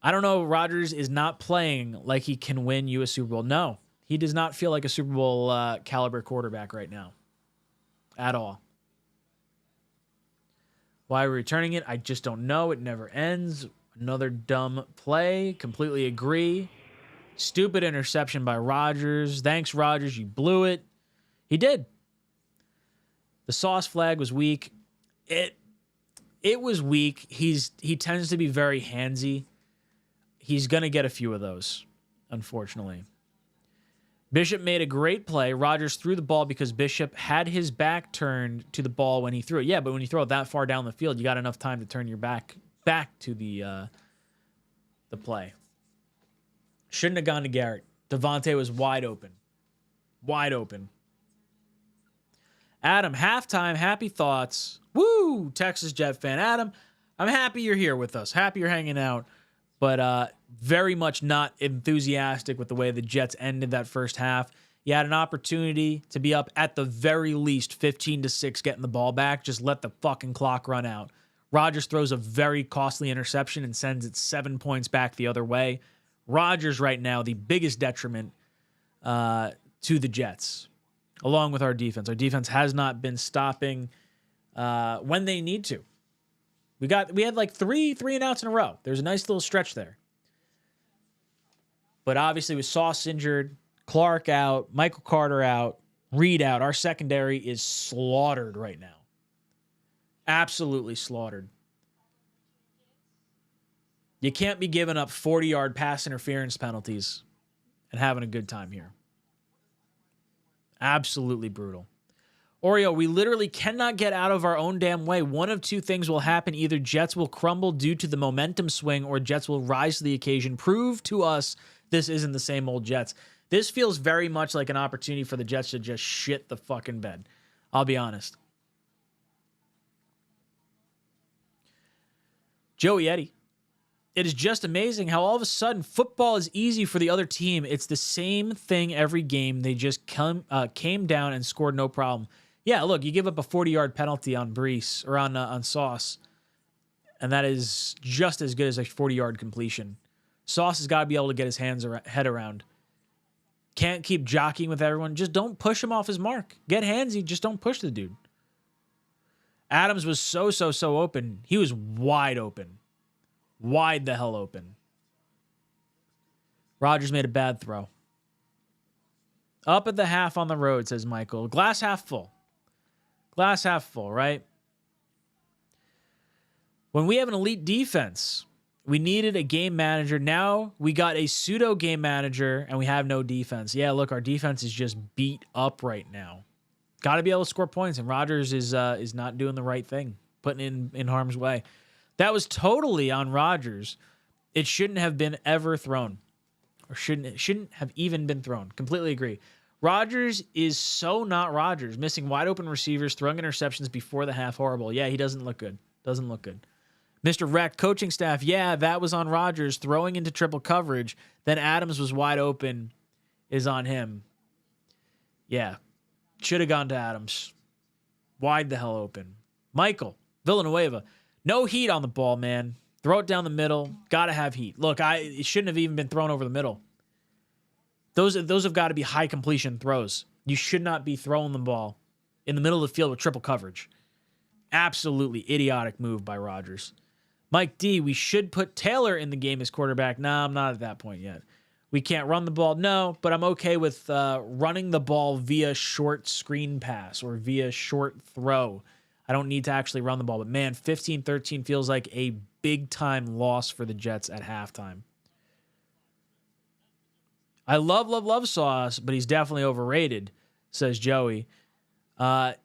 I don't know. Rodgers is not playing like he can win you a Super Bowl. No, he does not feel like a Super Bowl caliber quarterback right now. At all. Why are we returning it? I just don't know. It never ends. Another dumb play. Completely agree. Stupid interception by Rodgers. Thanks, Rodgers. You blew it. He did. The sauce flag was weak. It was weak. He tends to be very handsy. He's going to get a few of those, unfortunately. Bishop made a great play. Rodgers threw the ball because Bishop had his back turned to the ball when he threw it. Yeah, but when you throw it that far down the field, you got enough time to turn your back to the play. Shouldn't have gone to Garrett. Devontae was wide open. Wide open. Adam, halftime, happy thoughts. Woo! Texas Jet fan. Adam, I'm happy you're here with us. Happy you're hanging out. But very much not enthusiastic with the way the Jets ended that first half. You had an opportunity to be up at the very least 15-6 getting the ball back. Just let the fucking clock run out. Rodgers throws a very costly interception and sends it 7 points back the other way. Rodgers right now, the biggest detriment to the Jets, along with our defense. Our defense has not been stopping when they need to. We had like three and outs in a row. There's a nice little stretch there. But obviously with Sauce injured, Clark out, Michael Carter out, Reed out, our secondary is slaughtered right now. Absolutely slaughtered. You can't be giving up 40-yard pass interference penalties and having a good time here. Absolutely brutal. Oreo, we literally cannot get out of our own damn way. One of two things will happen. Either Jets will crumble due to the momentum swing or Jets will rise to the occasion. Prove to us this isn't the same old Jets. This feels very much like an opportunity for the Jets to just shit the fucking bed. I'll be honest. Joey Eddie. It is just amazing how all of a sudden football is easy for the other team. It's the same thing every game. They just came down and scored no problem. Yeah, look, you give up a 40-yard penalty on Brees or on Sauce, and that is just as good as a 40-yard completion. Sauce has got to be able to get his head around. Can't keep jockeying with everyone. Just don't push him off his mark. Get handsy. Just don't push the dude. Adams was so open. He was wide open. Wide the hell open. Rodgers made a bad throw. Up at the half on the road, says Michael. Glass half full. Glass half full, right? When we have an elite defense, we needed a game manager. Now we got a pseudo game manager and we have no defense. Yeah, look, our defense is just beat up right now. Got to be able to score points, and Rodgers is not doing the right thing, putting in harm's way. That was totally on Rodgers. It shouldn't have been ever thrown, or shouldn't have even been thrown. Completely agree. Rodgers is so not Rodgers, missing wide open receivers, throwing interceptions before the half. Horrible. Yeah, he doesn't look good. Doesn't look good. Mr. Wreck, coaching staff. Yeah, that was on Rodgers throwing into triple coverage. Then Adams was wide open. Is on him. Yeah. Should have gone to Adams. Wide the hell open. Michael, Villanueva. No heat on the ball, man. Throw it down the middle. Got to have heat. Look, it shouldn't have even been thrown over the middle. Those have got to be high completion throws. You should not be throwing the ball in the middle of the field with triple coverage. Absolutely idiotic move by Rodgers. Mike D, we should put Taylor in the game as quarterback. Nah, I'm not at that point yet. We can't run the ball. No, but I'm okay with running the ball via short screen pass or via short throw. I don't need to actually run the ball. But, man, 15-13 feels like a big-time loss for the Jets at halftime. I love Sauce, but he's definitely overrated, says Joey. Right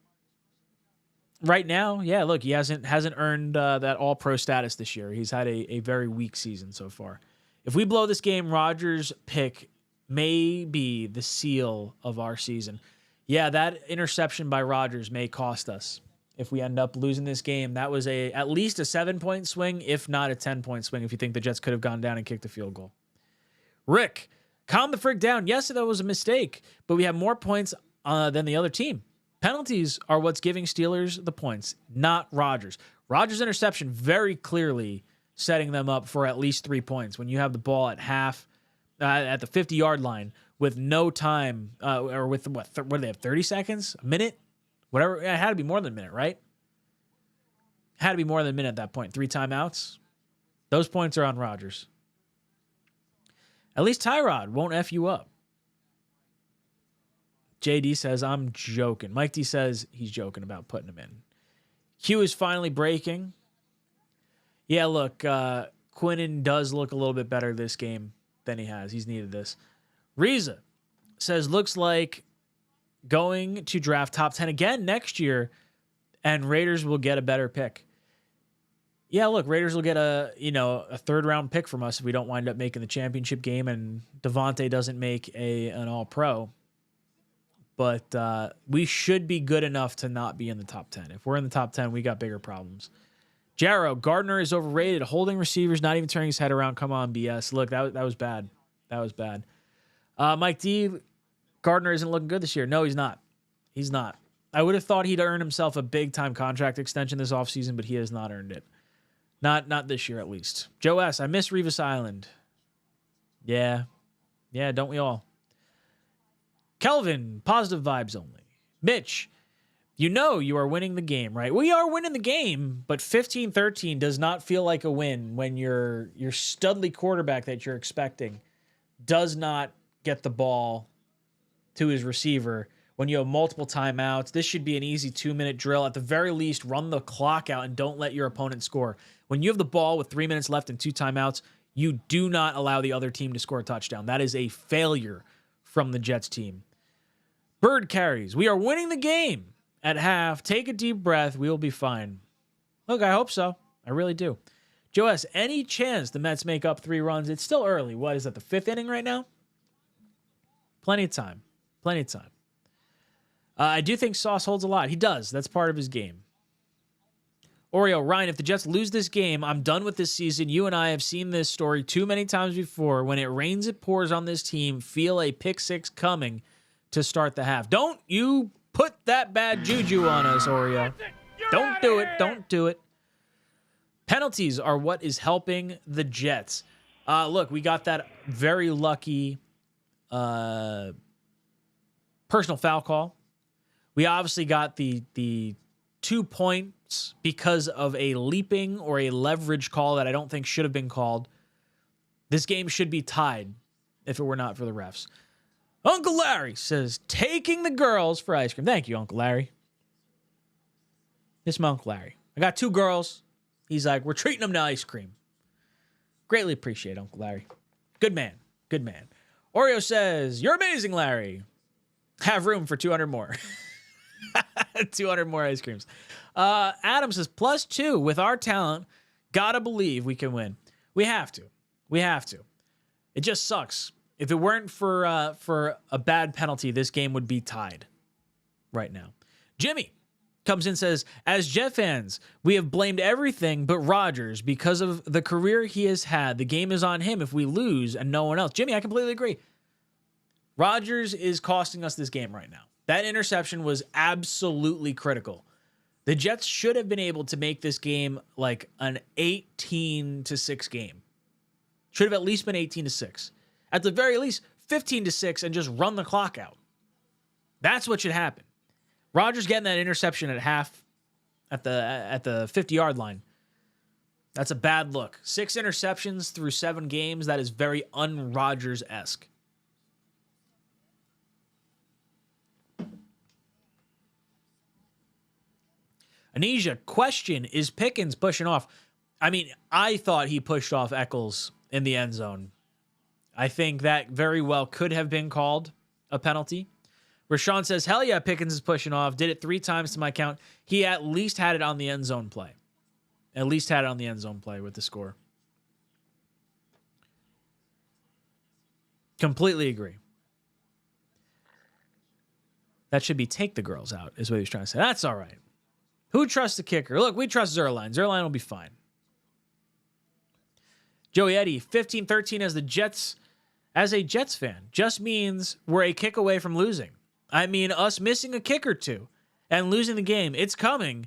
now, yeah, look, he hasn't earned that all-pro status this year. He's had a very weak season so far. If we blow this game, Rodgers' pick may be the seal of our season. Yeah, that interception by Rodgers may cost us. if we end up losing this game. That was at least a 7-point swing, if not a 10-point swing, if you think the Jets could have gone down and kicked a field goal. Rick, calm the frick down. Yes, that was a mistake, but we have more points than the other team. Penalties are what's giving Steelers the points, not Rodgers. Rodgers' interception very clearly setting them up for at least 3 points. When you have the ball at half, at the 50-yard line with no time, or with what do they have, 30 seconds? A minute? Whatever. It had to be more than a minute, right? Had to be more than a minute at that point. 3 timeouts. Those points are on Rodgers. At least Tyrod won't F you up. JD says, I'm joking. Mike D says he's joking about putting him in. Q is finally breaking. Yeah, look, Quinnen does look a little bit better this game than he has. He's needed this. Reza says, looks like going to draft top 10 again next year, and Raiders will get a better pick. Yeah, look, Raiders will get a 3rd-round pick from us if we don't wind up making the championship game and Devontae doesn't make an all-pro. But we should be good enough to not be in the top 10. If we're in the top 10, we got bigger problems. Jarrow, Gardner is overrated. Holding receivers, not even turning his head around. Come on, BS. Look, that was bad. That was bad. Mike D, Gardner isn't looking good this year. No, he's not. He's not. I would have thought he'd earn himself a big-time contract extension this offseason, but he has not earned it. Not this year, at least. Joe S., I miss Revis Island. Yeah. Yeah, don't we all? Kelvin, positive vibes only. Mitch, you are winning the game, right? We are winning the game, but 15-13 does not feel like a win when your studly quarterback that you're expecting does not get the ball to his receiver when you have multiple timeouts. This should be an easy 2-minute drill. At the very least, run the clock out and don't let your opponent score. When you have the ball with 3 minutes left and 2 timeouts, you do not allow the other team to score a touchdown. That is a failure from the Jets team. Bird carries. We are winning the game at half. Take a deep breath. We will be fine. Look, I hope so. I really do. Joe S., any chance the Mets make up 3 runs? It's still early. What is that, the 5th inning right now? Plenty of time. Plenty of time. I do think Sauce holds a lot. He does. That's part of his game. Oreo, Ryan, if the Jets lose this game, I'm done with this season. You and I have seen this story too many times before. When it rains, it pours on this team. Feel a pick 6 coming to start the half. Don't you put that bad juju on us, Oreo. Don't do it. Don't do it. Penalties are what is helping the Jets. Look, we got that very lucky personal foul call. We obviously got the 2 points because of a leaping or a leverage call that I don't think should have been called. This game should be tied if it were not for the refs. Uncle Larry says, taking the girls for ice cream. Thank you, Uncle Larry. This is my Uncle Larry. I got 2 girls. He's like, we're treating them to ice cream. Greatly appreciate Uncle Larry. Good man. Good man. Oreo says, you're amazing, Larry. Have room for 200 more. 200 more ice creams. Adam says, +2 with our talent. Gotta believe we can win. We have to. We have to. It just sucks. If it weren't for a bad penalty, this game would be tied right now. Jimmy comes in and says, as Jet fans, we have blamed everything but Rodgers because of the career he has had. The game is on him if we lose and no one else. Jimmy, I completely agree. Rodgers is costing us this game right now. That interception was absolutely critical. The Jets should have been able to make this game like an 18-6 game. Should have at least been 18-6. At the very least, 15-6 and just run the clock out. That's what should happen. Rodgers getting that interception at half at the 50-yard line. That's a bad look. 6 interceptions through 7 games. That is very un-Rodgers-esque. Anesia, question, is Pickens pushing off? I mean, I thought he pushed off Eccles in the end zone. I think that very well could have been called a penalty. Rashawn says, hell yeah, Pickens is pushing off. Did it 3 times to my count. He at least had it on the end zone play. At least had it on the end zone play with the score. Completely agree. That should be take the girls out, is what he was trying to say. That's all right. Who trusts the kicker? Look, we trust Zuerlein. Zuerlein will be fine. Joey Eddie, 15-13 as a Jets fan just means we're a kick away from losing. I mean, us missing a kick or two and losing the game. It's coming.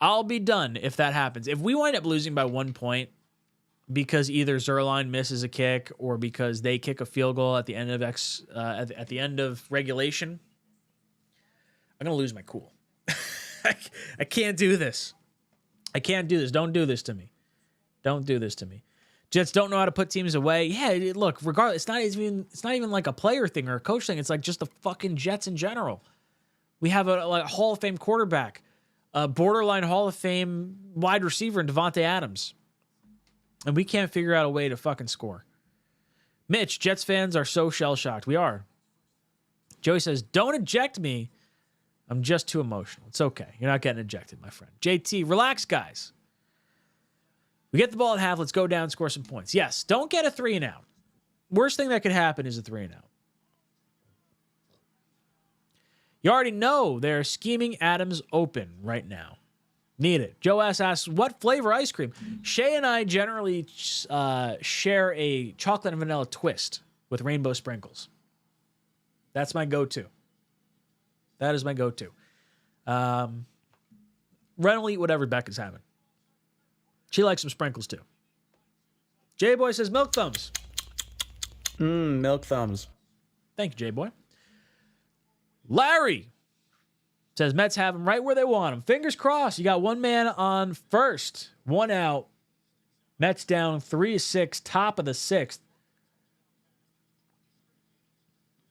I'll be done if that happens. If we wind up losing by 1 point because either Zuerlein misses a kick or because they kick a field goal at the end of at the end of regulation, I'm gonna lose my cool. I can't do this. I can't do this. Don't do this to me. Don't do this to me. Jets don't know how to put teams away. Yeah, look, regardless, it's not even like a player thing or a coach thing. It's like just the fucking Jets in general. We have a Hall of Fame quarterback, a borderline Hall of Fame wide receiver in Devontae Adams, and we can't figure out a way to fucking score. Mitch, Jets fans are so shell-shocked. We are. Joey says, don't eject me. I'm just too emotional. It's okay. You're not getting ejected, my friend. JT, relax, guys. We get the ball at half. Let's go down, score some points. Yes, don't get a 3 and out. Worst thing that could happen is a 3 and out. You already know they're scheming Adams open right now. Need it. Joe S. asks, what flavor ice cream? Shay and I generally share a chocolate and vanilla twist with rainbow sprinkles. That's my go-to. That is my go-to. Ren will eat whatever Becca's having. She likes some sprinkles too. J-Boy says milk thumbs. Milk thumbs. Thank you, J-Boy. Larry says Mets have him right where they want him. Fingers crossed. You got one man on first. 1 out. Mets down 3-6. Top of the 6th.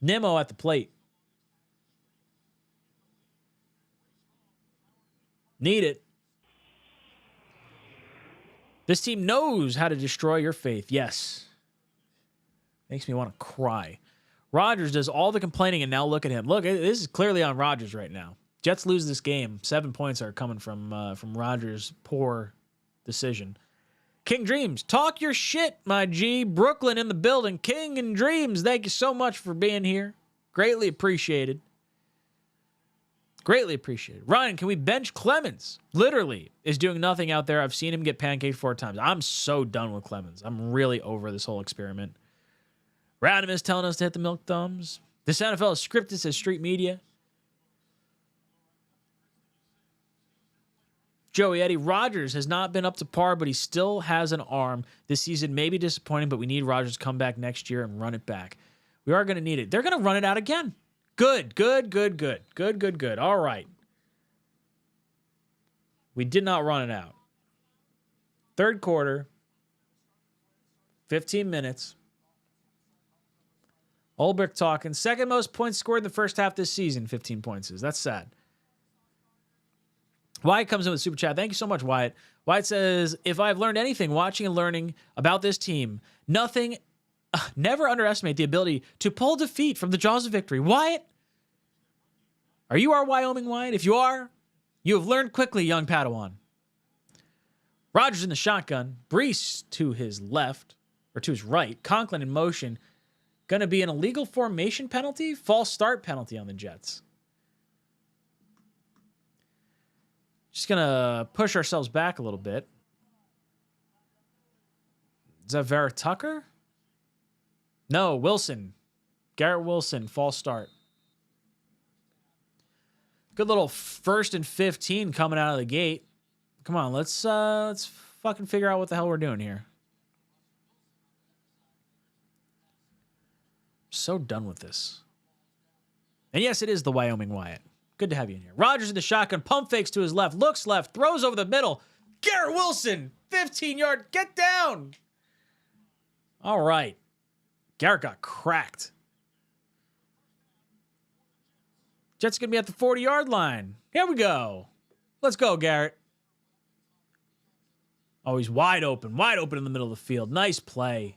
Nimmo at the plate. Need it. This team knows how to destroy your faith. Yes. Makes me want to cry. Rodgers does all the complaining, and now look at him. Look, this is clearly on Rodgers right now. Jets lose this game. 7 points are coming from Rodgers' poor decision. King Dreams, talk your shit, my G. Brooklyn in the building. King and Dreams, thank you so much for being here. Greatly appreciated. Greatly appreciated. Ryan, can we bench Clemens? Literally is doing nothing out there. I've seen him get pancaked 4 times. I'm so done with Clemens. I'm really over this whole experiment. Random is telling us to hit the milk thumbs. This NFL is scripted, says Street Media. Joey Eddie, Rodgers has not been up to par, but he still has an arm. This season may be disappointing, but we need Rodgers to come back next year and run it back. We are going to need it. They're going to run it out again. Good. All right. We did not run it out. Third quarter, 15 minutes. Ulbrich talking. Second most points scored in the first half this season, 15 points is. That's sad. Wyatt comes in with Super Chat. Thank you so much, Wyatt. Wyatt says, if I've learned anything watching and learning about this team, never underestimate the ability to pull defeat from the jaws of victory. Wyatt, are you our Wyoming Wyatt? If you are, you have learned quickly, young Padawan. Rodgers in the shotgun. Brees to his left, or to his right. Conklin in motion. Going to be an illegal formation penalty? False start penalty on the Jets. Just going to push ourselves back a little bit. Is that Vera Tucker? No, Wilson. Garrett Wilson, false start. Good little 1st and 15 coming out of the gate. Come on, let's fucking figure out what the hell we're doing here. So done with this. And yes, it is the Wyoming Wyatt. Good to have you in here. Rodgers in the shotgun, pump fakes to his left, looks left, throws over the middle. Garrett Wilson, 15-yard, get down. All right. Garrett got cracked. Jets going to be at the 40-yard line. Here we go. Let's go, Garrett. Oh, he's wide open in the middle of the field. Nice play.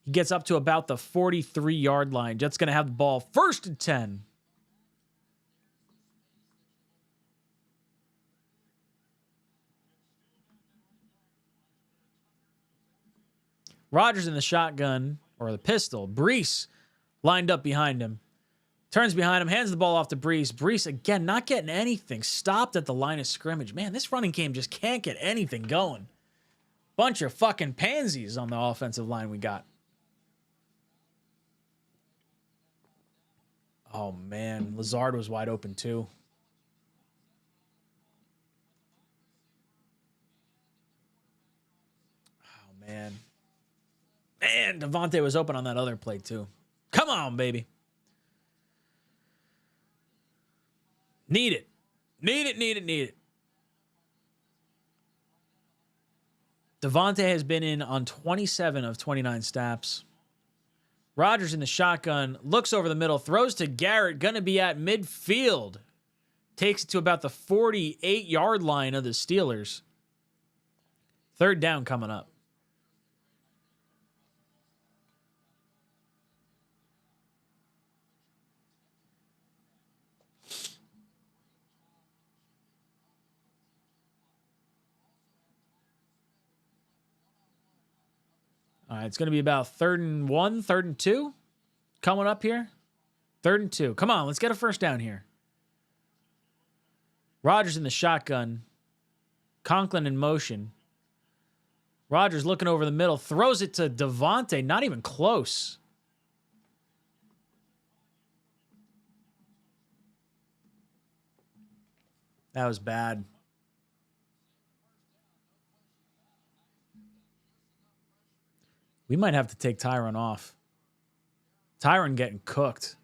He gets up to about the 43-yard line. Jets going to have the ball 1st and 10. Rodgers in the shotgun, or the pistol. Brees lined up behind him. Turns behind him, hands the ball off to Brees. Brees, again, not getting anything. Stopped at the line of scrimmage. Man, this running game just can't get anything going. Bunch of fucking pansies on the offensive line we got. Oh, man. Lazard was wide open, too. Oh, man. Man, Devontae was open on that other play, too. Come on, baby. Need it. Need it, need it, need it. Devontae has been in on 27 of 29 snaps. Rodgers in the shotgun, looks over the middle, throws to Garrett, going to be at midfield. Takes it to about the 48-yard line of the Steelers. Third down coming up. All right, it's going to be about 3rd and 1, 3rd and 2 coming up here. 3rd and 2. Come on, let's get a first down here. Rodgers in the shotgun. Conklin in motion. Rodgers looking over the middle. Throws it to Devontae. Not even close. That was bad. We might have to take Tyron off. Tyron getting cooked.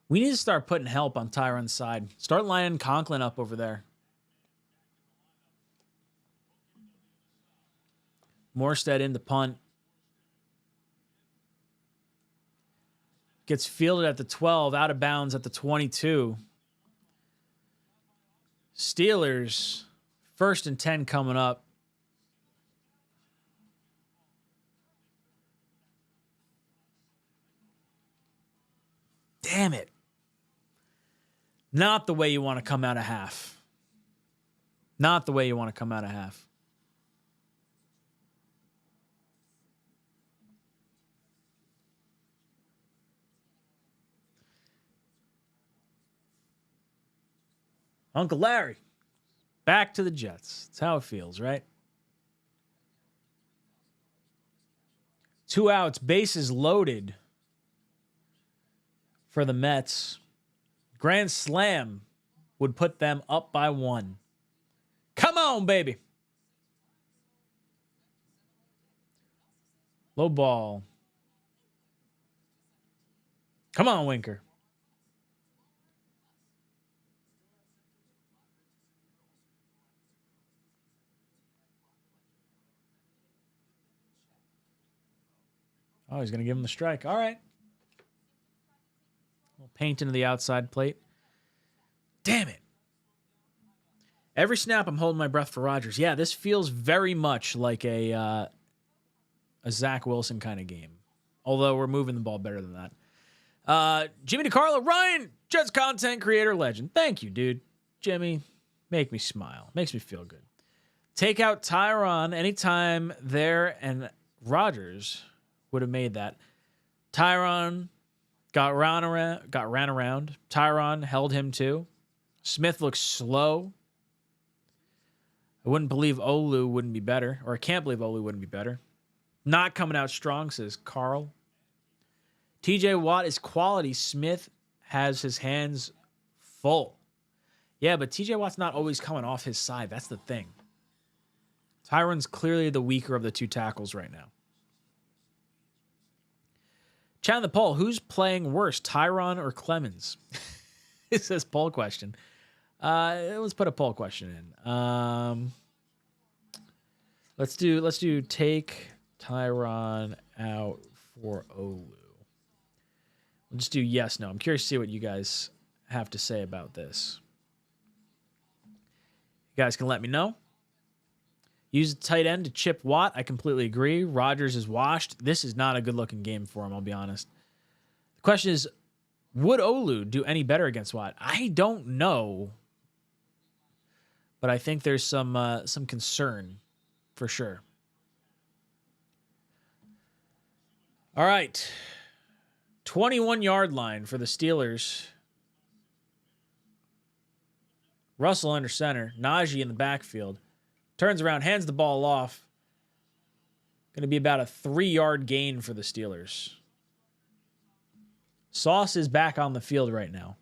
We need to start putting help on Tyron's side. Start lining Conklin up over there. Morstead in the punt. Gets fielded at the 12, out of bounds at the 22. Steelers, 1st and 10 coming up. Damn it. Not the way you want to come out of half. Not the way you want to come out of half. Uncle Larry, back to the Jets. That's how it feels, right? 2 outs, bases loaded for the Mets. Grand slam would put them up by 1. Come on, baby. Low ball. Come on, Winker. Oh, he's going to give him the strike. All right. Paint into the outside plate. Damn it. Every snap, I'm holding my breath for Rodgers. Yeah, this feels very much like a Zach Wilson kind of game. Although we're moving the ball better than that. Jimmy DiCarlo, Ryan, Jets content creator legend. Thank you, dude. Jimmy, make me smile. Makes me feel good. Take out Tyron anytime there, and Rodgers would have made that. Tyron got ran around. Tyron held him too. Smith looks slow. I wouldn't believe Olu wouldn't be better, or I can't believe Olu wouldn't be better. Not coming out strong, says Carl. TJ Watt is quality. Smith has his hands full. Yeah, but TJ Watt's not always coming off his side. That's the thing. Tyron's clearly the weaker of the 2 tackles right now. Chat in the poll, who's playing worse, Tyron or Clemens? It says poll question. Let's put a poll question in. Let's do take Tyron out for Olu. We'll just do yes, no. I'm curious to see what you guys have to say about this. You guys can let me know. Use a tight end to chip Watt. I completely agree. Rodgers is washed. This is not a good-looking game for him, I'll be honest. The question is, would Olu do any better against Watt? I don't know. But I think there's some concern for sure. All right. 21-yard line for the Steelers. Russell under center. Najee in the backfield. Turns around, hands the ball off. Going to be about a 3-yard gain for the Steelers. Sauce is back on the field right now.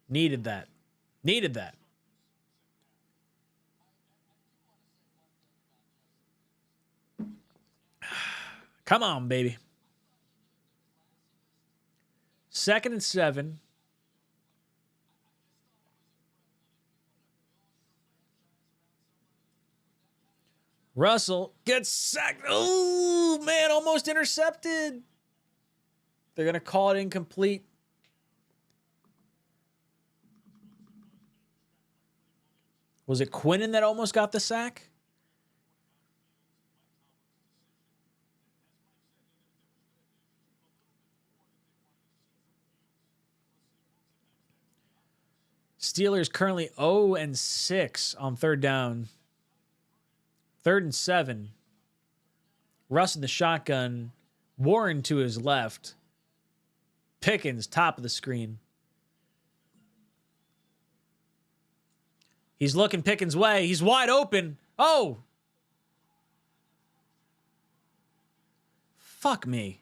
Needed that. Needed that. Come on, baby. 2nd and 7. Russell gets sacked. Oh, man, almost intercepted. They're going to call it incomplete. Was it Quinnen that almost got the sack? Steelers currently 0-6 on 3rd down. 3rd and 7. Russ in the shotgun. Warren to his left. Pickens, top of the screen. He's looking Pickens' way. He's wide open. Oh! Fuck me.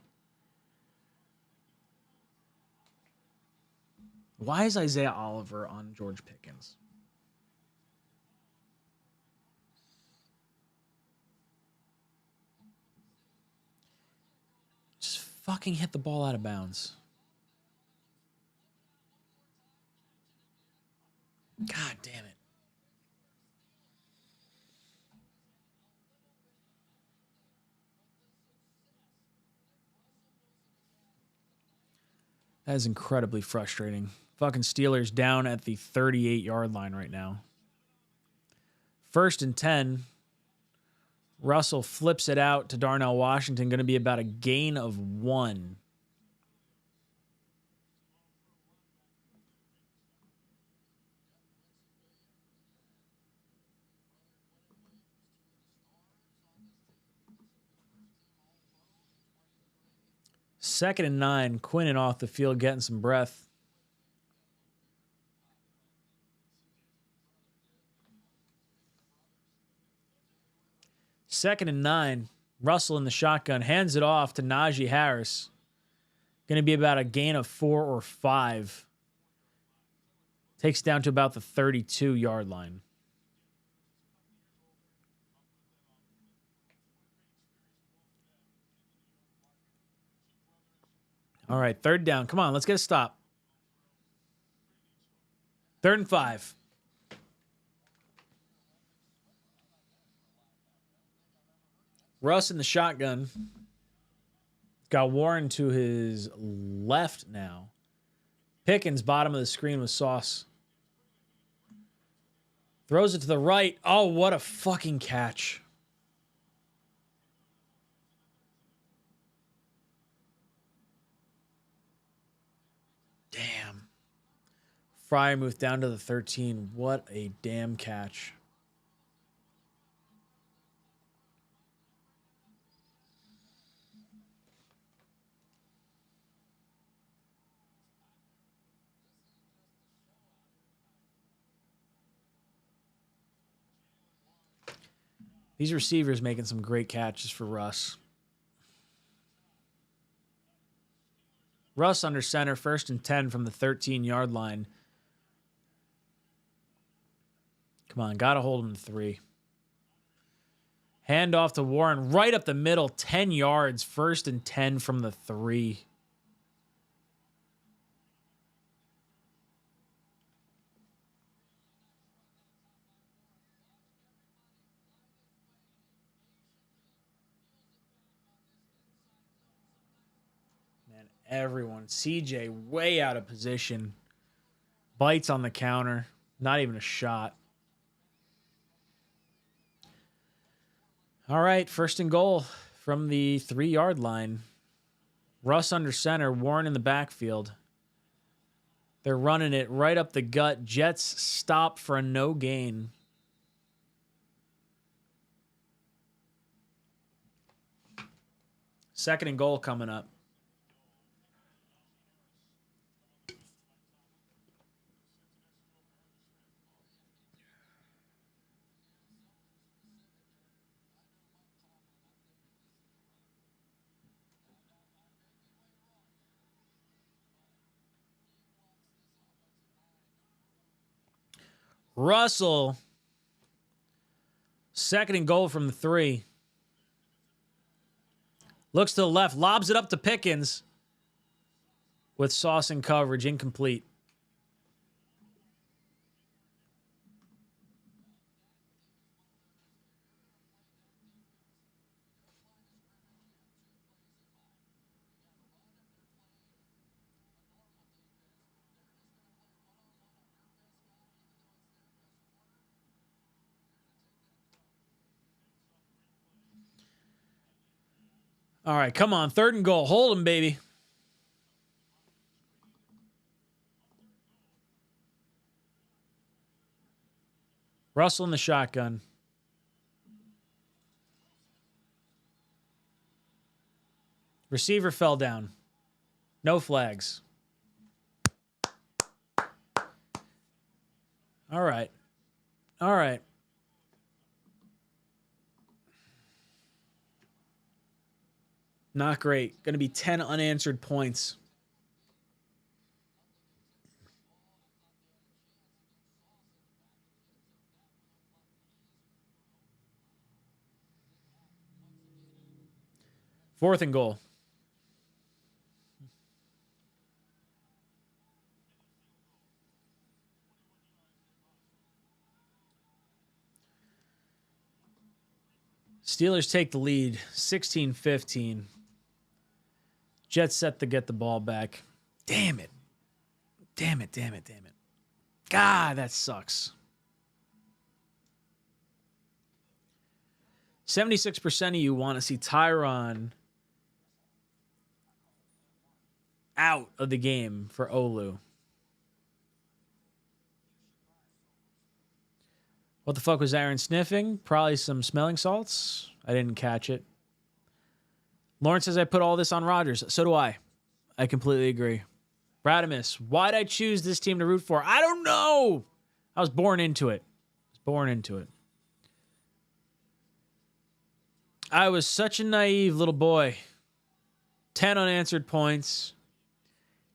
Why is Isaiah Oliver on George Pickens? Just fucking hit the ball out of bounds. God damn it. That is incredibly frustrating. Fucking Steelers down at the 38-yard line right now. 1st and 10. Russell flips it out to Darnell Washington. Going to be about a gain of 1. Second and 9. Quinnen off the field getting some breath. Second and 9. Russell in the shotgun. Hands it off to Najee Harris. Going to be about a gain of 4 or 5. Takes down to about the 32-yard line. All right, 3rd down. Come on, let's get a stop. 3rd and 5. Russ in the shotgun. Got Warren to his left now. Pickens, bottom of the screen with Sauce. Throws it to the right. Oh, what a fucking catch. Damn. Freiermuth down to the 13. What a damn catch. These receivers making some great catches for Russ. Russ under center, 1st and 10 from the 13-yard line. Come on, got to hold him to 3. Hand off to Warren, right up the middle, 10 yards, 1st and 10 from the 3. Everyone. CJ way out of position. Bites on the counter. Not even a shot. All right, 1st and goal from the 3-yard line. Russ under center. Warren in the backfield. They're running it right up the gut. Jets stop for a no gain. Second and goal coming up. Russell. Second and goal from the 3. Looks to the left. Lobs it up to Pickens. With Sauce and coverage. Incomplete. All right, come on. Third and goal. Hold him, baby. Russell in the shotgun. Receiver fell down. No flags. All right. All right. Not great. Going to be 10 unanswered points. Fourth and goal. Steelers take the lead, 16-15. Jets set to get the ball back. Damn it. Damn it, damn it, damn it. God, that sucks. 76% of you want to see Tyron out of the game for Olu. What the fuck was Aaron sniffing? Probably some smelling salts. I didn't catch it. Lawrence says I put all this on Rodgers. So do I. I completely agree. Bradimus, why'd I choose this team to root for? I don't know. I was born into it. I was such a naive little boy. 10 unanswered points.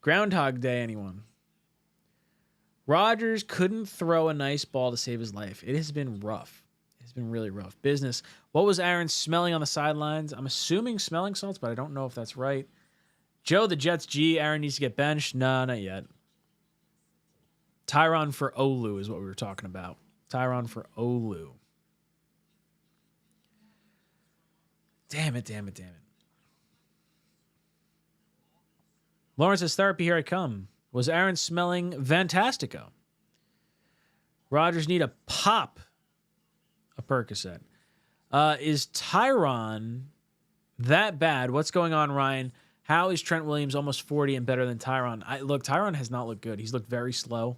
Groundhog Day, anyone? Rodgers couldn't throw a nice ball to save his life. It has been rough. It's been really rough. Business. What was Aaron smelling on the sidelines? I'm assuming smelling salts, but I don't know if that's right. Joe, the Jets G. Aaron needs to get benched. No, not yet. Tyron for Olu is what we were talking about. Tyron for Olu. Damn it, damn it, damn it. Lawrence's therapy, here I come. Was Aaron smelling Fantastico? Rodgers need a pop. A Percocet. Is Tyron that bad? What's going on, Ryan? How is Trent Williams almost 40 and better than Tyron? Look, Tyron has not looked good. He's looked very slow.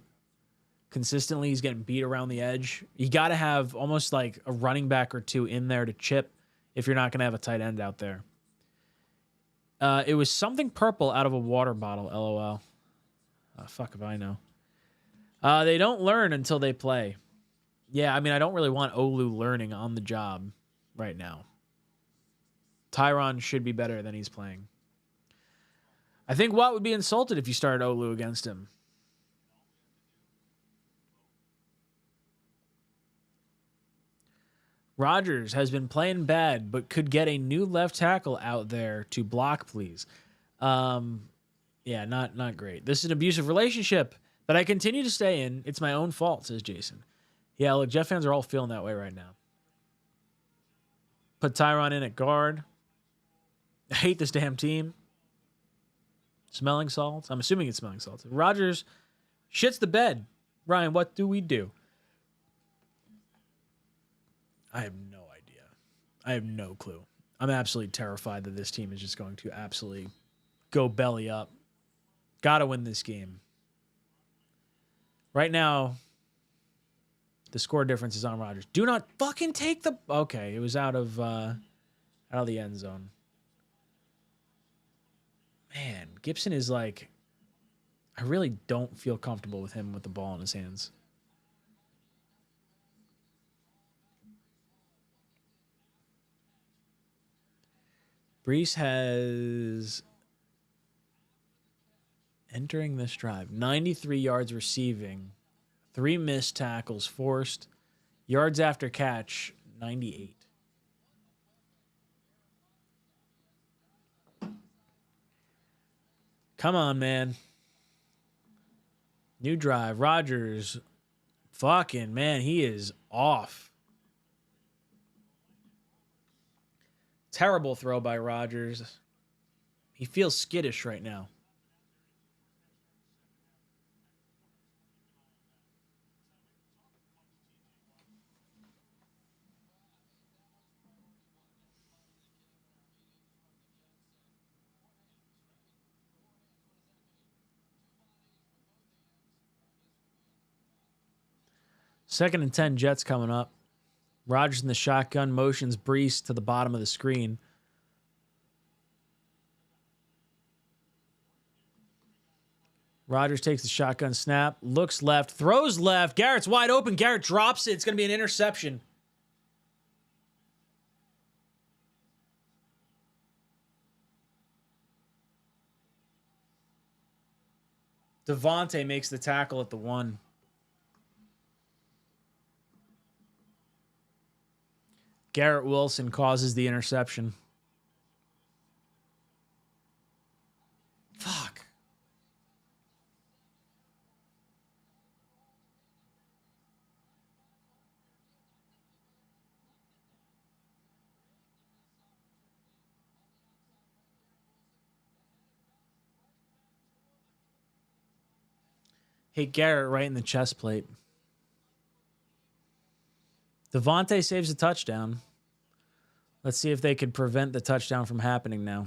Consistently, he's getting beat around the edge. You got to have almost like a running back or two in there to chip if you're not going to have a tight end out there. It was something purple out of a water bottle, LOL. Fuck if I know. They don't learn until they play. Yeah, I mean, I don't really want Olu learning on the job right now. Tyron should be better than he's playing. I think Watt would be insulted if you started Olu against him. Rodgers has been playing bad, but could get a new left tackle out there to block, please. Yeah, not great. This is an abusive relationship that I continue to stay in. It's my own fault, says Jason. Yeah, look, Jet fans are all feeling that way right now. Put Tyron in at guard. I hate this damn team. Smelling salts. I'm assuming it's smelling salts. Rodgers shits the bed. Ryan, what do we do? I have no idea. I have no clue. I'm absolutely terrified that this team is just going to absolutely go belly up. Got to win this game. Right now, the score difference is on Rodgers. Do not fucking take the... Okay, it was out of the end zone. Man, Gibson is like, I really don't feel comfortable with him with the ball in his hands. Brees has, entering this drive, 93 yards receiving, 3 missed tackles forced, yards after catch, 98. Come on, man. New drive. Rodgers, fucking, man, he is off. Terrible throw by Rodgers. He feels skittish right now. Second and 10, Jets coming up. Rodgers in the shotgun, motions Brees to the bottom of the screen. Rodgers takes the shotgun snap, looks left, throws left. Garrett's wide open. Garrett drops it. It's going to be an interception. Devontae makes the tackle at the 1. Garrett Wilson causes the interception. Fuck. Hit Garrett right in the chest plate. Devontae saves a touchdown. Let's see if they could prevent the touchdown from happening now.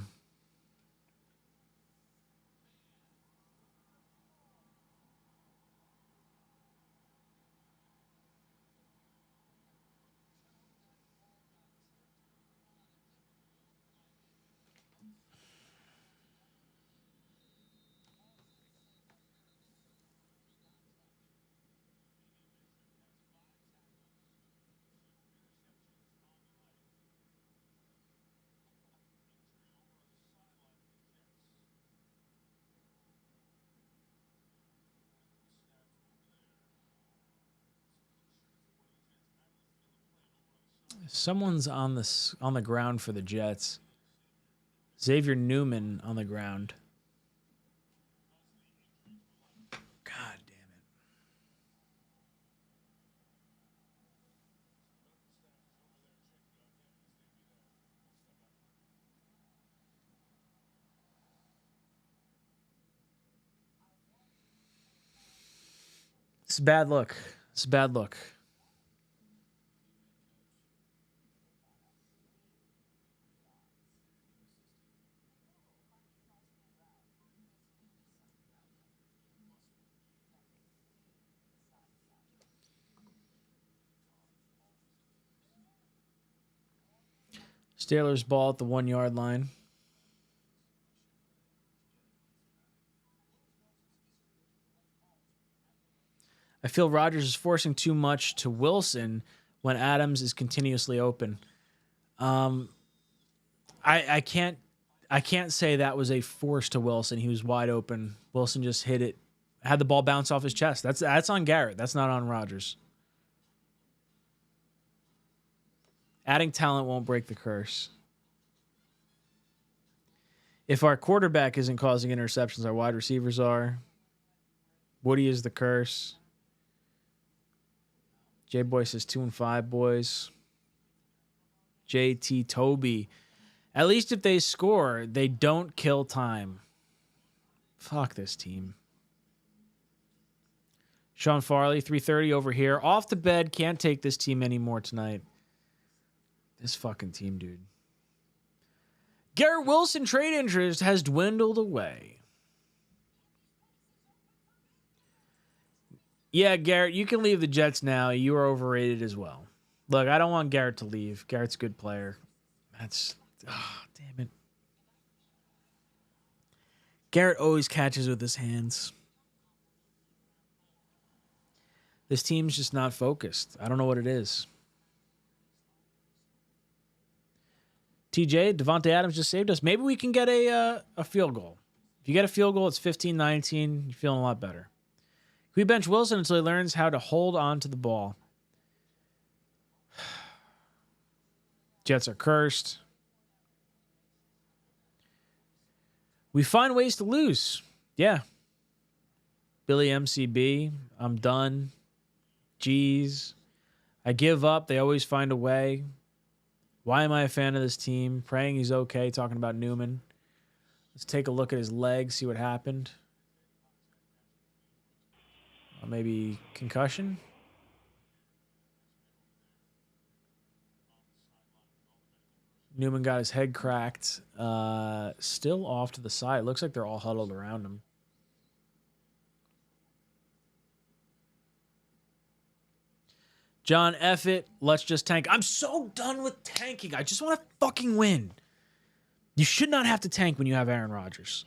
Someone's on the ground for the Jets. Xavier Newman on the ground. God damn it. It's a bad look. It's a bad look. Steelers ball at the 1 yard line. I feel Rodgers is forcing too much to Wilson when Adams is continuously open. I can't say that was a force to Wilson. He was wide open. Wilson just hit it, had the ball bounce off his chest. That's on Garrett. That's not on Rodgers. Adding talent won't break the curse. If our quarterback isn't causing interceptions, our wide receivers are. Woody is the curse. J-Boy says 2-5, boys. JT Toby. At least if they score, they don't kill time. Fuck this team. Sean Farley, 3:30 over here. Off to bed. Can't take this team anymore tonight. This fucking team, dude. Garrett Wilson trade interest has dwindled away. Yeah, Garrett, you can leave the Jets now. You are overrated as well. Look, I don't want Garrett to leave. Garrett's a good player. Damn it. Garrett always catches with his hands. This team's just not focused. I don't know what it is. TJ, Devontae Adams just saved us. Maybe we can get a field goal. If you get a field goal, it's 15-19. You're feeling a lot better. Can we bench Wilson until he learns how to hold on to the ball? Jets are cursed. We find ways to lose. Yeah. Billy MCB, I'm done. Jeez. I give up. They always find a way. Why am I a fan of this team? Praying he's okay. Talking about Newman. Let's take a look at his leg, see what happened. Maybe concussion? Newman got his head cracked. Still off to the side. Looks like they're all huddled around him. John, F it. Let's just tank. I'm so done with tanking. I just want to fucking win. You should not have to tank when you have Aaron Rodgers.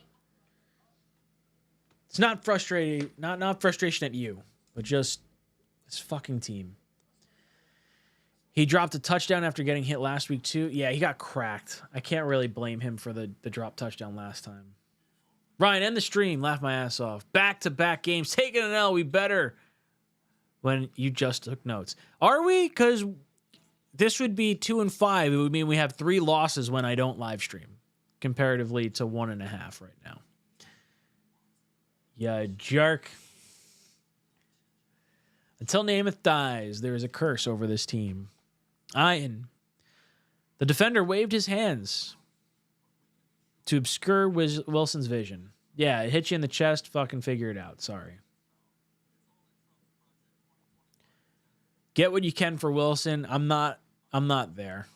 It's not frustrating, not frustration at you, but just this fucking team. He dropped a touchdown after getting hit last week too. Yeah, he got cracked. I can't really blame him for the drop touchdown last time. Ryan, end the stream. Laugh my ass off. Back-to-back games. Taking an L. We better. When you just took notes. Are we? Because this would be 2 and 5. It would mean we have 3 losses when I don't live stream, comparatively to 1.5 right now. Yeah, jerk. Until Namath dies, there is a curse over this team. Ian. The defender waved his hands to obscure Wilson's vision. Yeah, it hit you in the chest. Fucking figure it out. Sorry. Get what you can for Wilson. I'm not there.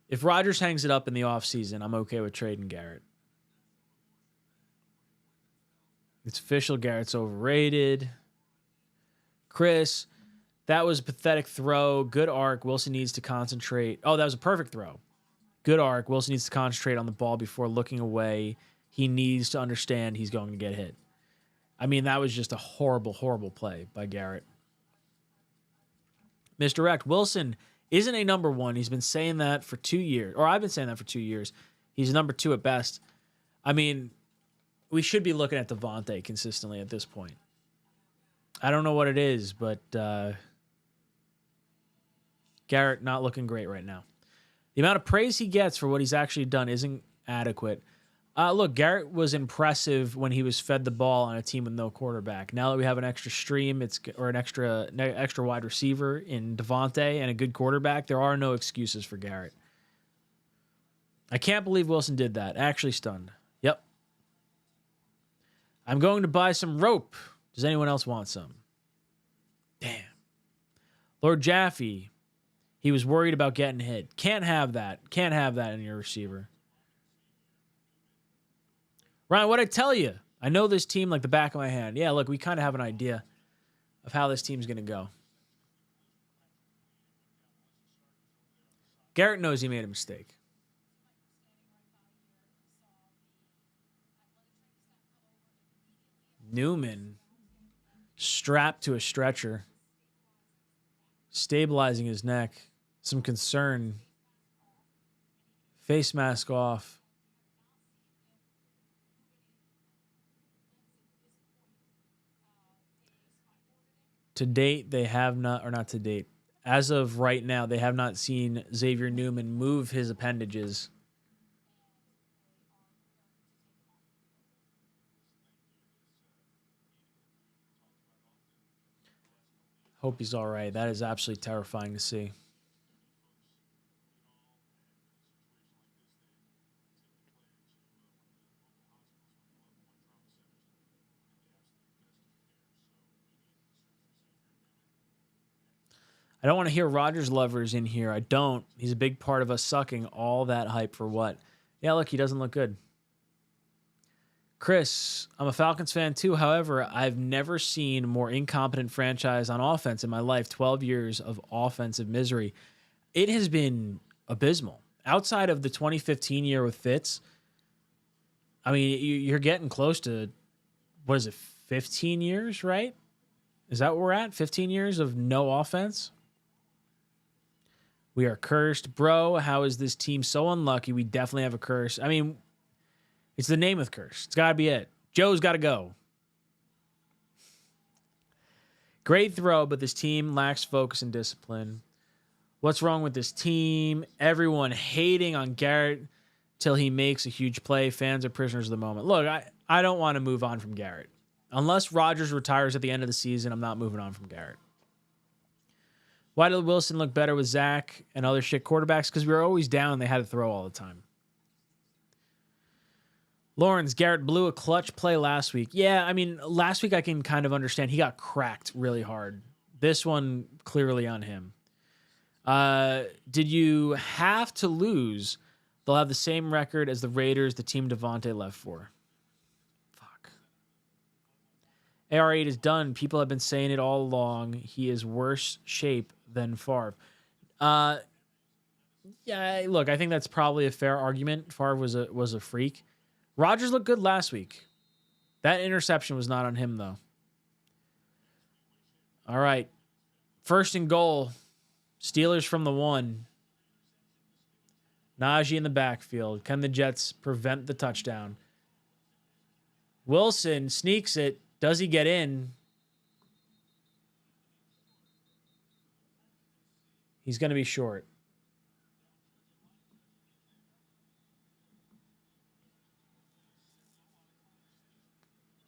If Rodgers hangs it up in the offseason, I'm okay with trading Garrett. It's official. Garrett's overrated. Chris, that was a pathetic throw. Good arc. Wilson needs to concentrate. Oh, that was a perfect throw. Good arc. Wilson needs to concentrate on the ball before looking away. He needs to understand he's going to get hit. I mean, that was just a horrible, horrible play by Garrett. Mr. Rect, Wilson isn't a number 1. He's been saying that for 2 years. Or I've been saying that for 2 years. He's number 2 at best. I mean, we should be looking at Devontae consistently at this point. I don't know what it is, but Garrett not looking great right now. The amount of praise he gets for what he's actually done isn't adequate. Look, Garrett was impressive when he was fed the ball on a team with no quarterback. Now that we have an extra stream, or an extra wide receiver in Devontae and a good quarterback, there are no excuses for Garrett. I can't believe Wilson did that. Actually stunned. Yep. I'm going to buy some rope. Does anyone else want some? Damn. Lord Jaffe, he was worried about getting hit. Can't have that. Can't have that in your receiver. Ryan, what'd I tell you? I know this team like the back of my hand. Yeah, look, we kind of have an idea of how this team's going to go. Garrett knows he made a mistake. Newman strapped to a stretcher, stabilizing his neck. Some concern. Face mask off. To date, they have not, or not to date, as of right now, they have not seen Xavier Newman move his appendages. Hope he's all right. That is absolutely terrifying to see. I don't want to hear Rodgers lovers in here. I don't. He's a big part of us sucking. All that hype for what? Yeah, look, he doesn't look good. Chris, I'm a Falcons fan too. However, I've never seen a more incompetent franchise on offense in my life. 12 years of offensive misery. It has been abysmal. Outside of the 2015 year with Fitz, I mean, you're getting close to, what is it, 15 years, right? Is that what we're at? 15 years of no offense? We are cursed. Bro, how is this team so unlucky? We definitely have a curse. I mean, it's the name of the curse. It's got to be it. Joe's got to go. Great throw, but this team lacks focus and discipline. What's wrong with this team? Everyone hating on Garrett till he makes a huge play. Fans are prisoners of the moment. Look, I don't want to move on from Garrett. Unless Rodgers retires at the end of the season, I'm not moving on from Garrett. Why did Wilson look better with Zach and other shit quarterbacks? Because we were always down and they had to throw all the time. Lawrence, Garrett blew a clutch play last week. Yeah, I mean, last week I can kind of understand. He got cracked really hard. This one, clearly on him. Did you have to lose? They'll have the same record as the Raiders, the team Devontae left for. Fuck. AR8 is done. People have been saying it all along. He is worse shape than Favre. Yeah, look, I think that's probably a fair argument. Favre was a freak. Rodgers looked good last week. That interception was not on him, though. All right. 1st and goal. Steelers from the 1. Najee in the backfield. Can the Jets prevent the touchdown? Wilson sneaks it. Does he get in? He's going to be short.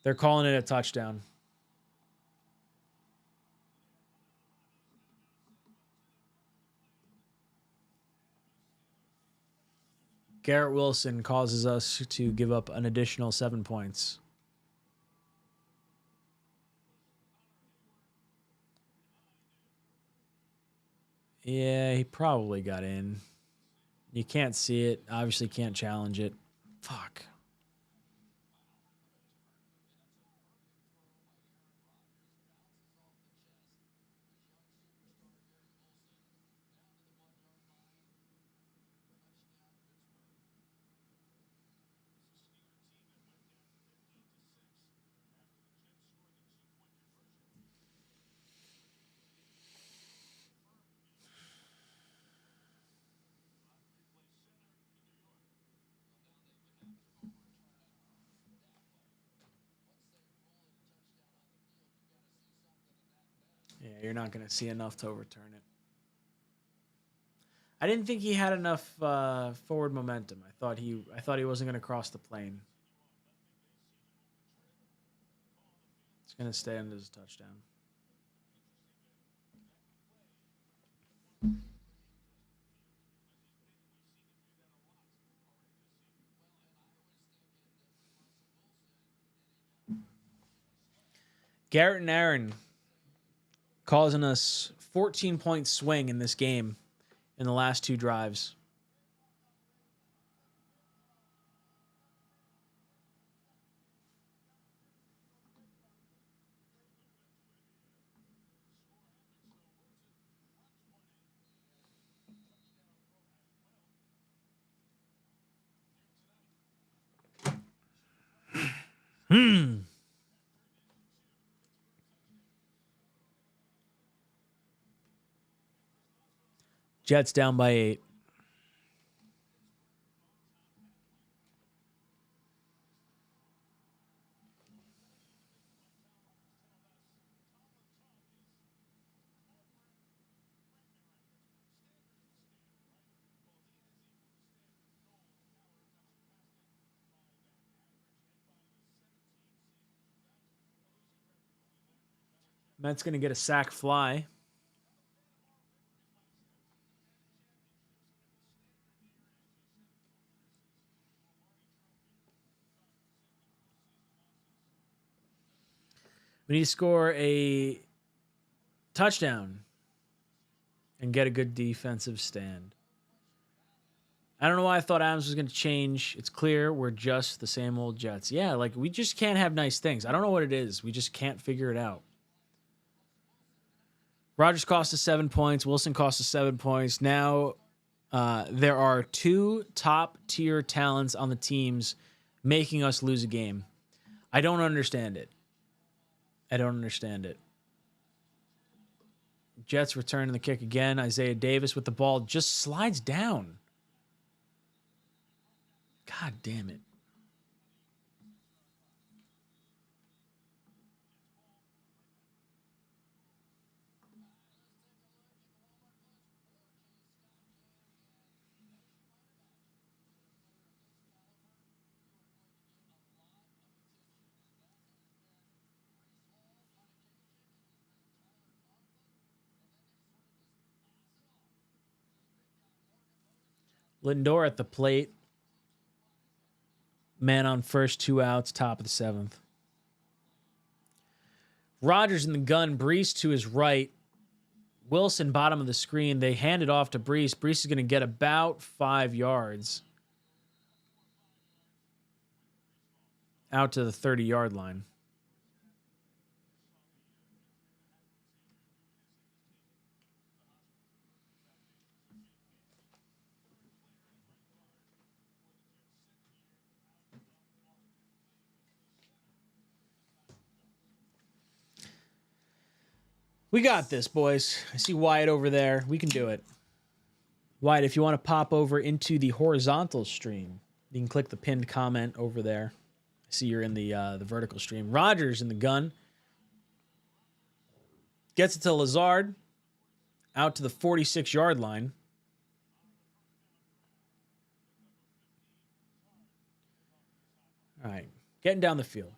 They're calling it a touchdown. Garrett Wilson causes us to give up an additional 7 points. Yeah, he probably got in. You can't see it. Obviously can't challenge it. Fuck. Yeah, you're not going to see enough to overturn it. I didn't think he had enough forward momentum. I thought he wasn't going to cross the plane. It's going to stay under his touchdown. Garrett and Aaron causing us 14-point swing in this game in the last 2 drives. Jets down by 8. Matt's going to get a sack fly. We need to score a touchdown and get a good defensive stand. I don't know why I thought Adams was going to change. It's clear we're just the same old Jets. Yeah, like we just can't have nice things. I don't know what it is. We just can't figure it out. Rodgers cost us 7 points. Wilson cost us 7 points. Now there are 2 top-tier talents on the teams making us lose a game. I don't understand it. I don't understand it. Jets return the kick again. Isaiah Davis with the ball just slides down. God damn it. Lindor at the plate. Man on first, 2 outs, top of the 7th. Rogers in the gun, Brees to his right. Wilson, bottom of the screen. They hand it off to Brees. Brees is going to get about 5 yards out to the 30-yard line. We got this, boys. I see Wyatt over there. We can do it. Wyatt, if you want to pop over into the horizontal stream, you can click the pinned comment over there. I see you're in the vertical stream. Rogers in the gun. Gets it to Lazard. Out to the 46-yard line. All right. Getting down the field.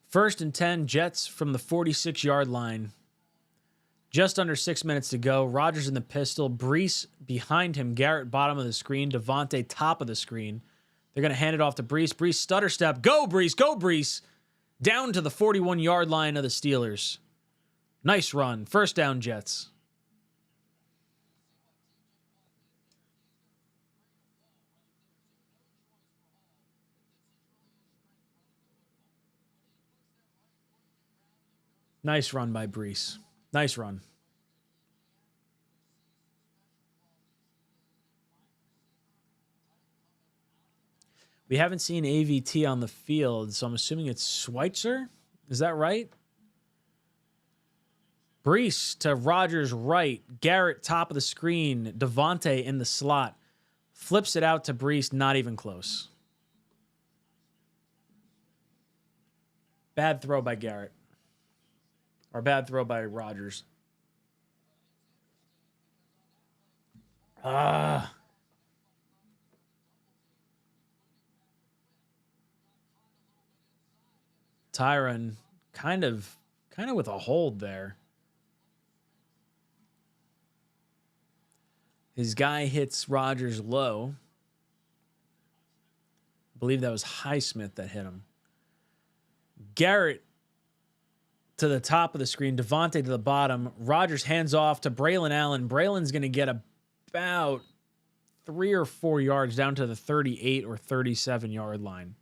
First and 10, Jets from the 46-yard line. Just under 6 minutes to go. Rogers in the pistol. Brees behind him. Garrett bottom of the screen. Devontae top of the screen. They're going to hand it off to Brees. Brees stutter step. Go, Brees. Go, Brees. Down to the 41-yard line of the Steelers. Nice run. First down, Jets. Nice run by Brees. Nice run. We haven't seen AVT on the field, so I'm assuming it's Schweitzer. Is that right? Brees to Rogers' right. Garrett top of the screen. Devontae in the slot. Flips it out to Brees, not even close. Bad throw by Garrett. Or bad throw by Rogers. Tyron kind of with a hold there. His guy hits Rogers low. I believe that was Highsmith that hit him. Garrett to the top of the screen. Devontae to the bottom. Rogers hands off to Braylon Allen. Braylon's going to get about 3 or 4 yards down to the 38 or 37-yard line.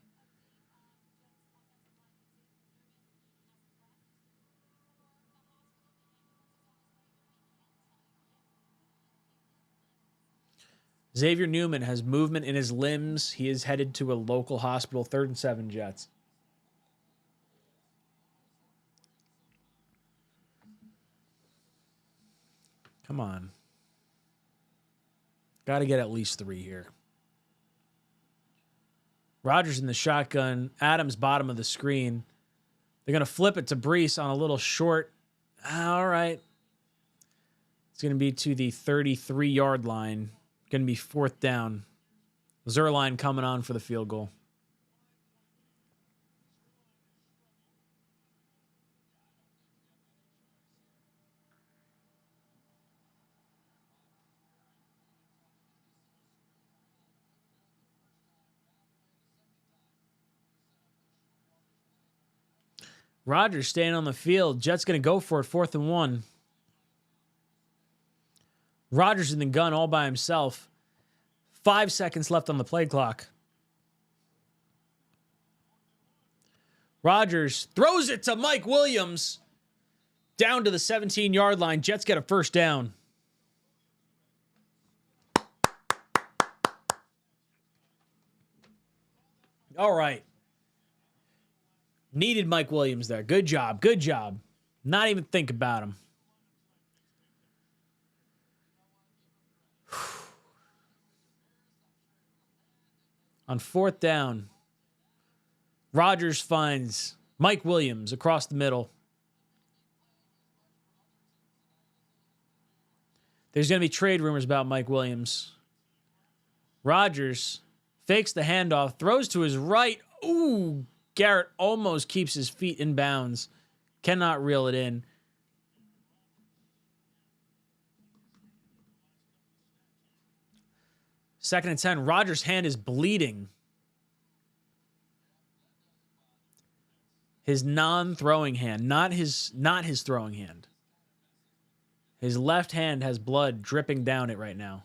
Xavier Newman has movement in his limbs. He is headed to a local hospital. 3rd and 7, Jets. Come on. Got to get at least 3 here. Rogers in the shotgun. Adams bottom of the screen. They're going to flip it to Brees on a little short. All right. It's going to be to the 33-yard line. Going to be 4th down. Zerline coming on for the field goal. Rogers staying on the field. Jets going to go for it. 4th and 1. Rogers in the gun all by himself. 5 seconds left on the play clock. Rodgers throws it to Mike Williams. Down to the 17-yard line. Jets get a first down. All right. Needed Mike Williams there. Good job. Good job. Not even think about him. On fourth down, Rodgers finds Mike Williams across the middle. There's going to be trade rumors about Mike Williams. Rodgers fakes the handoff, throws to his right. Ooh, Garrett almost keeps his feet in bounds. Cannot reel it in. Second and 10. Rodgers' hand is bleeding. His non-throwing hand, not his throwing hand. His left hand has blood dripping down it right now.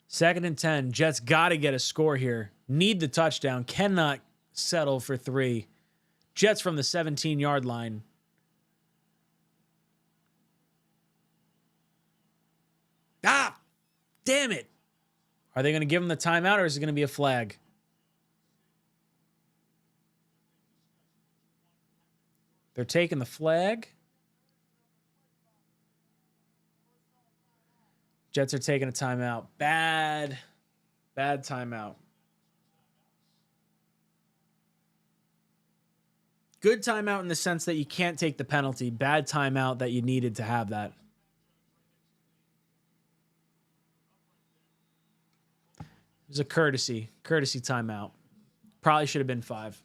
Second and 10. Jets got to get a score here. Need the touchdown. Cannot settle for 3. Jets from the 17-yard line. Ah, damn it. Are they going to give him the timeout or is it going to be a flag? They're taking the flag. Jets are taking a timeout. Bad timeout. Good timeout in the sense that you can't take the penalty. Bad timeout that you needed to have that. It was a courtesy timeout. Probably should have been 5.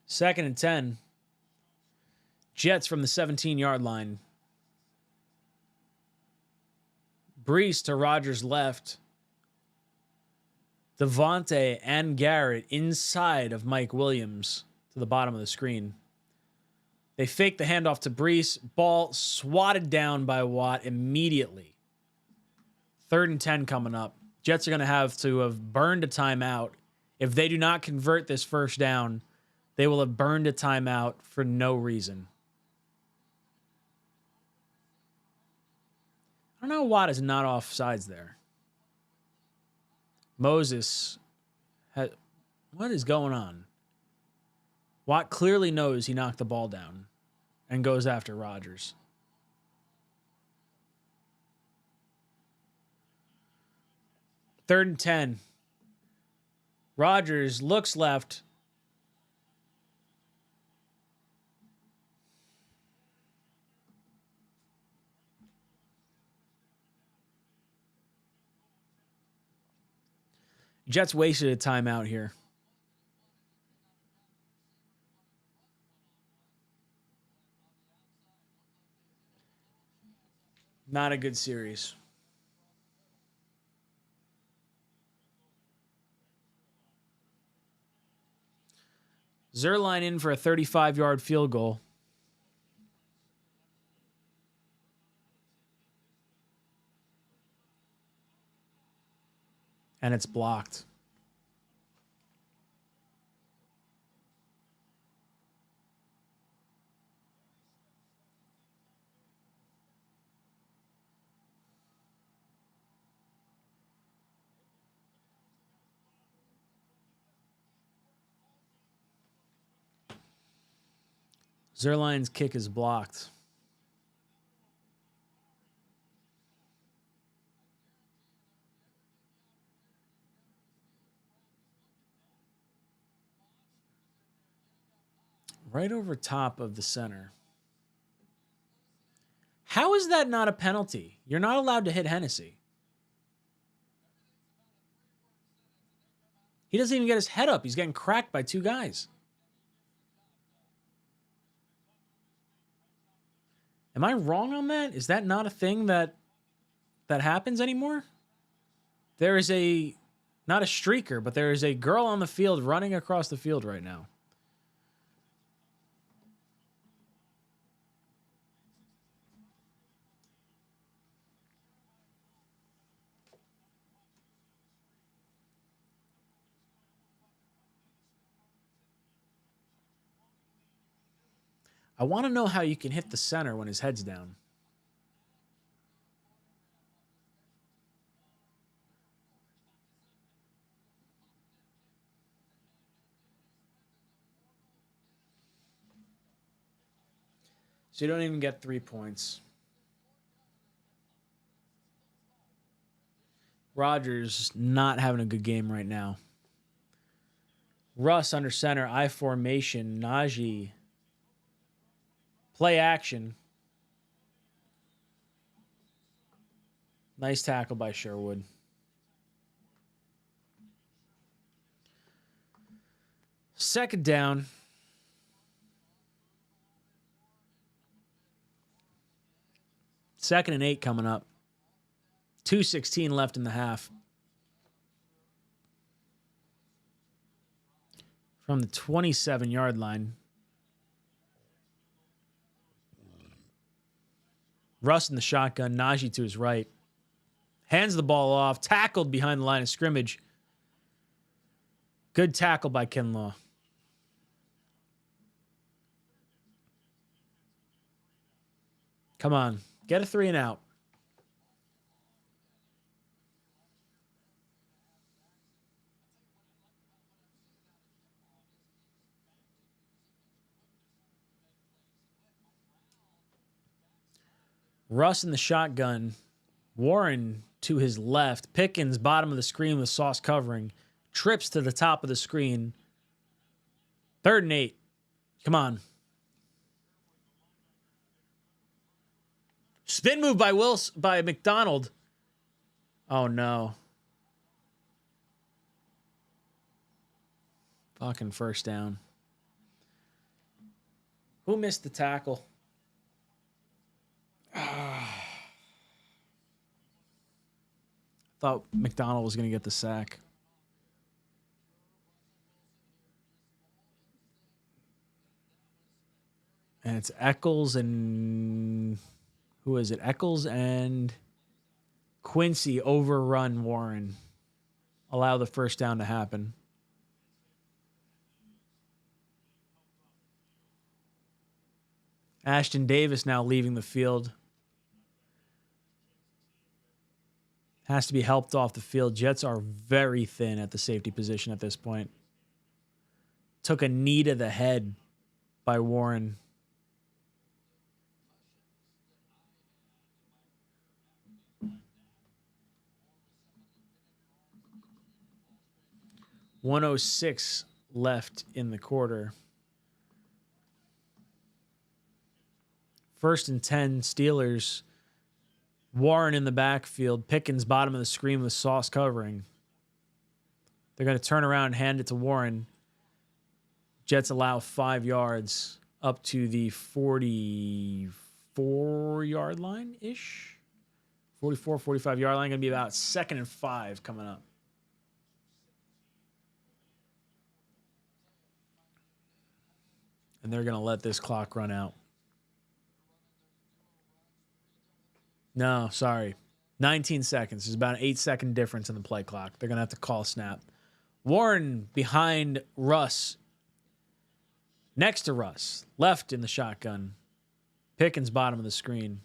Second and 10. Jets from the 17-yard line. Brees to Rodgers' left. Devontae and Garrett inside of Mike Williams to the bottom of the screen. They fake the handoff to Brees. Ball swatted down by Watt immediately. Third and 10 coming up. Jets are going to have burned a timeout. If they do not convert this first down, they will have burned a timeout for no reason. I don't know Watt is not off sides there. Moses, what is going on? Watt clearly knows he knocked the ball down and goes after Rodgers. Third and 10. Rodgers looks left. Jets wasted a timeout here. Not a good series. Zuerlein in for a 35-yard field goal. And it's blocked. Zuerlein's kick is blocked. Right over top of the center. How is that not a penalty? You're not allowed to hit Hennessy. He doesn't even get his head up. He's getting cracked by 2 guys. Am I wrong on that? Is that not a thing that happens anymore? There is not a streaker, but there is a girl on the field running across the field right now. I want to know how you can hit the center when his head's down. So you don't even get 3 points. Rodgers not having a good game right now. Russ under center, I formation, Najee. Play action. Nice tackle by Sherwood. Second down. Second and 8 coming up. 2:16 left in the half. From the 27-yard line. Russ in the shotgun. Najee to his right. Hands the ball off. Tackled behind the line of scrimmage. Good tackle by Kinlaw. Come on. Get a 3 and out. Russ in the shotgun. Warren to his left. Pickens, bottom of the screen with Sauce covering. Trips to the top of the screen. 3rd and 8. Come on. Spin move by McDonald. Oh, no. Fucking first down. Who missed the tackle? Thought McDonald was going to get the sack. And it's Eccles and... Who is it? Eccles and Quincy overrun Warren. Allow the first down to happen. Ashton Davis now leaving the field. Has to be helped off the field. Jets are very thin at the safety position at this point. Took a knee to the head by Warren. .106 left in the quarter. 1st and 10, Steelers. Warren in the backfield. Pickens bottom of the screen with Sauce covering. They're going to turn around and hand it to Warren. Jets allow 5 yards up to the 44-yard line-ish. 44, 45-yard line. Going to be about 2nd and 5 coming up. And they're going to let this clock run out. No, sorry. 19 seconds. There's about an 8-second difference in the play clock. They're going to have to call snap. Warren behind Russ. Next to Russ. Left in the shotgun. Pickens bottom of the screen.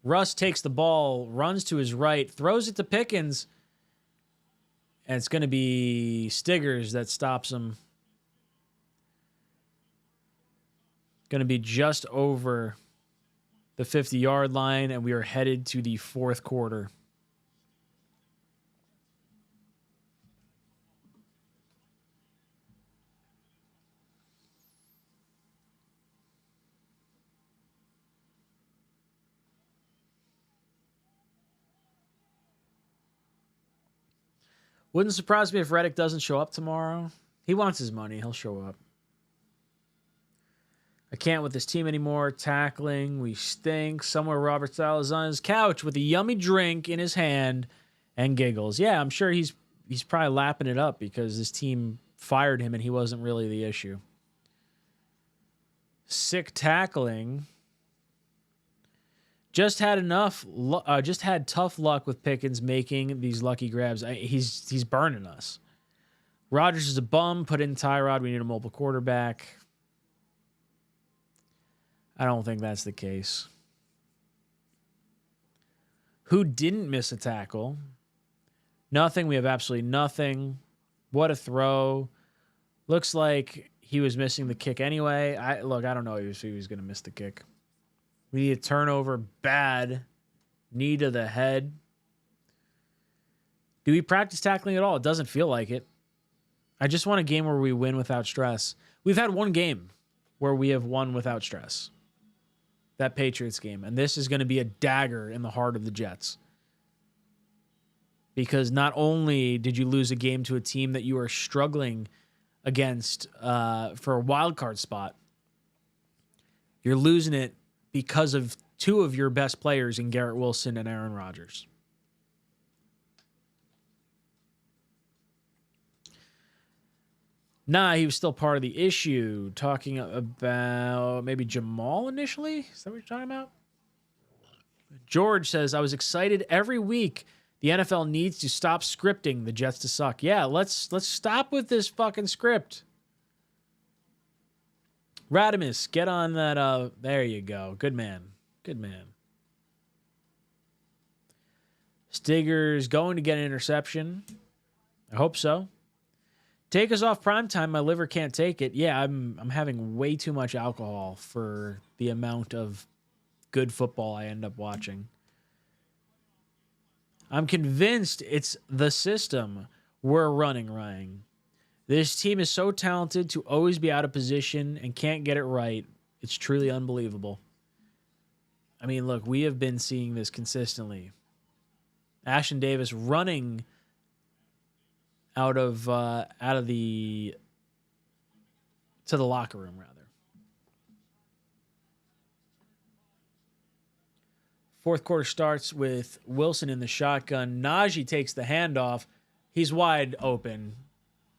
Russ takes the ball, runs to his right, throws it to Pickens. And it's going to be Stiggers that stops him. Going to be just over the 50-yard line, and we are headed to the 4th quarter. Wouldn't surprise me if Reddick doesn't show up tomorrow. He wants his money. He'll show up. I can't with this team anymore. Tackling, we stink. Somewhere Robert Saleh is on his couch with a yummy drink in his hand and giggles. Yeah, I'm sure he's probably lapping it up because this team fired him and he wasn't really the issue. Sick tackling. Just had tough luck with Pickens making these lucky grabs. He's burning us. Rodgers is a bum. Put in Tyrod. We need a mobile quarterback. I don't think that's the case. Who didn't miss a tackle? Nothing. We have absolutely nothing. What a throw. Looks like he was missing the kick anyway. I don't know if he was going to miss the kick. We need a turnover. Bad. Knee to the head. Do we practice tackling at all? It doesn't feel like it. I just want a game where we win without stress. We've had one game where we have won without stress. That Patriots game. And this is going to be a dagger in the heart of the Jets. Because not only did you lose a game to a team that you are struggling against for a wild card spot, you're losing it because of two of your best players in Garrett Wilson and Aaron Rodgers. Nah, he was still part of the issue. Talking about maybe Jamal initially? Is that what you're talking about? George says, I was excited every week. The NFL needs to stop scripting the Jets to suck. Yeah, let's stop with this fucking script. Radimus, get on that. There you go. Good man. Good man. Stigger's going to get an interception. I hope so. Take us off primetime. My liver can't take it. Yeah, I'm having way too much alcohol for the amount of good football I end up watching. I'm convinced it's the system we're running, Ryan. This team is so talented to always be out of position and can't get it right. It's truly unbelievable. I mean, look, we have been seeing this consistently. Ashton Davis running out of the to the locker room, rather. Fourth quarter starts with Wilson in the shotgun. Najee takes the handoff. He's wide open.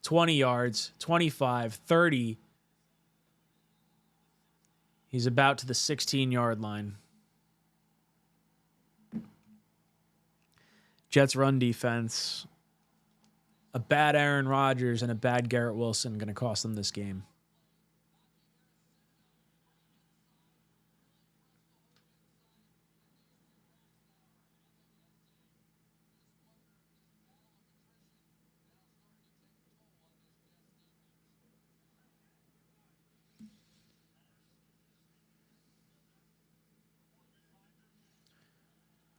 20 yards, 25, 30. He's about to the 16-yard line. Jets run defense. A bad Aaron Rodgers and a bad Garrett Wilson going to cost them this game.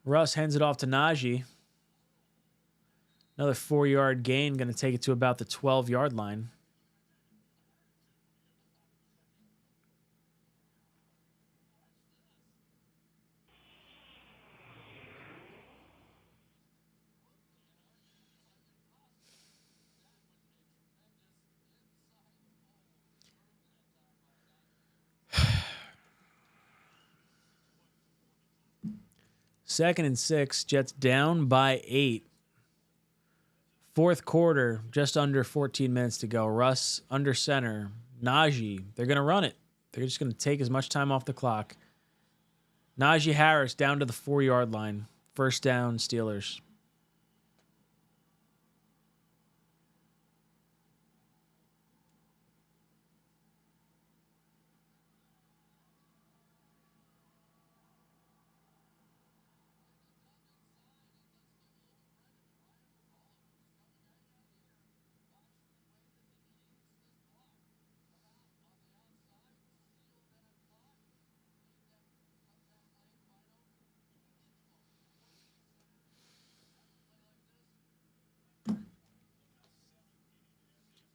Russ hands it off to Najee. Another 4-yard gain, going to take it to about the 12-yard line. Second and 6, Jets down by 8. Fourth quarter, just under 14 minutes to go. Russ under center. Najee, they're going to run it. They're just going to take as much time off the clock. Najee Harris down to the 4-yard line. First down, Steelers.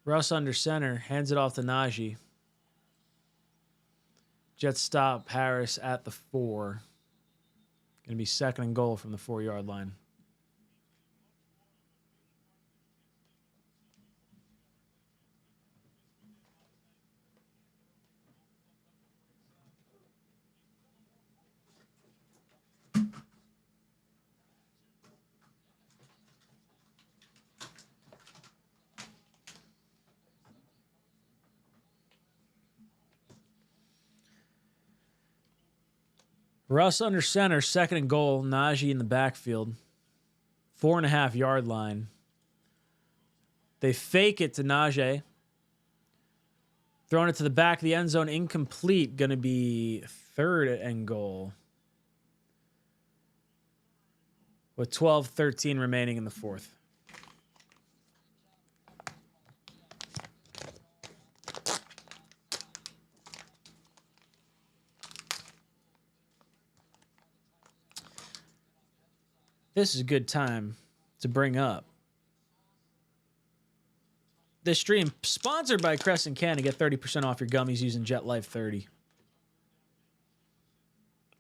Russ under center, hands it off to Najee. Jets stop Harris at the 4. Going to be second and goal from the 4-yard line. Russ under center, 2nd and goal. Najee in the backfield. 4.5-yard line. They fake it to Najee. Throwing it to the back of the end zone. Incomplete. Going to be 3rd and goal. With 12:13 remaining in the 4th. This is a good time to bring up. This stream sponsored by Crescent Can to get 30% off your gummies using Jet Life 30.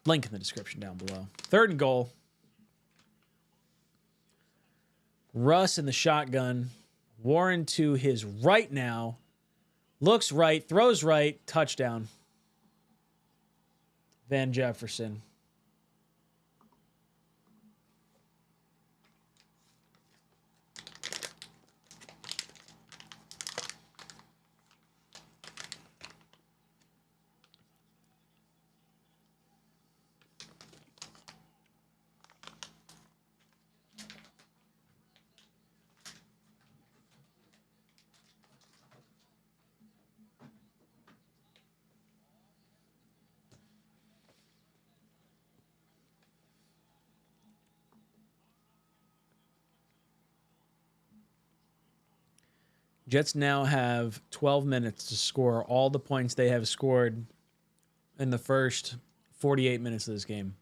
Link in the description down below. 3rd and goal. Russ in the shotgun. Warren to his right now. Looks right, throws right, touchdown. Van Jefferson. Jets now have 12 minutes to score all the points they have scored in the first 48 minutes of this game.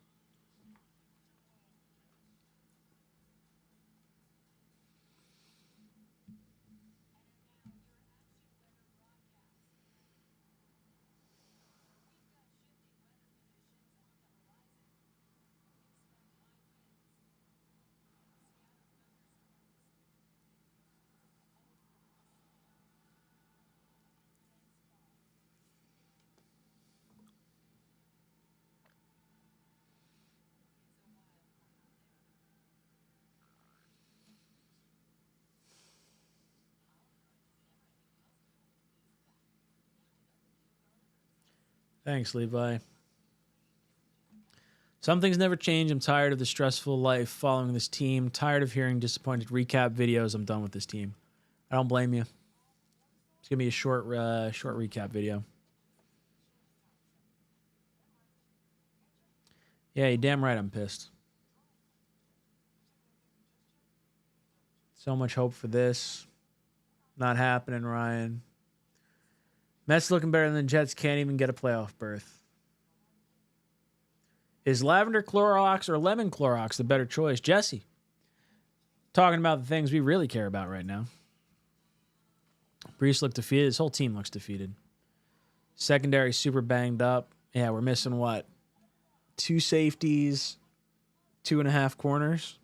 Thanks, Levi. Some things never change. I'm tired of the stressful life following this team. Tired of hearing disappointed recap videos. I'm done with this team. I don't blame you. It's gonna be a short recap video. Yeah, you're damn right. I'm pissed. So much hope for this. Not happening, Ryan. Mets looking better than the Jets. Can't even get a playoff berth. Is lavender Clorox or lemon Clorox the better choice? Jesse, talking about the things we really care about right now. Brees looked defeated. His whole team looks defeated. Secondary super banged up. Yeah, we're missing what? 2 safeties, 2.5 corners.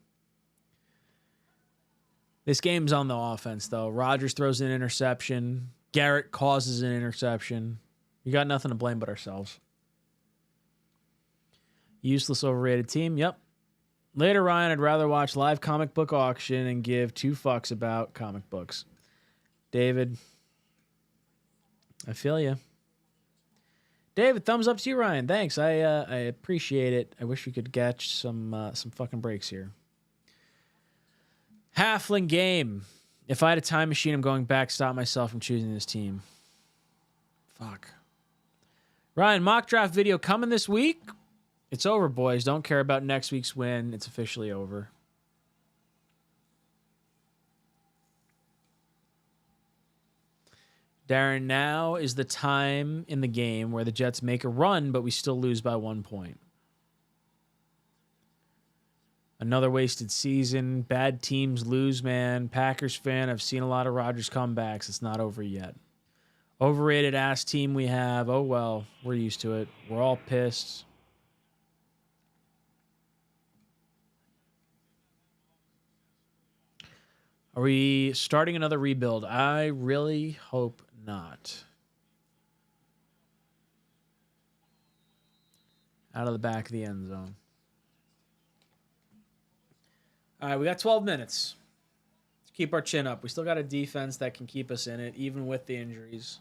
This game's on the offense, though. Rodgers throws an interception. Garrett causes an interception. We got nothing to blame but ourselves. Useless, overrated team. Yep. Later, Ryan, I'd rather watch live comic book auction and give 2 fucks about comic books. David, I feel you. David, thumbs up to you, Ryan. Thanks. I appreciate it. I wish we could catch some fucking breaks here. Halfling game. If I had a time machine, I'm going back, stop myself from choosing this team. Fuck. Ryan, mock draft video coming this week. It's over, boys. Don't care about next week's win. It's officially over. Darren, now is the time in the game where the Jets make a run, but we still lose by 1 point. Another wasted season. Bad teams lose, man. Packers fan, I've seen a lot of Rodgers comebacks. It's not over yet. Overrated ass team we have. Oh, well, we're used to it. We're all pissed. Are we starting another rebuild? I really hope not. Out of the back of the end zone. All right, we got 12 minutes. Let's keep our chin up. We still got a defense that can keep us in it, even with the injuries.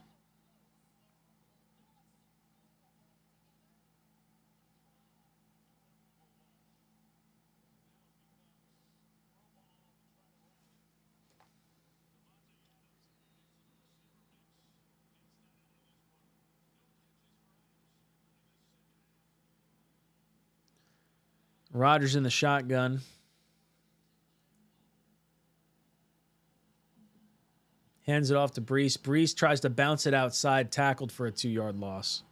Rodgers in the shotgun. Hands it off to Brees. Brees tries to bounce it outside, tackled for a 2-yard loss.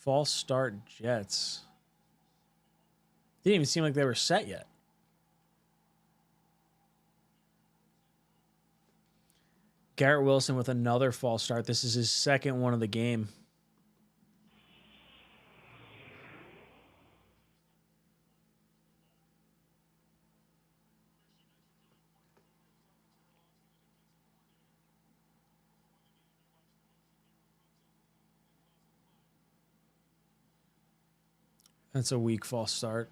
False start Jets. Didn't even seem like they were set yet. Garrett Wilson with another false start. This is his second one of the game. That's a weak false start.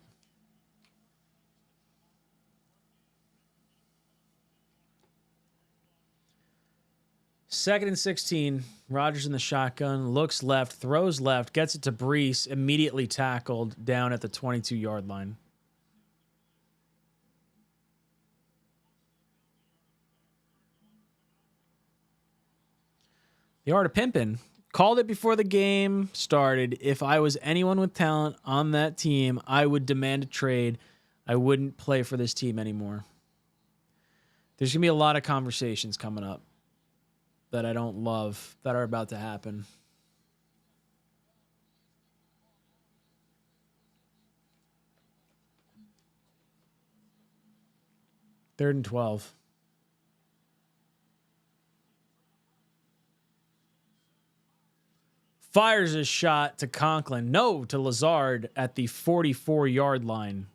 Second and 16. Rodgers in the shotgun. Looks left. Throws left. Gets it to Brees. Immediately tackled down at the 22-yard line. The art of pimping. Called it before the game started. If I was anyone with talent on that team, I would demand a trade. I wouldn't play for this team anymore. There's going to be a lot of conversations coming up that I don't love that are about to happen. Third and 12. Fires a shot to Conklin. No, to Lazard at the 44-yard line.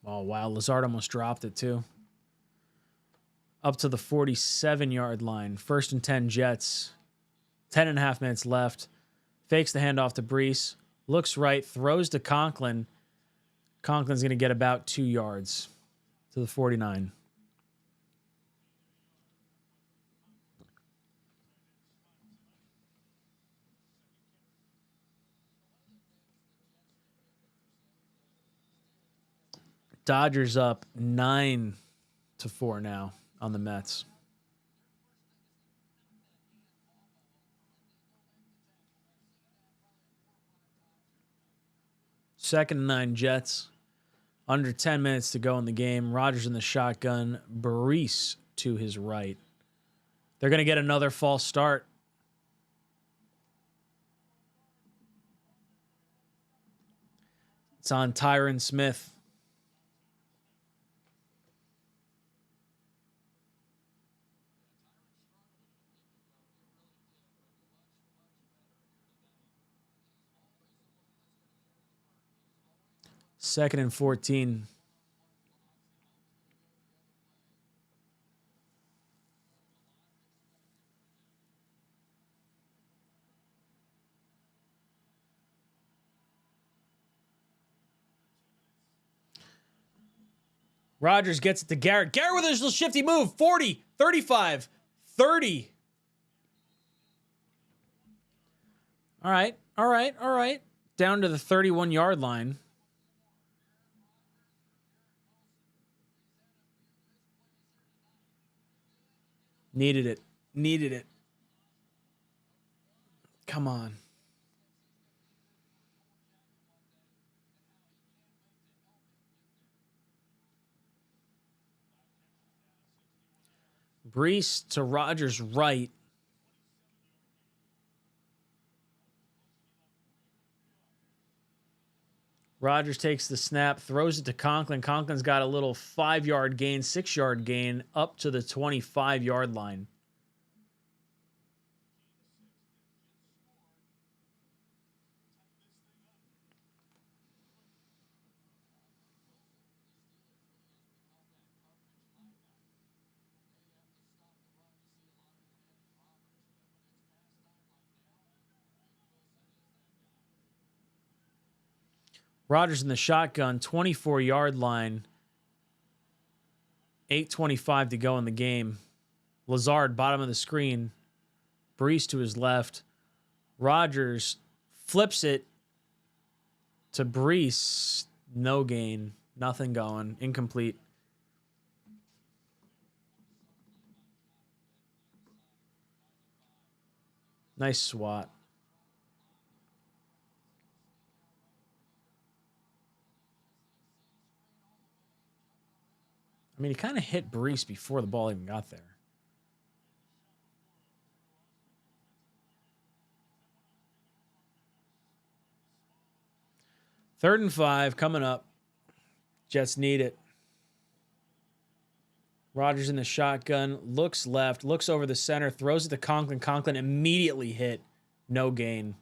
Oh, wow. Lazard almost dropped it, too. Up to the 47-yard line. First and 10 Jets. 10.5 minutes left. Fakes the handoff to Brees. Looks right. Throws to Conklin. Conklin's going to get about 2 yards to the 49. Dodgers up 9-4 now on the Mets. Second and 9 Jets. Under 10 minutes to go in the game. Rodgers in the shotgun. Brees to his right. They're going to get another false start. It's on Tyron Smith. Second and 14. Rodgers gets it to Garrett. Garrett with a little shifty move. 40, 35, 30. All right. Down to the 31-yard line. Needed it. Come on. Brees to Rodgers' right. Rodgers takes the snap, throws it to Conklin. Conklin's got a little 5-yard gain, 6-yard gain up to the 25-yard line. Rodgers in the shotgun, 24-yard line. 8:25 to go in the game. Lazard, bottom of the screen. Brees to his left. Rodgers flips it to Brees. No gain. Nothing going. Incomplete. Nice swat. I mean, he kind of hit Brees before the ball even got there. Third and 5 coming up. Jets need it. Rodgers in the shotgun, looks left, looks over the center, throws it to Conklin. Conklin immediately hit. No gain.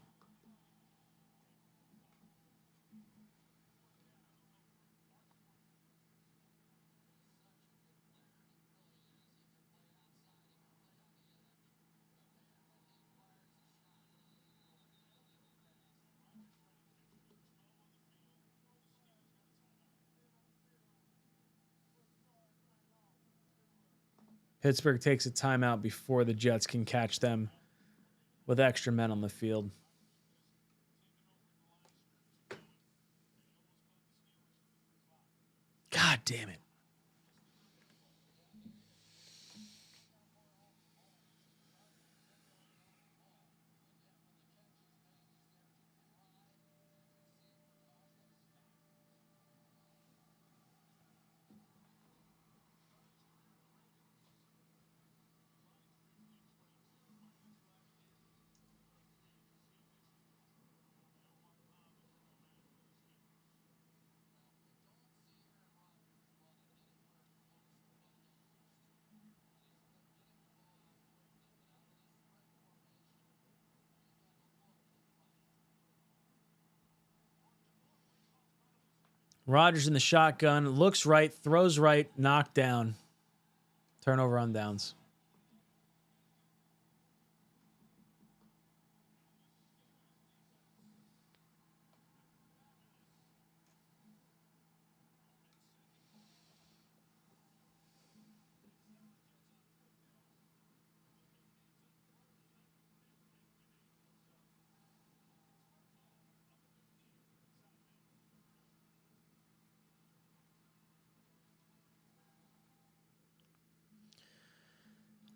Pittsburgh takes a timeout before the Jets can catch them with extra men on the field. God damn it. Rodgers in the shotgun, looks right, throws right, knocked down. Turnover on downs.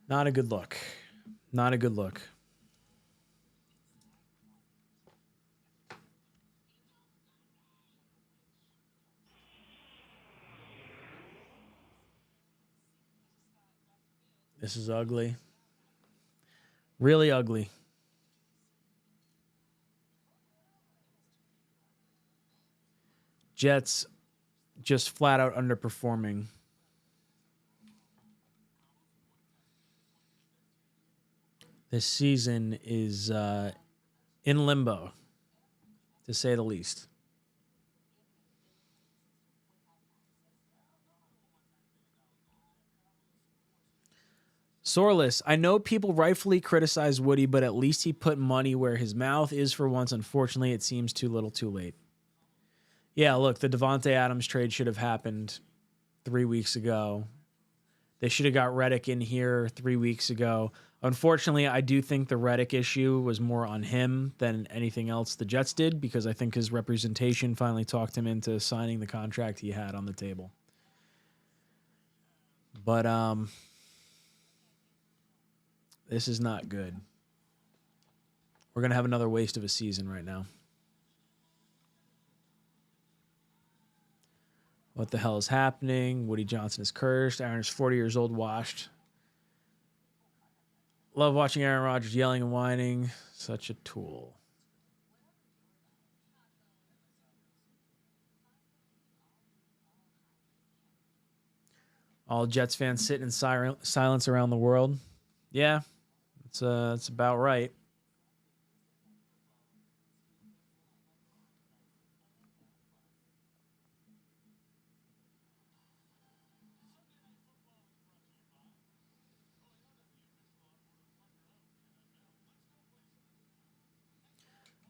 Not a good look. Not a good look. This is ugly. Really ugly. Jets just flat out underperforming. This season is in limbo, to say the least. Soreless, I know people rightfully criticize Woody, but at least he put money where his mouth is for once. Unfortunately, it seems too little too late. Yeah, look, the Devontae Adams trade should have happened 3 weeks ago. They should have got Reddick in here 3 weeks ago. Unfortunately, I do think the Reddick issue was more on him than anything else the Jets did, because I think his representation finally talked him into signing the contract he had on the table. But this is not good. We're going to have another waste of a season right now. What the hell is happening? Woody Johnson is cursed. Aaron is 40 years old, washed. Love watching Aaron Rodgers yelling and whining. Such a tool. All Jets fans sitting in silence around the world. Yeah, it's about right.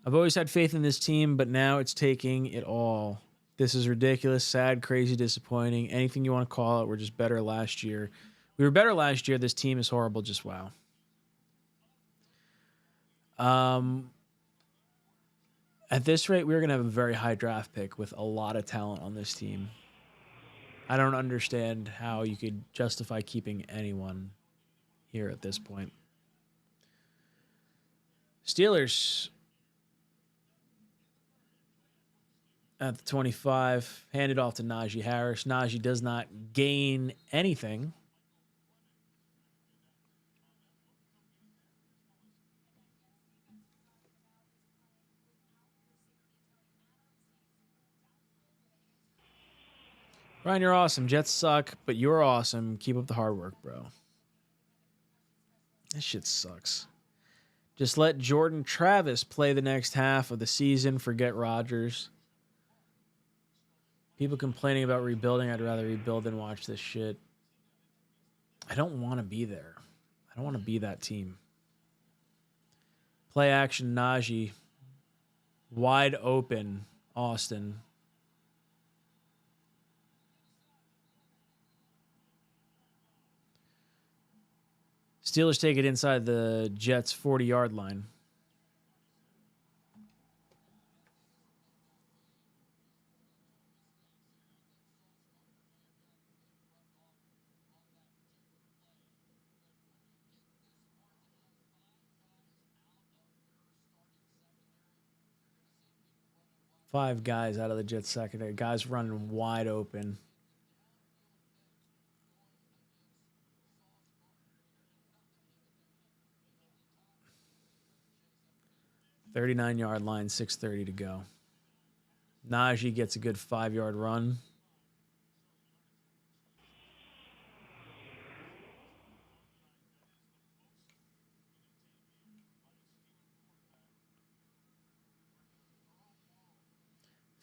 I've always had faith in this team, but now it's taking it all. This is ridiculous, sad, crazy, disappointing. Anything you want to call it. We're just better last year. We were better last year. This team is horrible. Just wow. At this rate, we're going to have a very high draft pick with a lot of talent on this team. I don't understand how you could justify keeping anyone here at this point. Steelers at the 25, handed off to Najee Harris. Najee does not gain anything. Ryan, you're awesome. Jets suck, but you're awesome. Keep up the hard work, bro. This shit sucks. Just let Jordan Travis play the next half of the season. Forget Rodgers. People complaining about rebuilding. I'd rather rebuild than watch this shit. I don't want to be there. I don't want to be that team. Play action, Najee. Wide open, Austin. Steelers take it inside the Jets' 40-yard line. Five guys out of the Jets secondary. Guys running wide open. $39-yard line, 6:30 to go. Najee gets a good 5-yard run.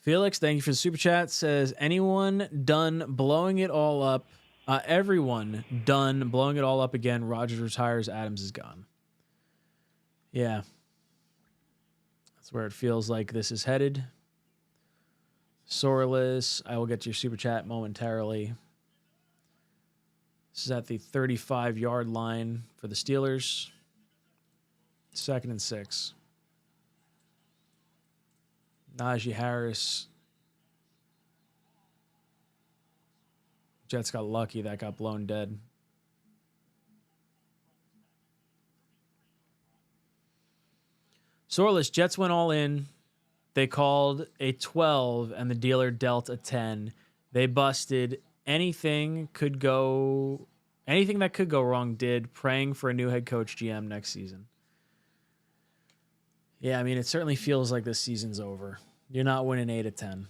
Felix, thank you for the super chat. Says, anyone done blowing it all up? Everyone done blowing it all up again. Rodgers retires. Adams is gone. Yeah. That's where it feels like this is headed. Soreless, I will get to your super chat momentarily. This is at the 35-yard line for the Steelers. 2nd and 6. Najee Harris. Jets got lucky. That got blown dead. Soreless, Jets went all in. They called a 12, and the dealer dealt a 10. They busted. Anything that could go wrong did, praying for a new head coach GM next season. Yeah, I mean, it certainly feels like this season's over. You're not winning 8 of 10.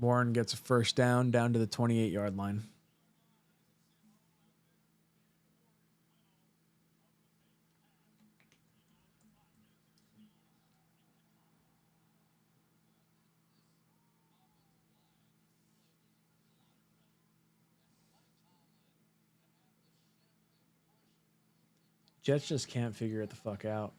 Warren gets a first down to the 28-yard line. Jets just can't figure it the fuck out.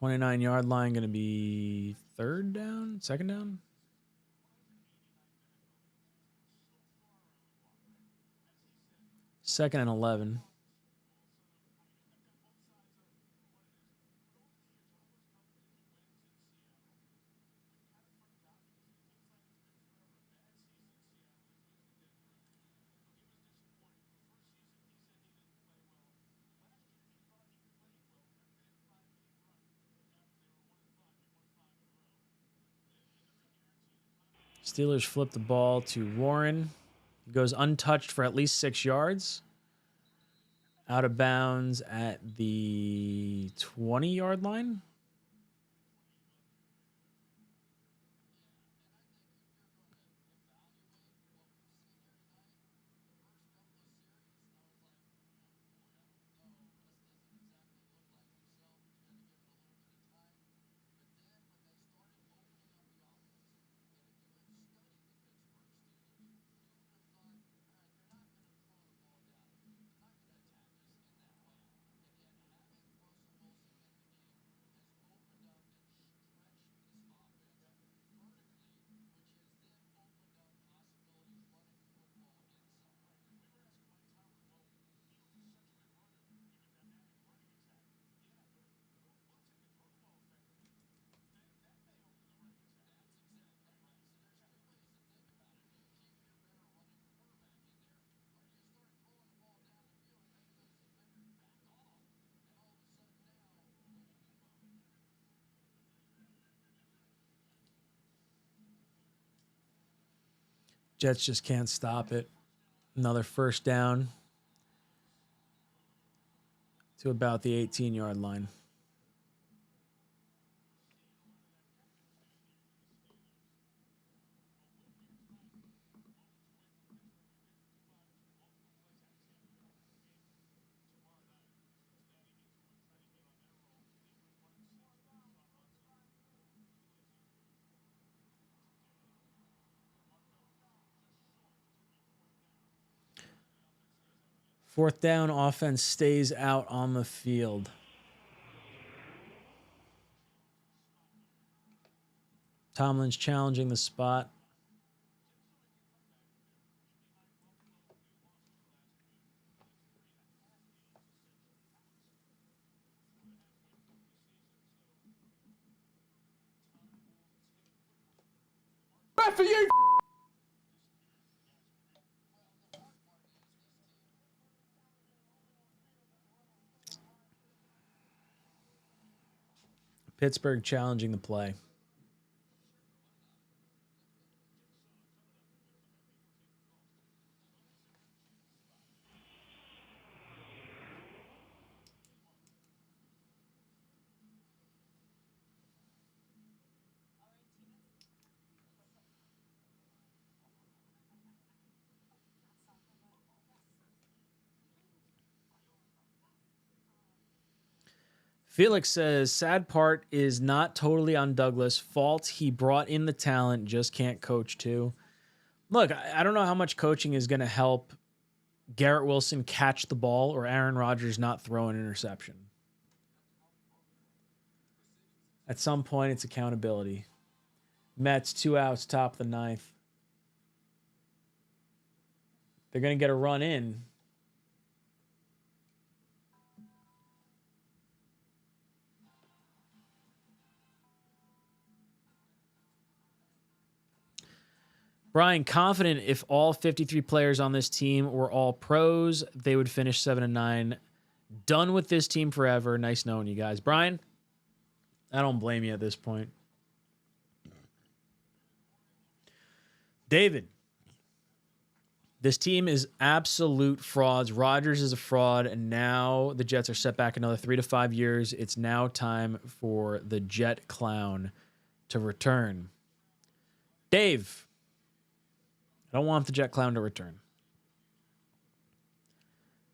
$29-yard line going to be second down? Second and 11. Steelers flip the ball to Warren. He goes untouched for at least 6 yards. Out of bounds at the 20-yard line. Jets just can't stop it. Another first down to about the 18-yard line. Fourth down, offense stays out on the field. Tomlin's challenging the spot. Bad for you. Pittsburgh challenging the play. Felix says, sad part is not totally on Douglas' fault. He brought in the talent, just can't coach too. Look, I don't know how much coaching is going to help Garrett Wilson catch the ball or Aaron Rodgers not throw an interception. At some point, it's accountability. Mets, 2 outs, top of the ninth. They're going to get a run in. Brian, confident if all 53 players on this team were all pros, they would finish 7-9. Done with this team forever. Nice knowing you guys. Brian, I don't blame you at this point. David, this team is absolute frauds. Rodgers is a fraud, and now the Jets are set back another 3 to 5 years. It's now time for the Jet Clown to return. Dave, I don't want the Jet Clown to return.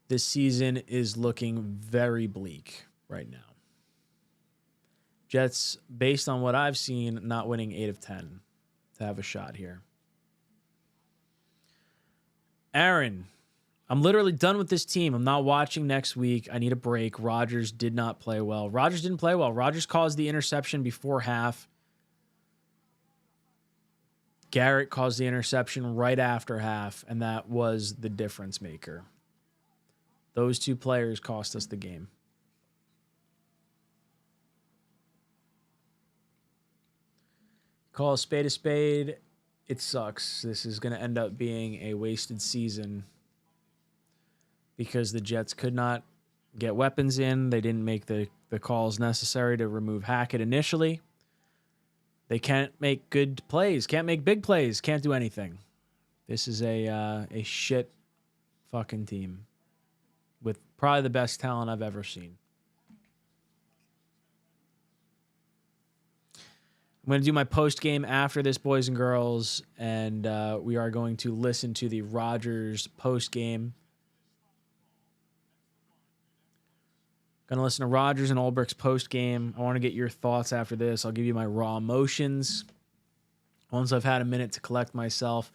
This season is looking very bleak right now. Jets, based on what I've seen, not winning 8 of 10 to have a shot here. Aaron, I'm literally done with this team. I'm not watching next week. I need a break. Rodgers did not play well. Rodgers didn't play well. Rodgers caused the interception before half. Garrett caused the interception right after half, and that was the difference maker. Those two players cost us the game. Call a spade, it sucks. This is going to end up being a wasted season because the Jets could not get weapons in. They didn't make the calls necessary to remove Hackett initially. They can't make good plays, can't make big plays, can't do anything. This is a shit fucking team with Probably the best talent I've ever seen. I'm going to do my post game after this, boys and girls, and we are going to listen to the Rodgers post game. Going to listen to Rodgers and Ulbricht's post game. I want to get your thoughts after this. I'll give you my raw emotions once I've had a minute to collect myself.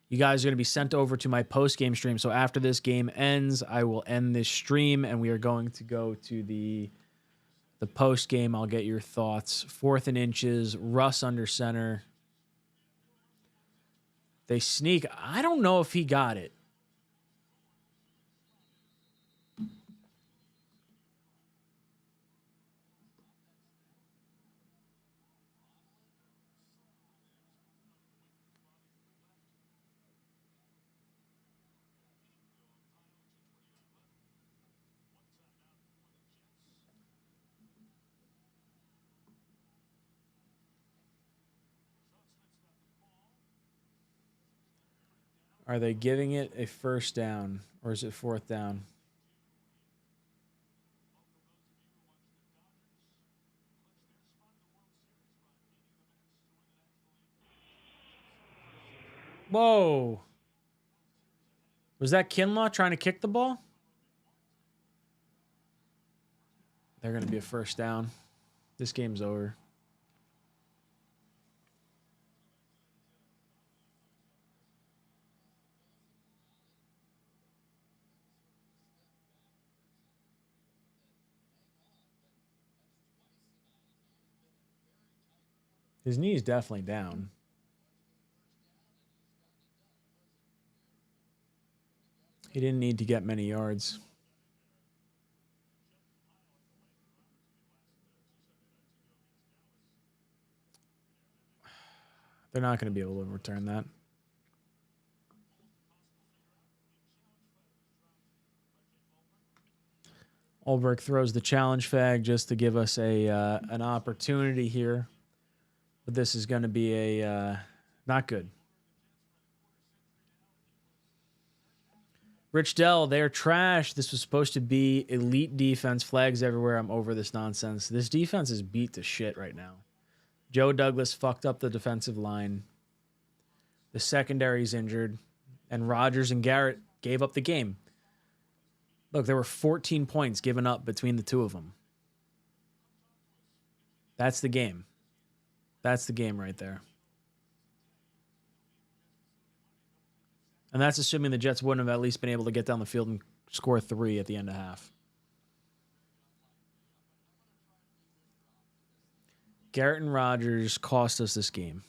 You guys are going to be sent over to my post game stream. So after this game ends, I will end this stream, and we are going to go to the post game. I'll get your thoughts. 4th and inches, Russ under center. They sneak. I don't know if he got it. Are they giving it a first down, or is it 4th down? Whoa. Was that Kinlaw trying to kick the ball? They're going to be a first down. This game's over. His knee is definitely down. He didn't need to get many yards. They're not going to be able to return that. Ulbricht throws the challenge flag just to give us an opportunity here. But this is going to be a not good. Rich Dell, they're trash. This was supposed to be elite defense. Flags everywhere. I'm over this nonsense. This defense is beat to shit right now. Joe Douglas fucked up the defensive line. The secondary's injured. And Rodgers and Garrett gave up the game. Look, there were 14 points given up between the two of them. That's the game. That's the game right there. And that's assuming the Jets wouldn't have at least been able to get down the field and score 3 at the end of half. Garrett and Rodgers cost us this game.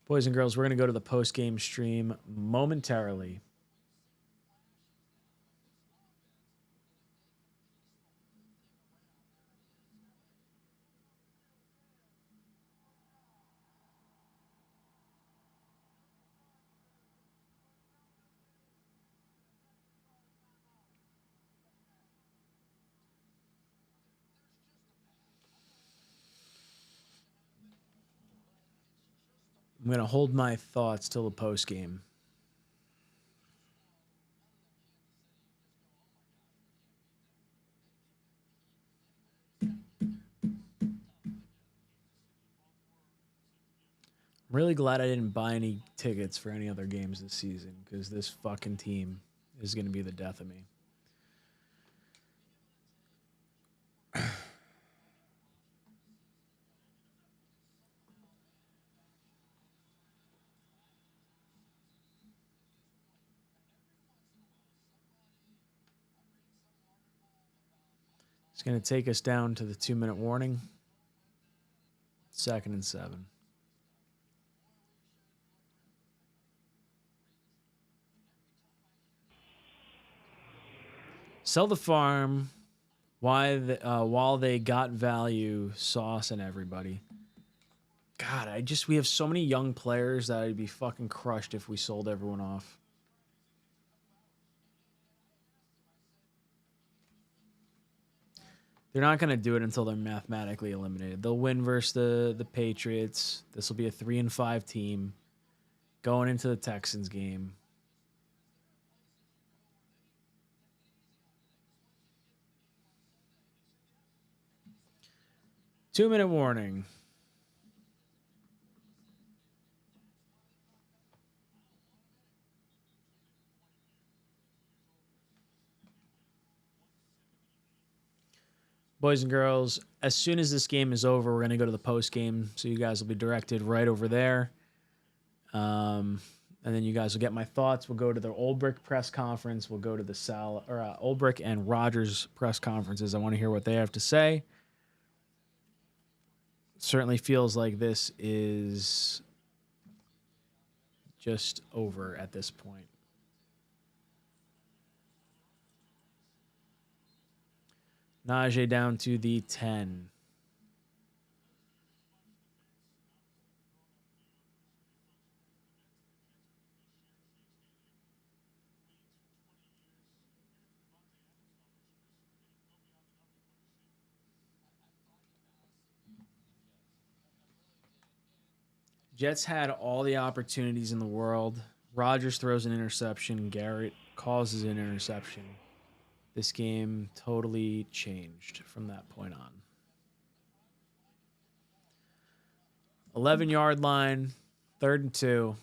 Boys and girls, we're going to go to the post-game stream momentarily. I'm going to hold my thoughts till the post game. I'm really glad I didn't buy any tickets for any other games this season because this fucking team is going to be the death of me. It's going to take us down to the 2-minute warning. 2nd and 7. Sell the farm while they got value, Sauce and everybody. God, we have so many young players that I'd be fucking crushed if we sold everyone off. They're not going to do it until they're mathematically eliminated. They'll win versus the Patriots. This will be a 3-5 team going into the Texans game. Two-minute warning. Boys and girls, as soon as this game is over, we're going to go to the post game. So you guys will be directed right over there. And then you guys will get my thoughts. We'll go to the Ulbrich press conference. We'll go to the Ulbrich and Rogers press conferences. I want to hear what they have to say. Certainly feels like this is just over at this point. Najee down to the 10. Jets had all the opportunities in the world. Rodgers throws an interception. Garrett causes an interception. This game totally changed from that point on. 11-yard line, 3rd and 2.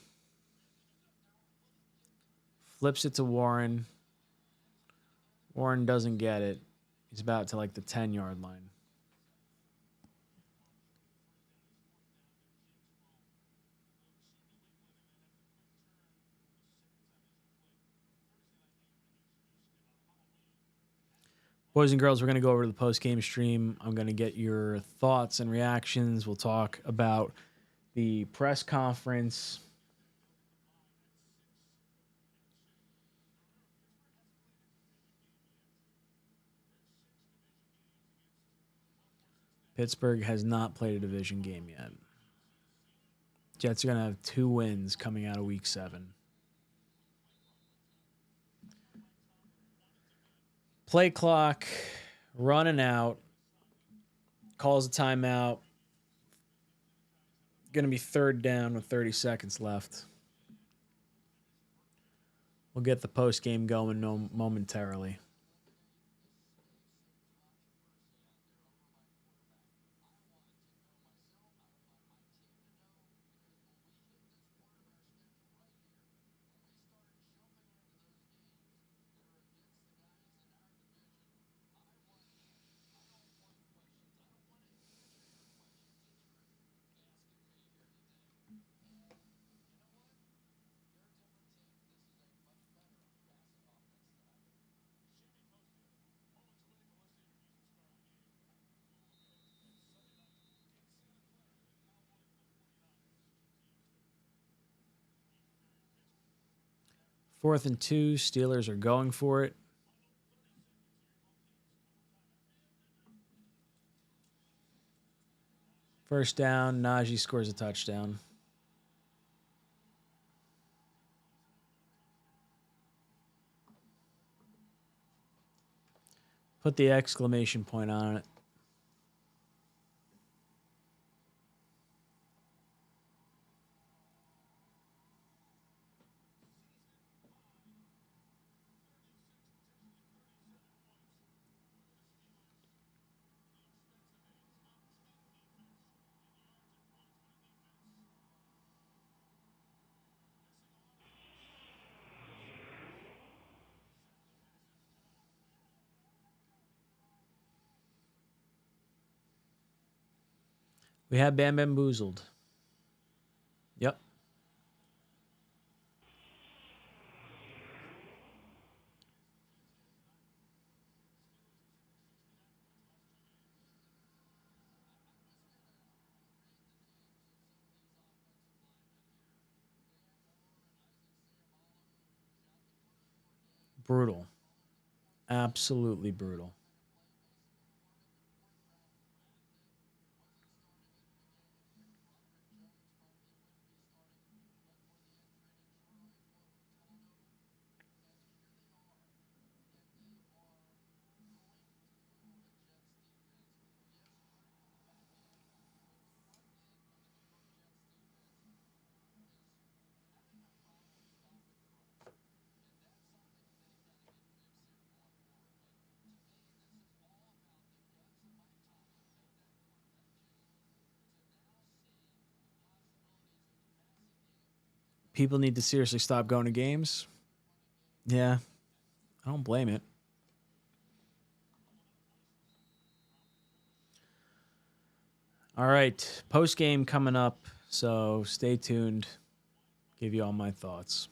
Flips it to Warren. Warren doesn't get it. He's about to like the 10-yard line. Boys and girls, we're going to go over to the post-game stream. I'm going to get your thoughts and reactions. We'll talk about the press conference. Pittsburgh has not played a division game yet. Jets are going to have 2 wins coming out of Week 7. Play clock running out. Calls a timeout. Going to be 3rd down with 30 seconds left. We'll get the post game going momentarily. Fourth and 2, Steelers are going for it. First down, Najee scores a touchdown. Put the exclamation point on it. We have Bam Bamboozled. Yep. Brutal. Absolutely brutal. people need to seriously stop going to games. Yeah, I don't blame it. All right, post game coming up, so stay tuned. Give you all my thoughts.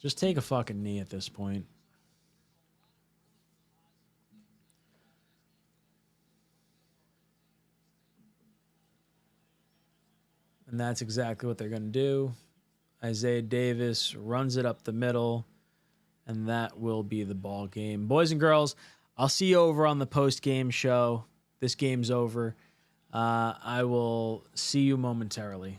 Just take a fucking knee at this point. And that's exactly what they're going to do. Isaiah Davis runs it up the middle, and that will be the ball game. Boys and girls, I'll see you over on the post-game show. This game's over. I will see you momentarily.